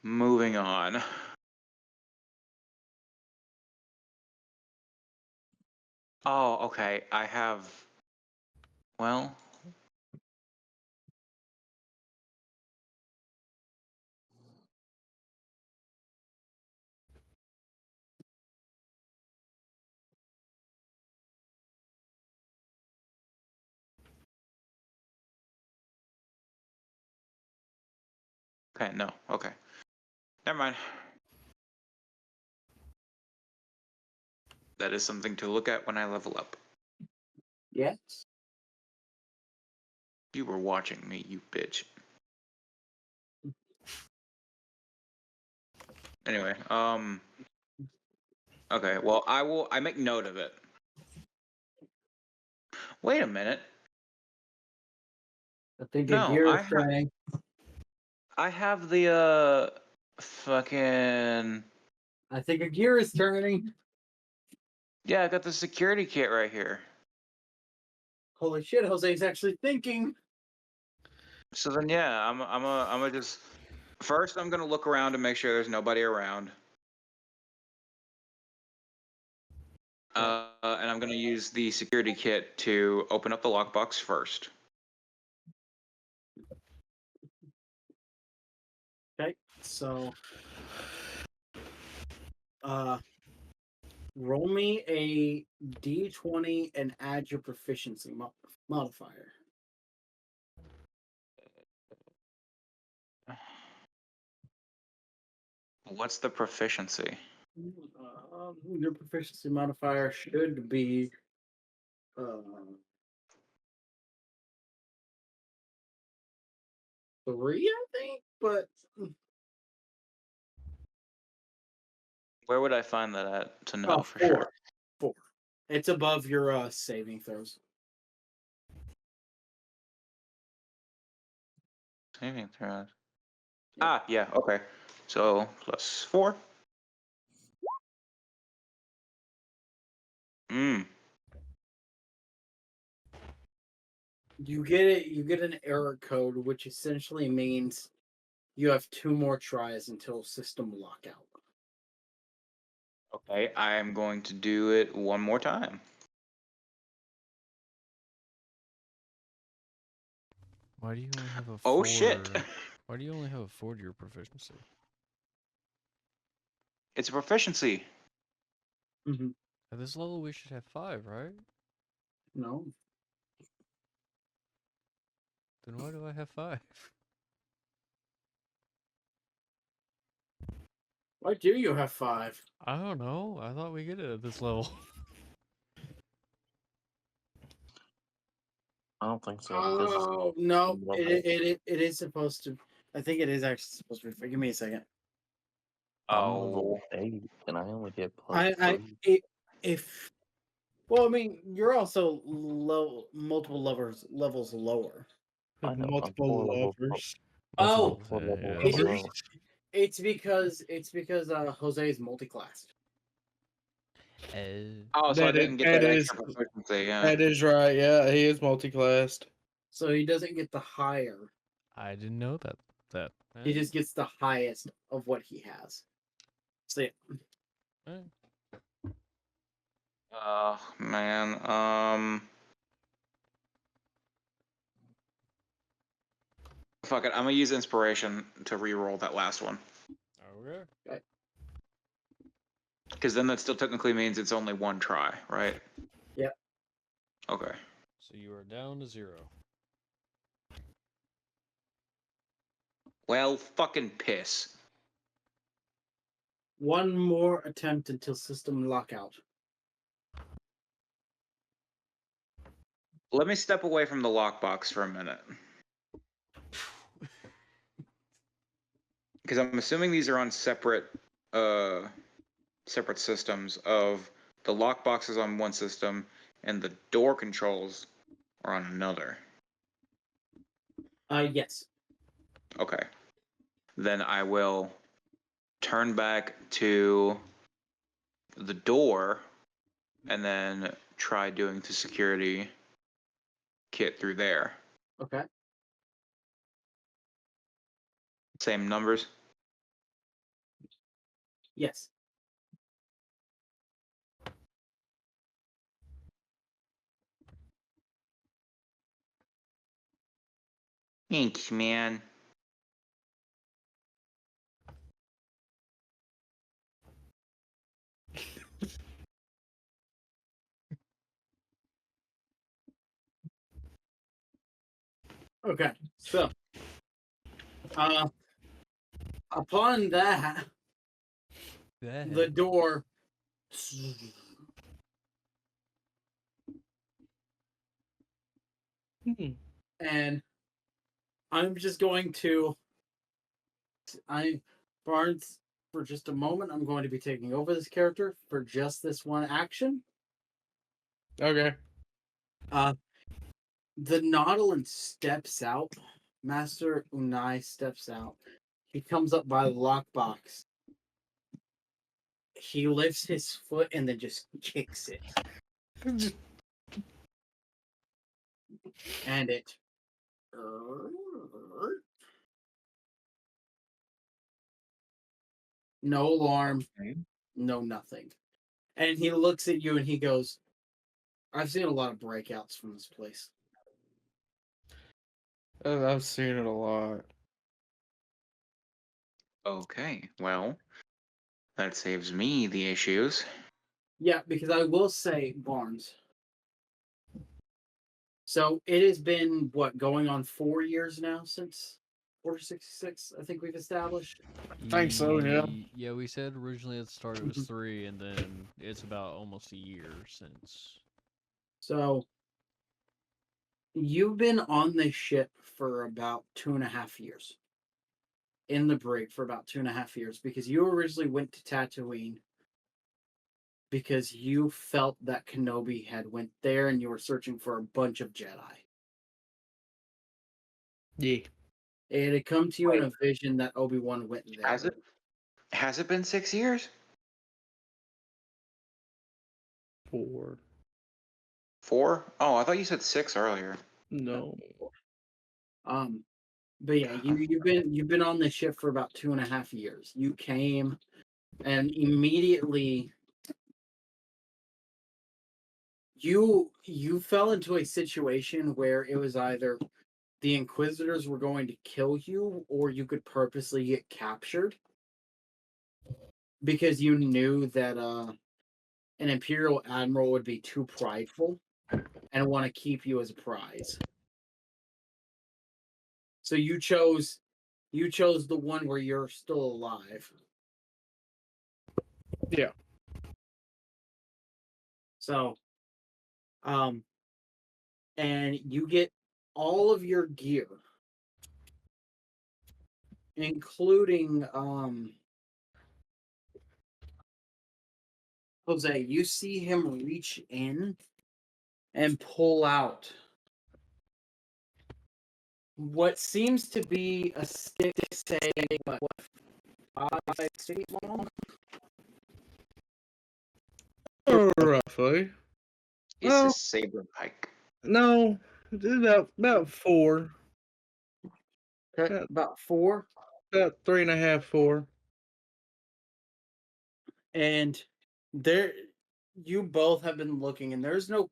moving on. Oh, okay. I have. Well. Okay, no. Okay. Never mind. That is something to look at when I level up. Yes. You were watching me, you bitch. Anyway, okay, well, I make note of it. Wait a minute. I think a No, gear is turning. I have the, fucking... I think a gear is turning. Yeah, I got the security kit right here. Holy shit, Jose's actually thinking. So then, yeah, I'm gonna just... First, I'm gonna look around to make sure there's nobody around. And I'm gonna use the security kit to open up the lockbox first. Okay, so roll me a d20 and add your proficiency modifier. What's the proficiency? Your proficiency modifier should be 3, I think, but Where would I find that at to know for 4. sure? 4. It's above your saving throws. Saving throws. Ah, yeah, okay. So plus 4. You get an error code, which essentially means you have 2 more tries until system lockout. Okay, I am going to do it one more time. Why do you only have a 4? Oh shit! Why do you only have a 4 to your proficiency? It's a proficiency. Mm-hmm. At this level, we should have 5, right? No. Then why do I have 5? Why do you have 5? I don't know. I thought we get it at this level. I don't think so. Oh no! It is supposed to. I think it is actually supposed to be. Give me a second. I'm level 8, and I only get plus 3. Well, I mean, you're also multiple levels lower. I know, I'm Multiple 4 levels lovers. Oh, four levels it's, below. it's because Jose is multi-classed. Oh, so I didn't get that extra proficiency, yeah. That is right, yeah, he is multi-classed. So he doesn't get the higher. I didn't know that. He just gets the highest of what he has. So yeah. Oh, man, fuck it, I'm gonna use inspiration to re-roll that last one. Okay. Because then that still technically means it's only 1 try, right? Yep. Okay. So you are down to 0. Well, fucking piss. One more attempt until system lockout. Let me step away from the lockbox for a minute. Because I'm assuming these are on separate systems of the lockbox is on one system and the door controls are on another. Yes. Okay. Then I will turn back to the door and then try doing the security kit through there. Okay. Same numbers? Yes. Thanks, man. Okay. So, upon that, the door and I'm just going to Barnes, for just a moment, I'm going to be taking over this character for just this one action. Okay. The Nautilus steps out. Master Unai steps out. He comes up by the lockbox. He lifts his foot and then just kicks it. And it. No alarm. No nothing. And he looks at you and he goes, I've seen a lot of breakouts from this place. I've seen it a lot. Okay, well, that saves me the issues. Yeah, because I will say, Barnes. So it has been, what, going on 4 years now since Order 66, I think we've established? I think so, yeah. Yeah, we said originally at the start it was 3, and then it's about almost a year since. So you've been on this ship for about 2.5 years. In the brig for about 2.5 years, because you originally went to Tatooine because you felt that Kenobi had went there and you were searching for a bunch of Jedi. Yeah. It had come to you in a vision that Obi-Wan went there. Has it been 6 years? 4. 4? Oh, I thought you said 6 earlier. No. But yeah, you've been on this ship for about 2.5 years. You came and immediately you fell into a situation where it was either the Inquisitors were going to kill you or you could purposely get captured because you knew that an Imperial Admiral would be too prideful and want to keep you as a prize. So you chose the one where you're still alive. Yeah. So, and you get all of your gear, including Jose. You see him reach in and pull out what seems to be a stick, say, what, 5 feet long? Roughly. It's Well, a saber pike. no, about 4. Okay, about 4. About 3.5, 4. And there, you both have been looking, and there's no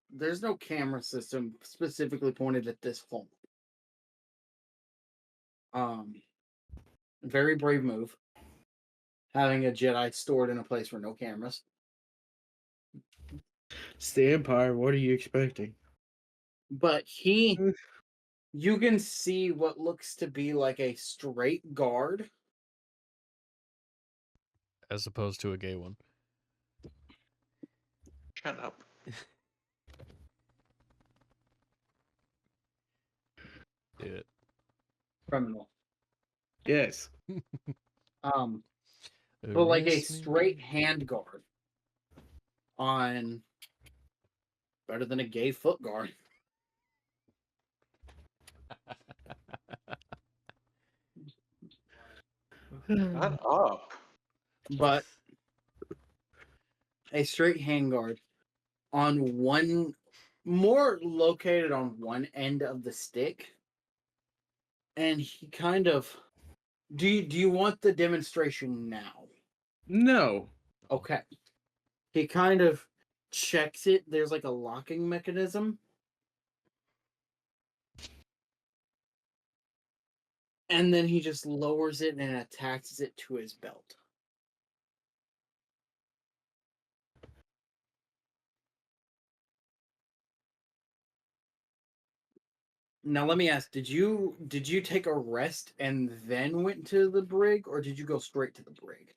camera system specifically pointed at this hole. Very brave move. Having a Jedi stored in a place where no cameras. It's the Empire. What are you expecting? But you can see what looks to be like a straight guard. As opposed to a gay one. Shut up. Yeah. Criminal. Yes. But like a Arrest me. straight hand guard on better than a gay foot guard. Shut up. But a straight hand guard on one, more located on one end of the stick. And he kind of, do you want the demonstration now? No. Okay. He kind of checks it. There's like a locking mechanism. And then he just lowers it and attaches it to his belt. Now let me ask, did you take a rest and then went to the brig, or did you go straight to the brig?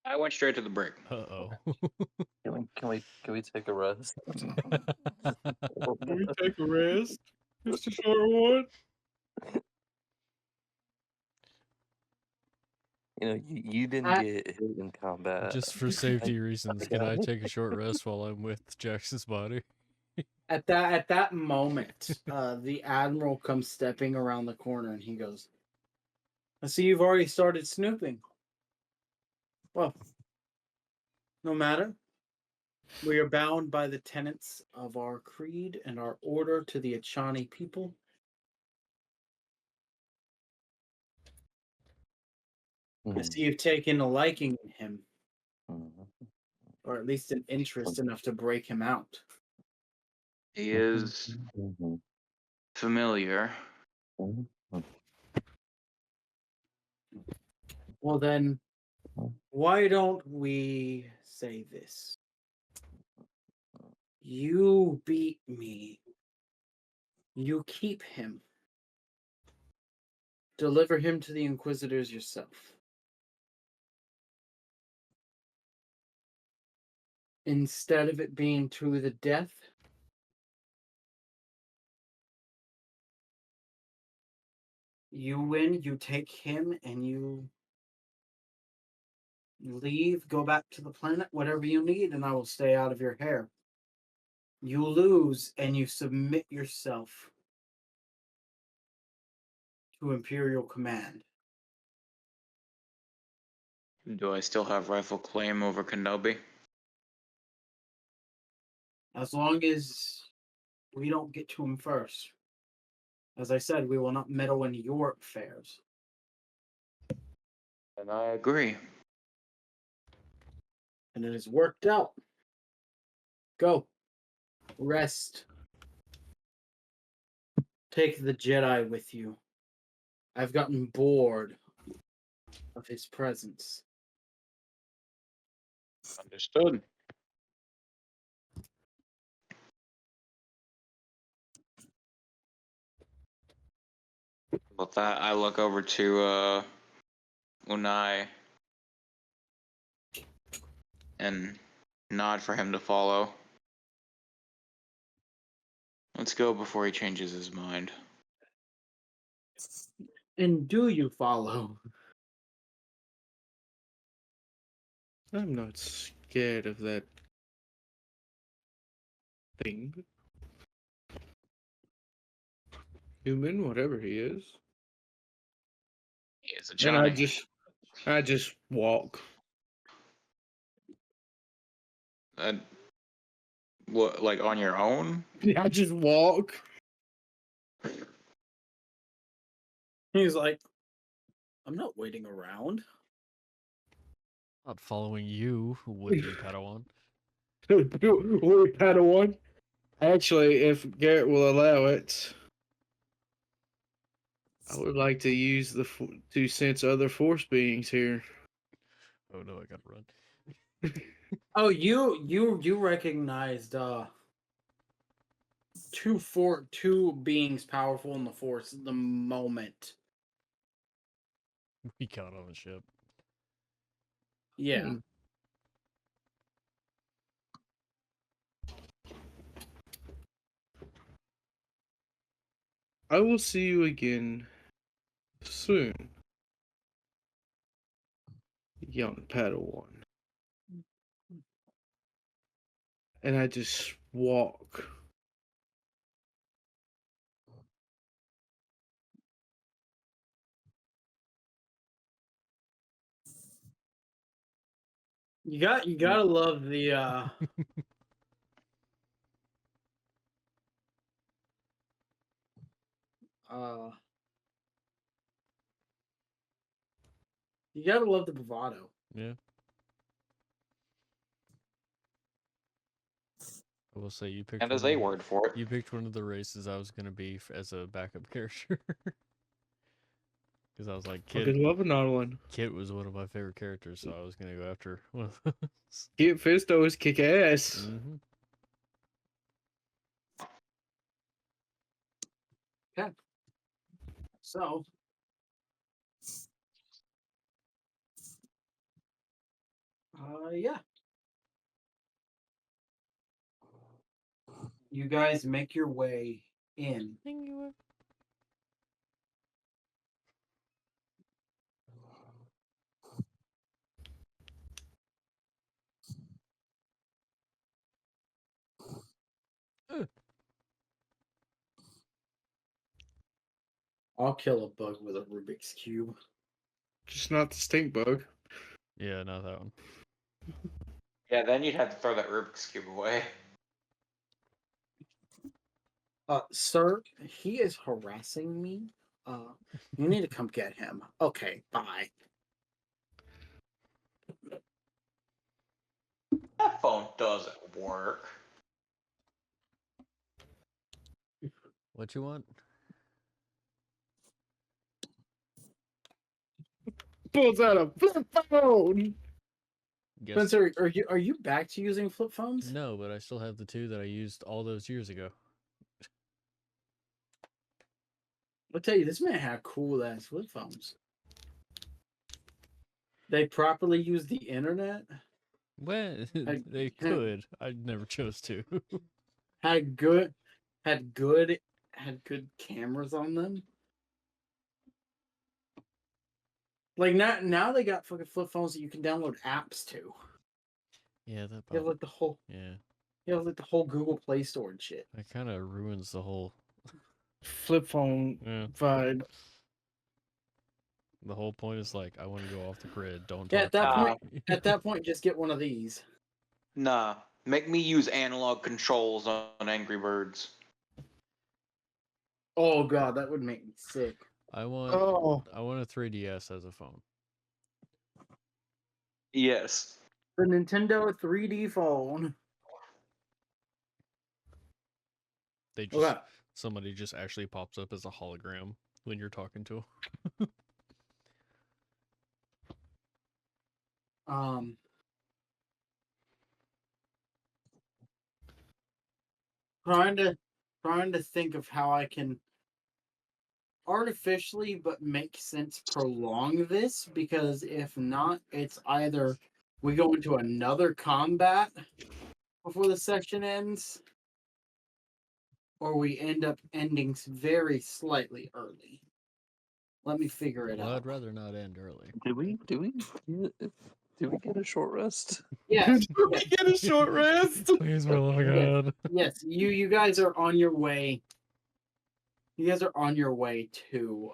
I went straight to the brig. Uh-oh. Can we take a rest? Can we take a rest? Just a short one. You know, you didn't get hit in combat. Just for safety reasons, can I take a short rest while I'm with Jackson's body? At that moment, the admiral comes stepping around the corner and he goes, "I see you've already started snooping. Well, no matter. We are bound by the tenets of our creed and our order to the Achani people. I see you've taken a liking in him, or at least an interest enough to break him out. He is familiar. Well then, why don't we say this? You beat me. You keep him. Deliver him to the Inquisitors yourself. Instead of it being to the death, you win, you take him, and you leave, go back to the planet, whatever you need, and I will stay out of your hair. You lose, and you submit yourself to Imperial command. Do I still have rightful claim over Kenobi? As long as we don't get to him first. As I said, we will not meddle in your affairs. And I agree. And it has worked out. Go. Rest. Take the Jedi with you. I've gotten bored of his presence. Understood. With that, I look over to Unai and nod for him to follow. Let's go before he changes his mind. And do you follow? I'm not scared of that thing. Human, whatever he is. He is a And Johnny. I just walk. What, like on your own? I just walk. He's like, I'm not waiting around. Not following you, would-be Padawan. Wait, Padawan. Actually, if Garrett will allow it, I would like to use to sense other force beings here. Oh no, I gotta run. Oh, you recognized two beings powerful in the Force the moment. We got on the ship. Yeah. I will see you again soon, young Padawan. And I just walk. You gotta love the you gotta love the bravado. Yeah. I will say you picked. And there's one a of the- word for it. You picked one of the races I was gonna be as a backup character. Because I was like, Fucking love another one. Kit was one of my favorite characters, so I was gonna go after one of those. Kit Fisto is kick ass. Mm-hmm. Okay. So yeah. You guys make your way in. I'll kill a bug with a Rubik's Cube. Just not the stink bug. Yeah, not that one. Yeah, then you'd have to throw that Rubik's Cube away. Sir, he is harassing me. You need to come get him. Okay, bye. That phone doesn't work. What you want? Pulls out a flip phone. Guess Spencer, are you back to using flip phones? no, but I still have the two that I used all those years ago. I'll tell you, this man had cool ass flip phones. They properly use the internet. Well, they could. I never chose to. Had good cameras on them. Like now they got fucking flip phones that you can download apps to. Yeah, that. You have like the whole. Yeah. You have like the whole Google Play Store and shit. That kind of ruins the whole flip phone vibe. The whole point is like I want to go off the grid. Don't Yeah, talk. at that point, just get one of these. Nah, make me use analog controls on Angry Birds. Oh god, that would make me sick. I want a 3DS as a phone. Yes. The Nintendo 3D phone. They just somebody just actually pops up as a hologram when you're talking to them. Trying to think of how I can artificially but make sense prolong this, because if not, it's either we go into another combat before the session ends, or we end up ending very slightly early. Let me figure it out. I'd rather not end early. Do we get a short rest? Yes. Do we get a short rest? Please, for the love of God. Yes, you guys are on your way. You guys are on your way to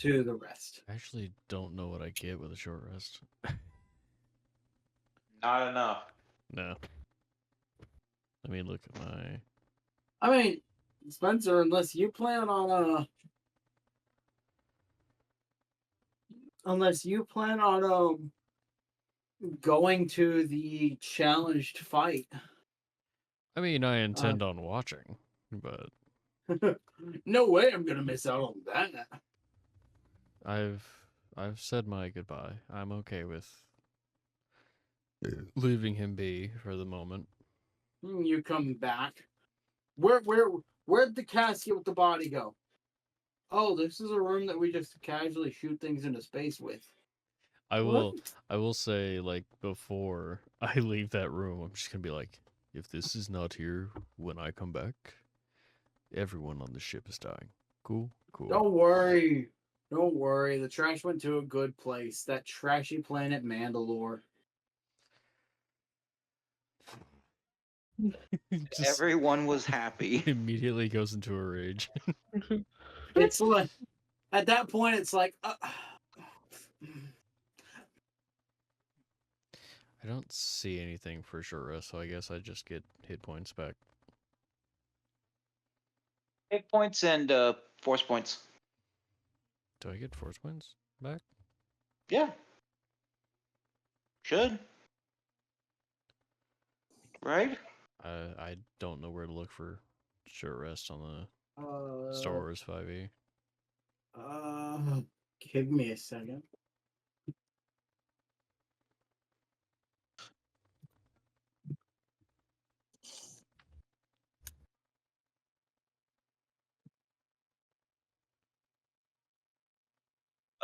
the rest. I actually don't know what I get with a short rest. Not enough. No. Let me look at my. I mean, Spencer, unless you plan on going to the challenged fight. I mean, I intend on watching, but no way I'm gonna miss out on that. I've said my goodbye. I'm okay with leaving him be for the moment. You come back. Where'd the casket with the body go? Oh, this is a room that we just casually shoot things into space with. I What? will say, like, before I leave that room, I'm just gonna be like, if this is not here when I come back, everyone on the ship is dying. Cool? Cool. Don't worry. Don't worry. The trash went to a good place. That trashy planet Mandalore. Just Everyone was happy. immediately goes into a rage. It's like, at that point, it's like, I don't see anything for short rest, so I guess I just get hit points back. Hit points and force points. Do I get force points back? Yeah. Should. Right? I don't know where to look for short rest on the Star Wars 5e. Give me a second.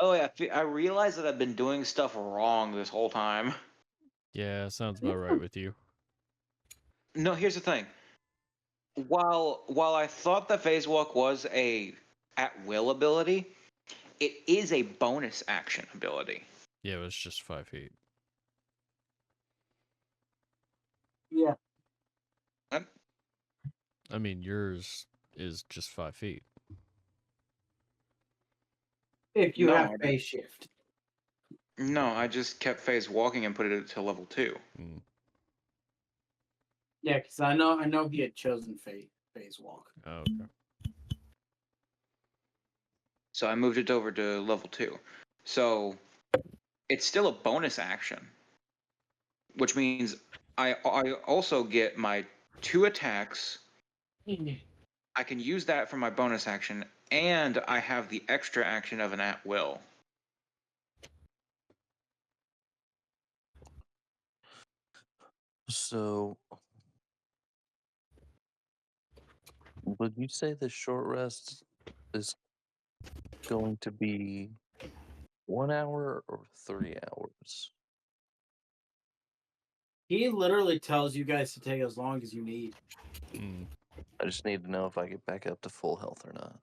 Oh yeah, I realize that I've been doing stuff wrong this whole time. Yeah, sounds about right with you. No, here's the thing. While I thought the phase walk was a at will ability, it is a bonus action ability. Yeah, it was just 5 feet. Yeah. I mean, yours is just 5 feet. If you No, have I phase shift. No, I just kept phase walking and put it to level 2. Mm. Yeah, because I know he had chosen phase walk. Oh, okay. So I moved it over to level 2. So it's still a bonus action, which means I also get my 2 attacks. I can use that for my bonus action, and I have the extra action of an at will. So, would you say the short rest is going to be 1 hour or 3 hours? He literally tells you guys to take as long as you need. Mm. I just need to know if I get back up to full health or not.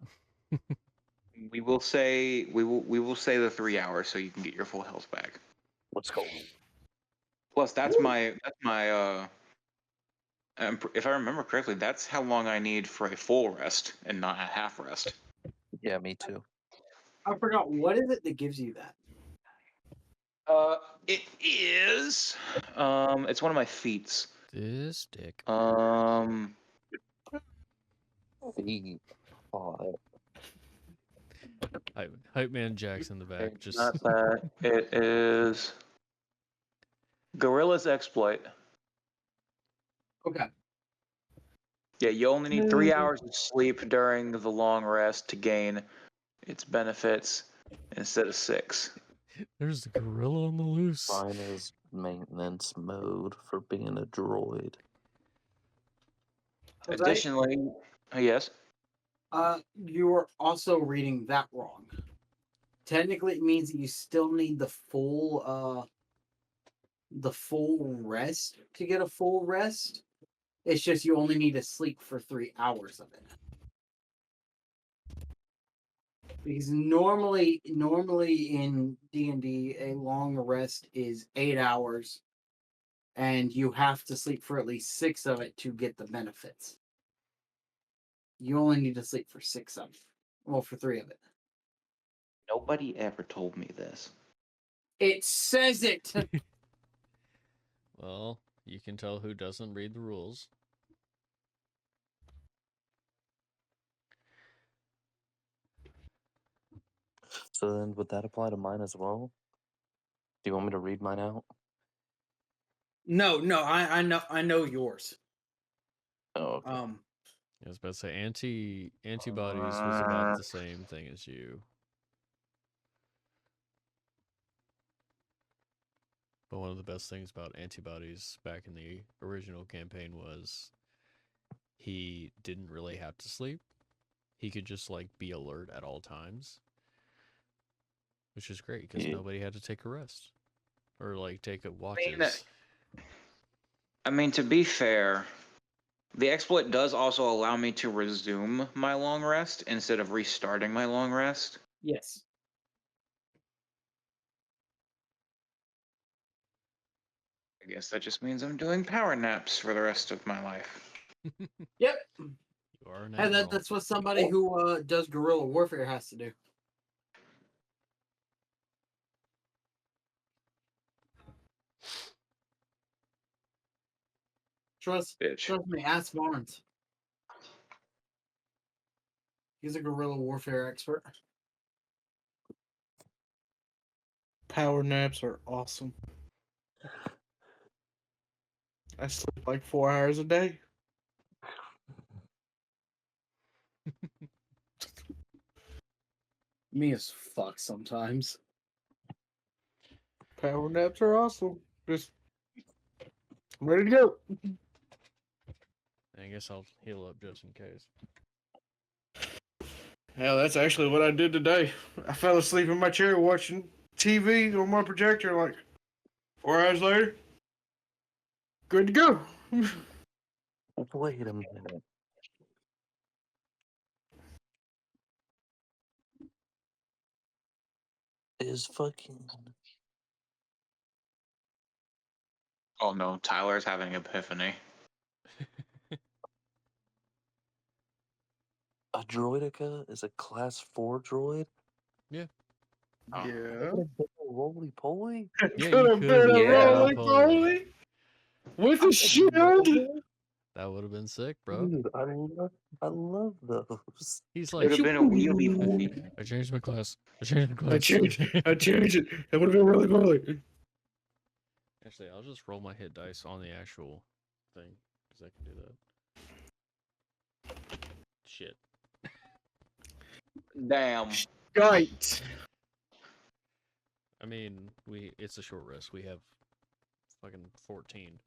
We will say the 3 hours so you can get your full health back. Let's go. Plus, that's my if I remember correctly, that's how long I need for a full rest and not a half rest. Yeah, me too. I forgot, what is it that gives you that? It is. It's one of my feats. This dick. Feet. Oh, Hype man Jack's in the back. It's Just not that. It is Gorilla's exploit. Okay. Yeah, you only need 3 hours of sleep during the long rest to gain its benefits instead of 6. there's the gorilla on the loose. mine is maintenance mode for being a droid. Additionally, yes. You are also reading that wrong. Technically, it means that you still need the full rest to get a full rest. It's just you only need to sleep for 3 hours of it. Because normally in D&D, a long rest is 8 hours, and you have to sleep for at least 6 of it to get the benefits. You only need to sleep for 6 of it. Well, for 3 of it. Nobody ever told me this. It says it! Well, you can tell who doesn't read the rules. So then, would that apply to mine as well? Do you want me to read mine out? No, I know yours. Oh, okay. I was about to say antibodies was about the same thing as you. But one of the best things about antibodies back in the original campaign was he didn't really have to sleep. he could just like be alert at all times, which is great because Yeah. nobody had to take a rest or like take a mean, watches. I mean, to be fair, the exploit does also allow me to resume my long rest instead of restarting my long rest. Yes. I guess that just means I'm doing power naps for the rest of my life. Yep. You are an And admiral. that's what somebody who does guerrilla warfare has to do. Trust me, ask Barnes. He's a guerrilla warfare expert. Power naps are awesome. I sleep like 4 hours a day. Me as fuck sometimes. Power naps are awesome. Just ready to go. I guess I'll heal up just in case. Hell, that's actually what I did today. I fell asleep in my chair watching TV on my projector. Like 4 hours later, good to go. Wait a minute. Is fucking Oh no, Tyler's having an epiphany. a droidica is a class 4 droid? Yeah. Yeah. Roly poly? Yeah, Could you have could been a Yeah. roly-poly with a shield. That would have been sick, bro. Dude, I love those. He's Could like, have been a wheelie poly. I changed my class. I changed my class. I changed it. That would have been really poorly. Actually, I'll just roll my hit dice on the actual thing because I can do that. Shit. Damn. Right. I mean, it's a short rest. We have fucking 14.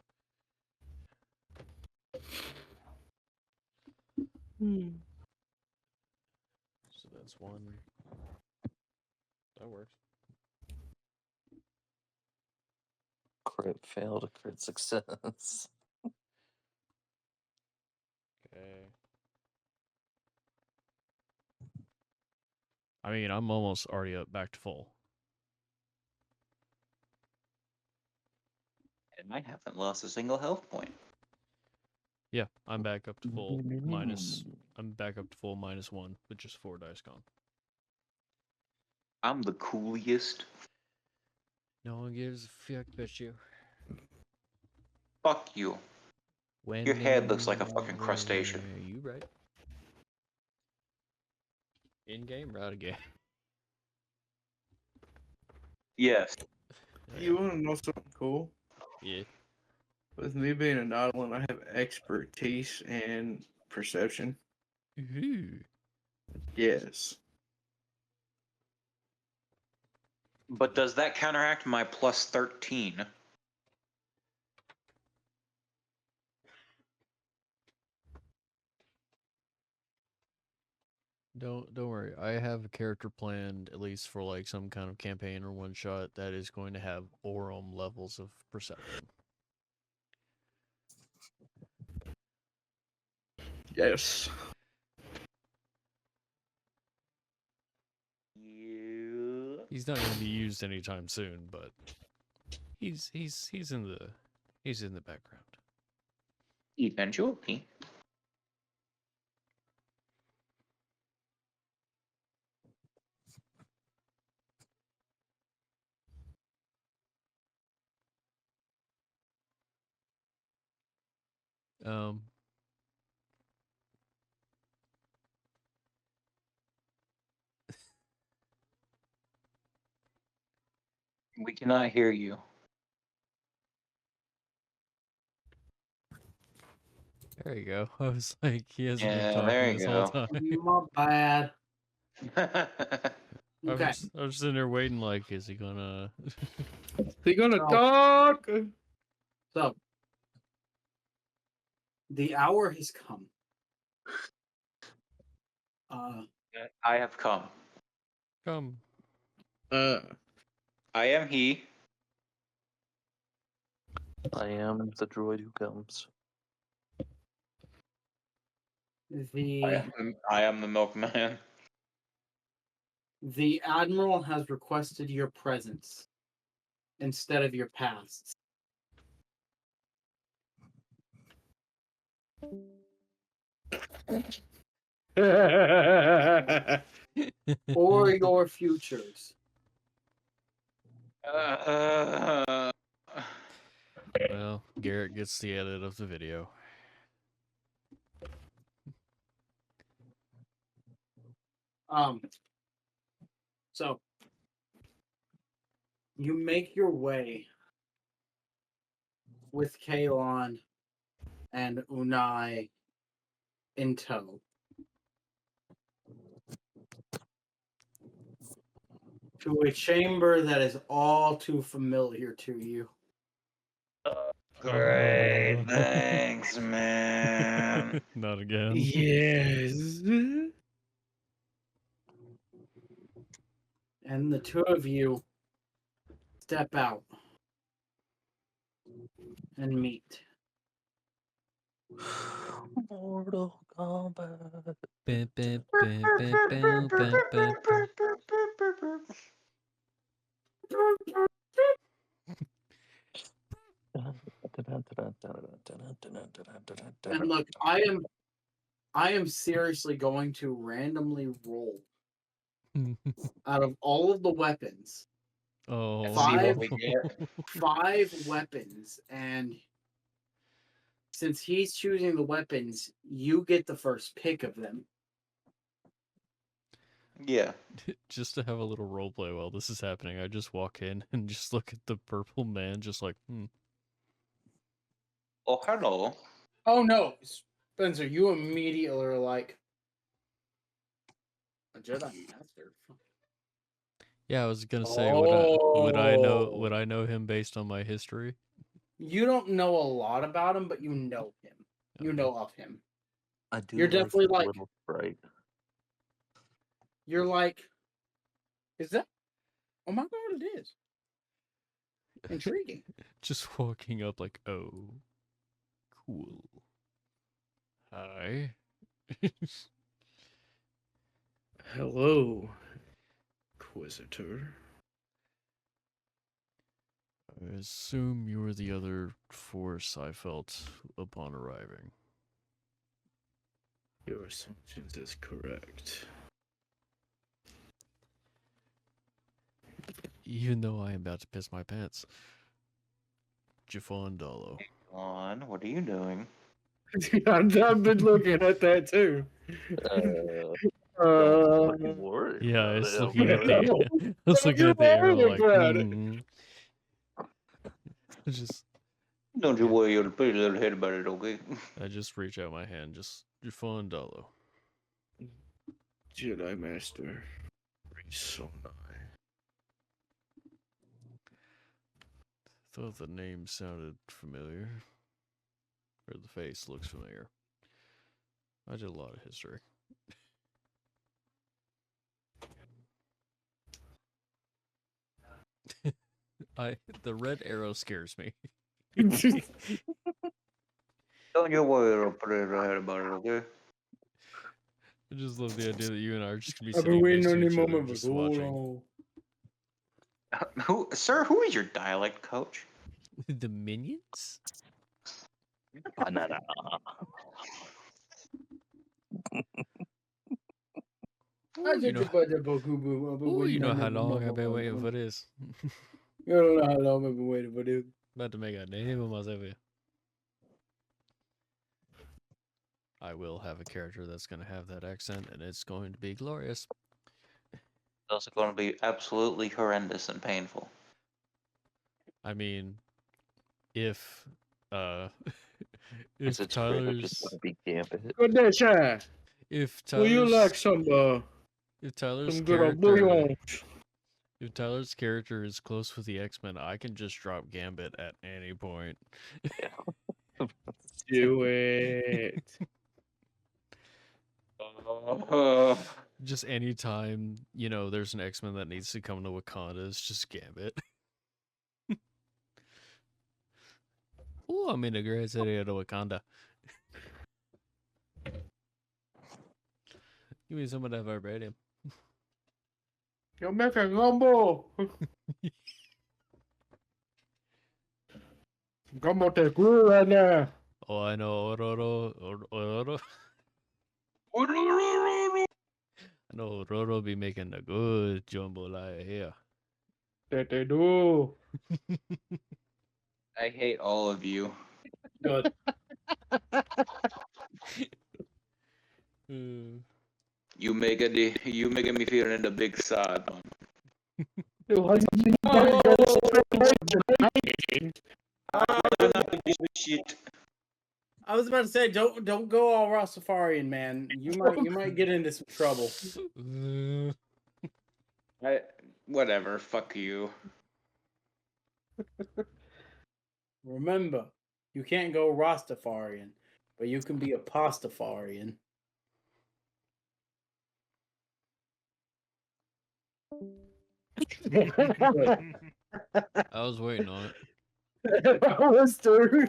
So that's one. That works. Crit fail to crit success. Okay. I mean, I'm almost already up back to full. And I haven't lost a single health point. Yeah, I'm back up to full minus. I'm back up to full -1 with just 4 dice gone. I'm the coolest. No one gives a fuck about you. Fuck you. When Your head looks like a fucking crustacean. You right. In game or out of game? Yes. You want to know something cool? Yeah. With me being a Nautilin, I have expertise and perception. Ooh. Yes. But does that counteract my plus 13? Don't worry. I have a character planned at least for like some kind of campaign or one shot that is going to have Aurum levels of perception. Yes. Yeah. He's not going to be used anytime soon, but he's in the background. Eventually. Um. We cannot hear you. There you go. I was like, he hasn't been Yeah, talking there you this whole go. time. My bad. I Okay. was sitting there waiting, like, is he gonna? He gonna Oh. talk? So, the hour has come. I have come. Come. I am he. I am the droid who comes. I am the milkman. The Admiral has requested your presence instead of your past. Or your futures. Well, Garrett gets the edit of the video. So you make your way with K-Lon and Unai in tow to a chamber that is all too familiar to you. Great, thanks, man. Not again. Yes. And the two of you step out and meet. Mortal Kombat. Bam, bam, bam, bam, bam, bam, bam, bam. And look, I am seriously going to randomly roll out of all of the weapons. Oh, Five weapons, and since he's choosing the weapons, you get the first pick of them. Yeah. Just to have a little role play while this is happening, I just walk in and just look at the purple man, just like, Oh, hello. Oh no, Spencer, you immediately are like a Jedi Master. Yeah, I was gonna say, would I know him based on my history? You don't know a lot about him, but you know him. You know of him. I do. You're definitely the like little sprite. You're like, is that? Oh my god, it is. Intriguing. Just walking up like, oh, cool. Hi. Hello, Inquisitor. I assume you were the other force I felt upon arriving. Your assumptions is correct. Even though I am about to piss my pants. Jafan Dalo. On, what are you doing? I've been looking at that too. Yeah, I was looking at the. I was looking at the arrow like. Just. Don't you worry your pretty little head about it, okay? I just reach out my hand, just Jafan Dalo. Jedi Master. Reach so nigh. Thought the name sounded familiar. Or the face looks familiar. I did a lot of history. The red arrow scares me. Don't you worry your pretty little head about it, okay? I just love the idea that you and I are just gonna be I've been sitting waiting next on to this each other, moment just for so watching. Sir, who is your dialect coach? The minions? Banana. Ooh, you know how long I've been waiting for this. You don't know how long I've been waiting for this. About to make a name of myself here. I will have a character that's going to have that accent, and it's going to be glorious. It's also going to be absolutely horrendous and painful. I mean, if Is if it straight up just Tyler's gonna be Gambit? Good day, Shine. if Will you like some Tyler's some good old character bouillon? if Tyler's character is close with the X-Men, I can just drop Gambit at any point. Do it. Just anytime, there's an X-Men that needs to come to Wakanda, it's just Gambit. Oh, I'm in a great area to Wakanda. Give me some of that vibranium. Yo, make a gumbo. Gumbo te cool right now. Oh, I know, Ororo. I know Roro be making a good jambalaya here. That they do. I hate all of you. Good. You making me feel in the big side, man. Shit. I was about to say, don't go all Rastafarian, man. You might get into some trouble. Whatever. Fuck you. Remember, you can't go Rastafarian, but you can be a Pastafarian. I was waiting on it. I was too.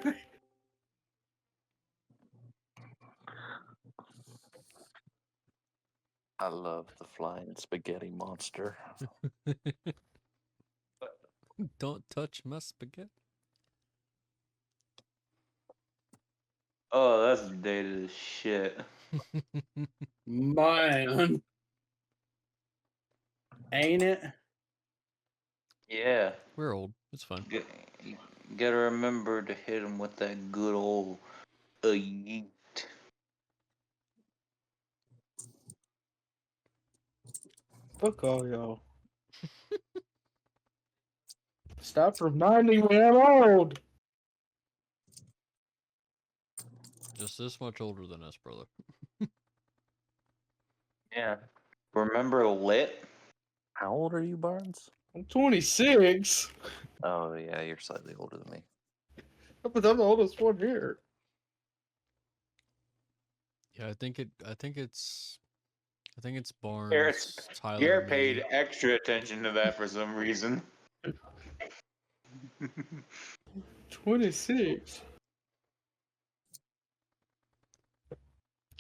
I love the flying spaghetti monster. Don't touch my spaghetti. Oh, that's dated as shit. Man. Ain't it? Yeah. We're old. It's fine. You gotta remember to hit him with that good old yeet. Fuck all y'all. Stop reminding me I'm old. Just this much older than us, brother. Yeah. Remember Lit? How old are you, Barnes? I'm 26. Oh yeah, you're slightly older than me. But I'm the oldest one here. Yeah, I think it's Barnes, Tyler, Garrett me. paid extra attention to that for some reason. 26.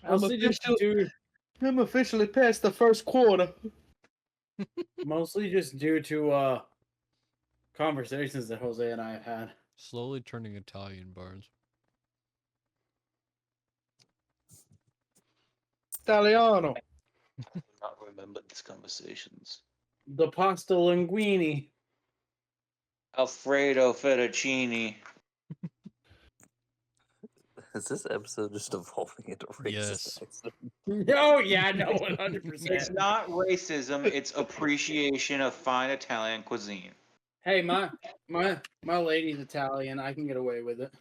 I'm officially past the first quarter. Mostly just due to conversations that Jose and I have had. Slowly turning Italian, Barnes. Italiano. Not remember these conversations. The pasta linguine. Alfredo fettuccine. Is this episode just evolving into racist Yes. accent? Oh yeah, no, 100%. It's not racism, it's appreciation of fine Italian cuisine. Hey, my lady's Italian. I can get away with it.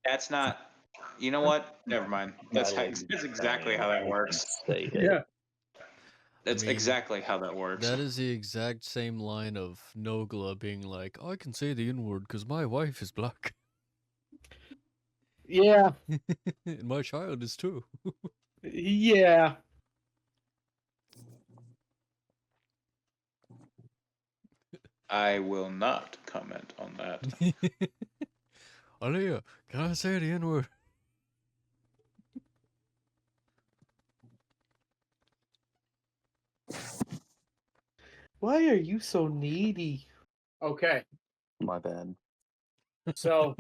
That's not. You know what? Never mind. That's exactly how that works. Say it. Yeah. That's I mean, exactly how that works. That is the exact same line of Nogla being like, I can say the N-word because my wife is black. Yeah. And my child is too. Yeah. I will not comment on that. Aliyah, can I say the N-word? Why are you so needy? Okay. My bad. So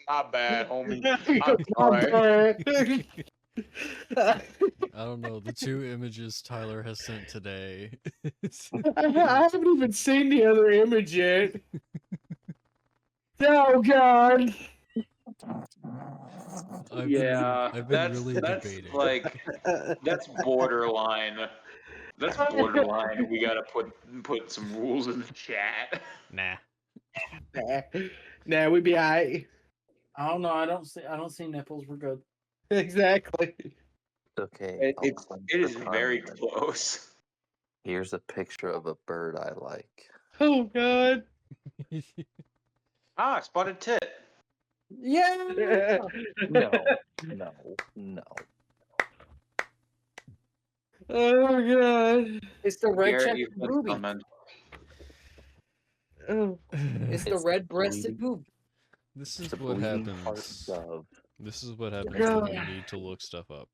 My bad, homie. I don't know. The two images Tyler has sent today. I haven't even seen the other image yet. Oh God. I've been really debating. Like that's borderline. That's borderline. We gotta put some rules in the chat. Nah. Nah, we be alright. I don't know. I don't see nipples. We're good. Exactly. Okay. It is very close. Here's a picture of a bird I like. Oh God. Spotted tit. Yeah. No, no, no. Oh god. It's the red Garrett, chested you've been booby. summoned. Oh. It's the It's red breasted bleeding- boob. This it's is the what bleeding heart happens. dove. This is what happens when you need to look stuff up.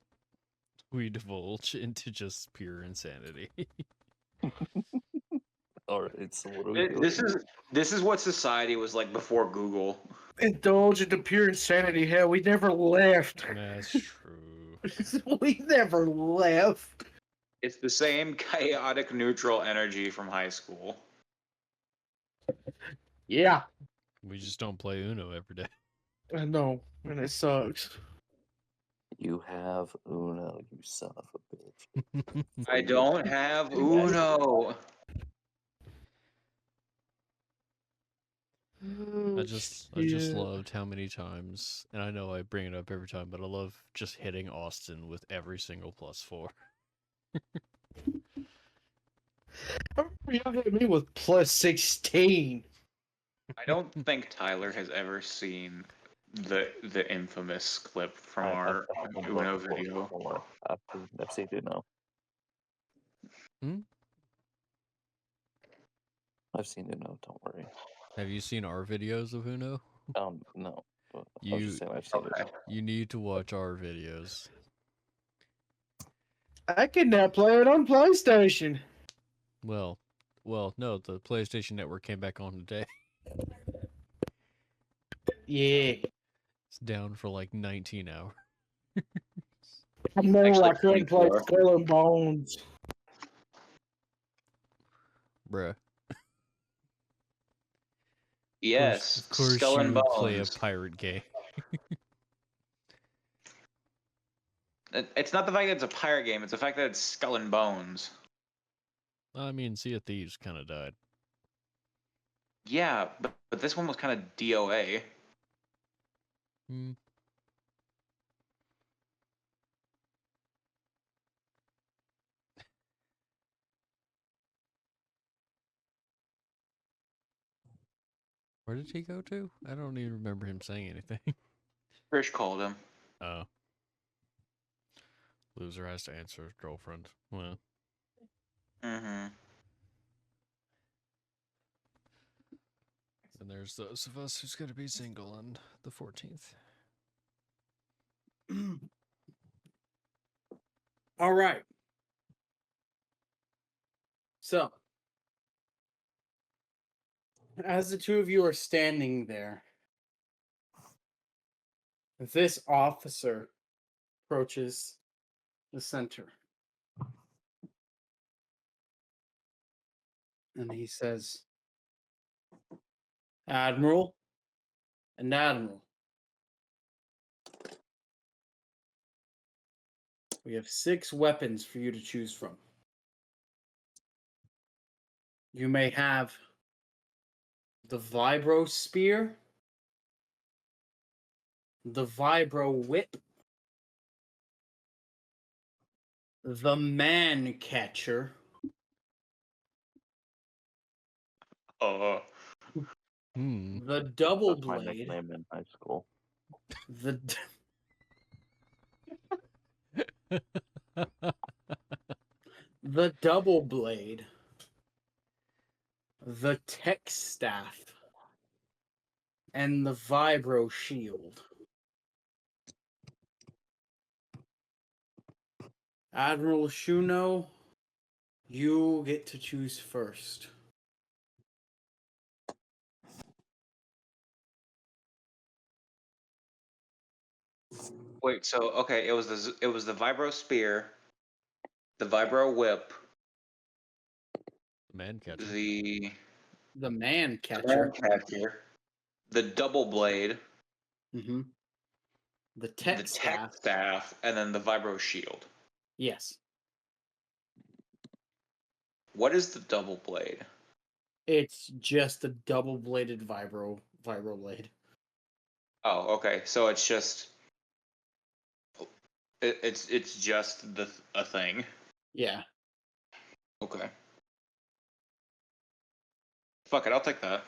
We divulge into just pure insanity. All right, so what are we doing? This is what society was like before Google. Indulge into pure insanity. Hell, we never left. That's true. We never left. It's the same chaotic neutral energy from high school. Yeah, We just don't play Uno every day. I know, and it sucks. You have Uno, you son of a bitch. I don't have Uno. I just loved how many times, and I know I bring it up every time, but I love just hitting Austin with every single +4. Y'all hit me with +16. I don't think Tyler has ever seen the infamous clip from our Uno video. I've seen Uno. Hmm? I've seen Uno, don't worry. Have you seen our videos of Uno? No. I was You just saying I've seen Uno. you need to watch our videos. I can now play it on PlayStation. Well, no, the PlayStation Network came back on today. Yeah. It's down for like 19 hours. I remember Actually, I couldn't play 24. Skull and Bones. Bruh. Yes, Of course Skull you and would play a Bones. pirate game. It's not the fact that it's a pirate game; it's the fact that it's Skull and Bones. I mean, Sea of Thieves kind of died. Yeah, but this one was kind of DOA. Hmm. Where did he go to? I don't even remember him saying anything. Trish called him. Oh. Loser has to answer his girlfriend. Well. Mm-hmm. And there's those of us who's going to be single on the 14th. All right. So, as the two of you are standing there, this officer approaches the center. And he says, Admiral and Admiral, we have 6 weapons for you to choose from. You may have the Vibro Spear, the Vibro Whip, the Man Catcher, the Double That's my Blade, nickname in high school. the the Double Blade, the Tech Staff, and the Vibro Shield. Admiral Shuno, you get to choose first. Wait, so okay, it was the Vibro Spear, the Vibro Whip, Man catcher. the Man Man Catcher, Catcher, the Double Blade, mm-hmm. The the Tech Tech Staff. Staff, and then the Vibro Shield. Yes. What is the Double Blade? It's just a double-bladed vibro blade. Oh, okay. So it's just it's just a thing. Yeah. Okay. Fuck it, I'll take that.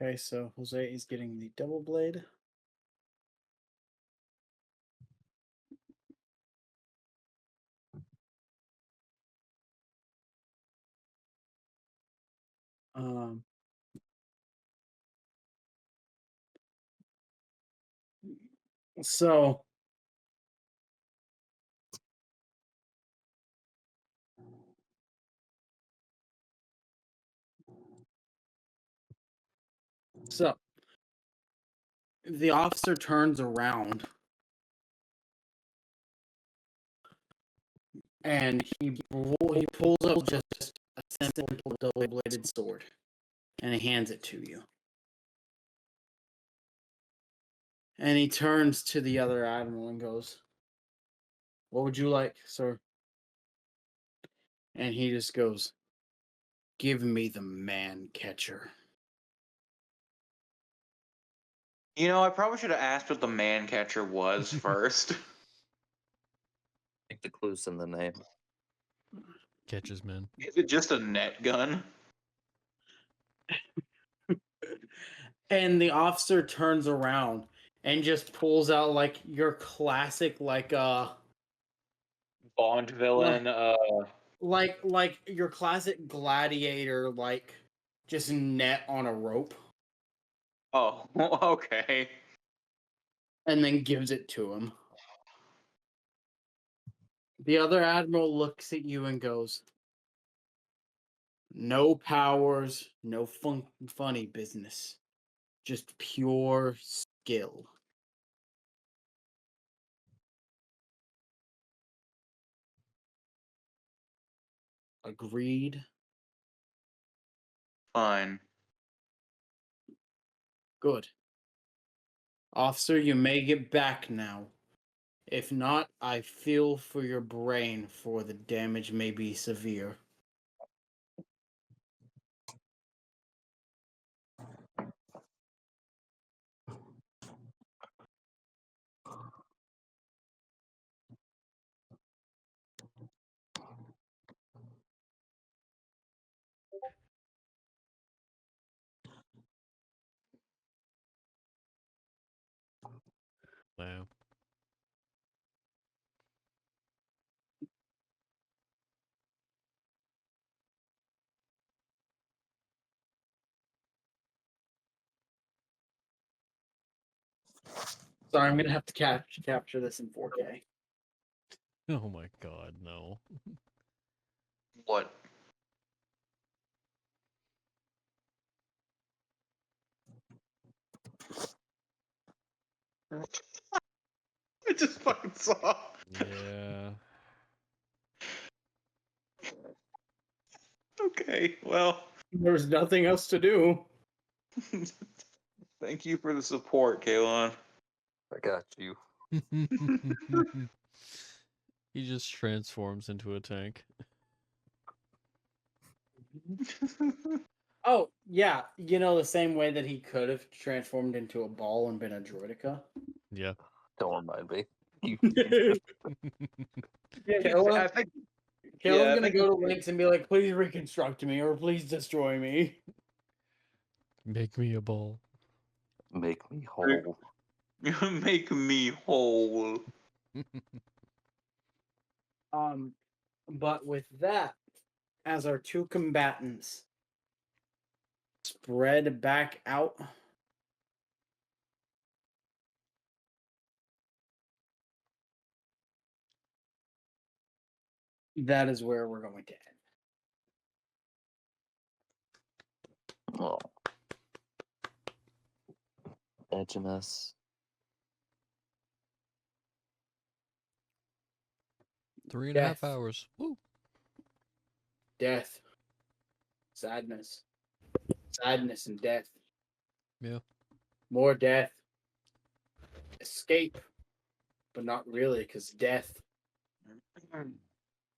Okay, so Jose is getting the double blade. Um, so the officer turns around and he pulls up just a simple double-bladed sword and he hands it to you. And he turns to the other admiral and goes, "What would you like, sir?" And he just goes, "Give me the man catcher." You know, I probably should have asked what the man catcher was first. I think the clue's in the name. Catches men. Is it just a net gun? And the officer turns around and just pulls out like your classic Bond villain. like your classic gladiator, like just net on a rope, Oh, okay. and then gives it to him. The other admiral looks at you and goes, "No powers, no funny business. Just pure skill." Agreed. Fine. Good. Officer, you may get back now. If not, I feel for your brain, for the damage may be severe. Wow. Sorry, I'm gonna have to capture this in 4K. Oh my god, no. What? I just fucking saw. Yeah. Okay, well, There's nothing else to do. thank you for the support, K-Lon. I got you. He just transforms into a tank. Oh, yeah. You know, the same way that he could have transformed into a ball and been a droideka. Yeah. Don't remind me. I think Kale's I gonna think- go to Lyinxs and be like, "Please reconstruct me, or please destroy me." Make me a ball. Make me whole. make me whole. But with that, as our two combatants spread back out, that is where we're going to end. Oh. Edging us. 3.5 Death. hours. Woo. Death, sadness, sadness, and death. Yeah. More death. Escape, but not really, because death.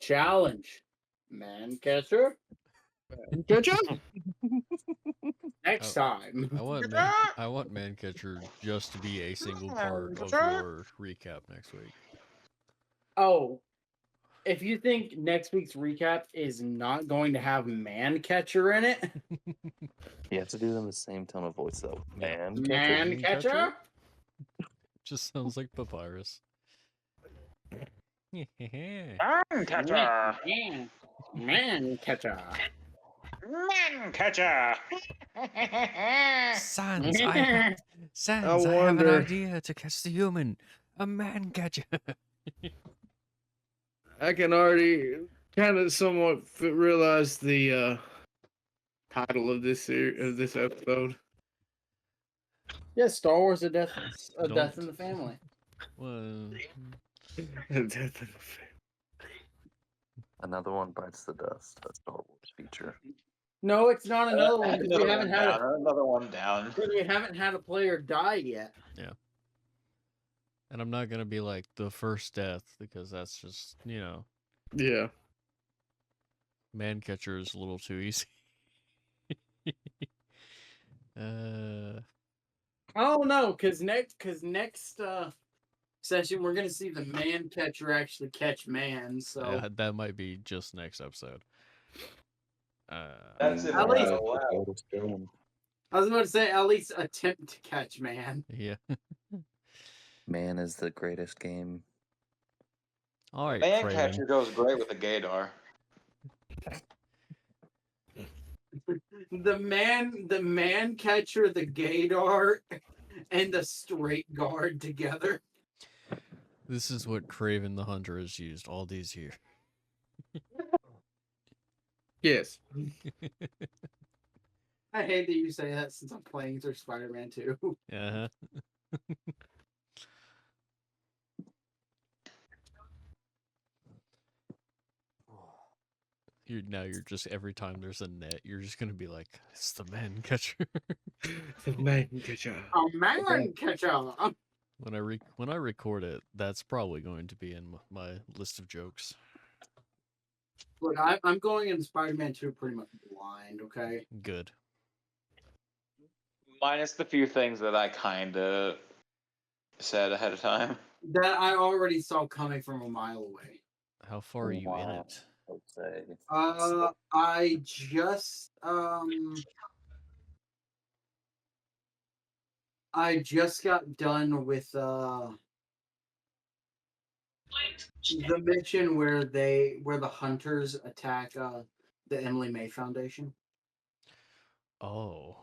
Challenge, man catcher. Next time. I want Mancatcher just to be a single part of your recap next week. Oh, if you think next week's recap is not going to have Man Catcher in it, You have to do them the same tone of voice though. Man, catcher. Man Man Catcher? Catcher? Just sounds like Papyrus. Man catcher. Man Catcher. Man catcher. Sans, I have an wonder- idea to catch the human. A man catcher. I can already kind of somewhat realize the title of this episode. Yeah, Star Wars: A Death in Don't. the Family. Well, Death in the Family. Another one bites the dust. A Star Wars feature. No, it's not another one because we haven't had Another one down. we haven't had a player die yet. and I'm not gonna be like the first death because that's just Yeah. man catcher is a little too easy. Oh no, because next session we're gonna see the Man Catcher actually catch man. So that might be just next episode. That's it. At least- Greatest game. I was about to say at least attempt to catch man. Yeah. Man is the greatest game. All right, Man Craven. catcher goes great with a gaydar. The man catcher, the gaydar, and the straight guard together. This is what Craven the Hunter has used all these years. Yes. I hate that you say that since I'm playing through Spider-Man 2. Uh-huh. You're just every time there's a net, you're just gonna be like, it's the man catcher. The Man Catcher. A man catcher. When I record it, that's probably going to be in my list of jokes. Look, I'm going in Spider-Man 2 pretty much blind, okay? Good. Minus the few things that I kind of said ahead of time. That I already saw coming from a mile away. How far are you in it? I would say. I just got done with the mission where the hunters attack the Emily May Foundation Oh.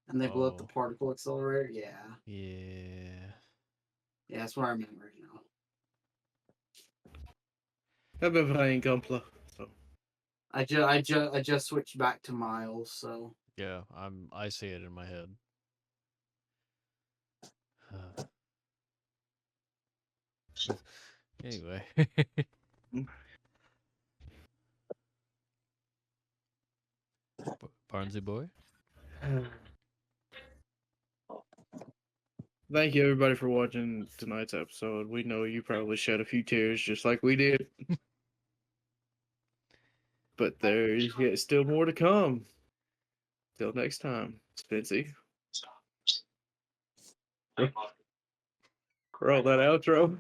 and they blow up the Oh. particle accelerator. Yeah. Yeah. Yeah, that's what I remember right now. I've been playing Gunpla, so I just switched back to Miles, so Yeah, I see it in my head. Anyway. Barnsey boy? thank you everybody for watching tonight's episode. We know you probably shed a few tears just like we did. But there's yet still more to come. Till next time, Spency. Roll that outro.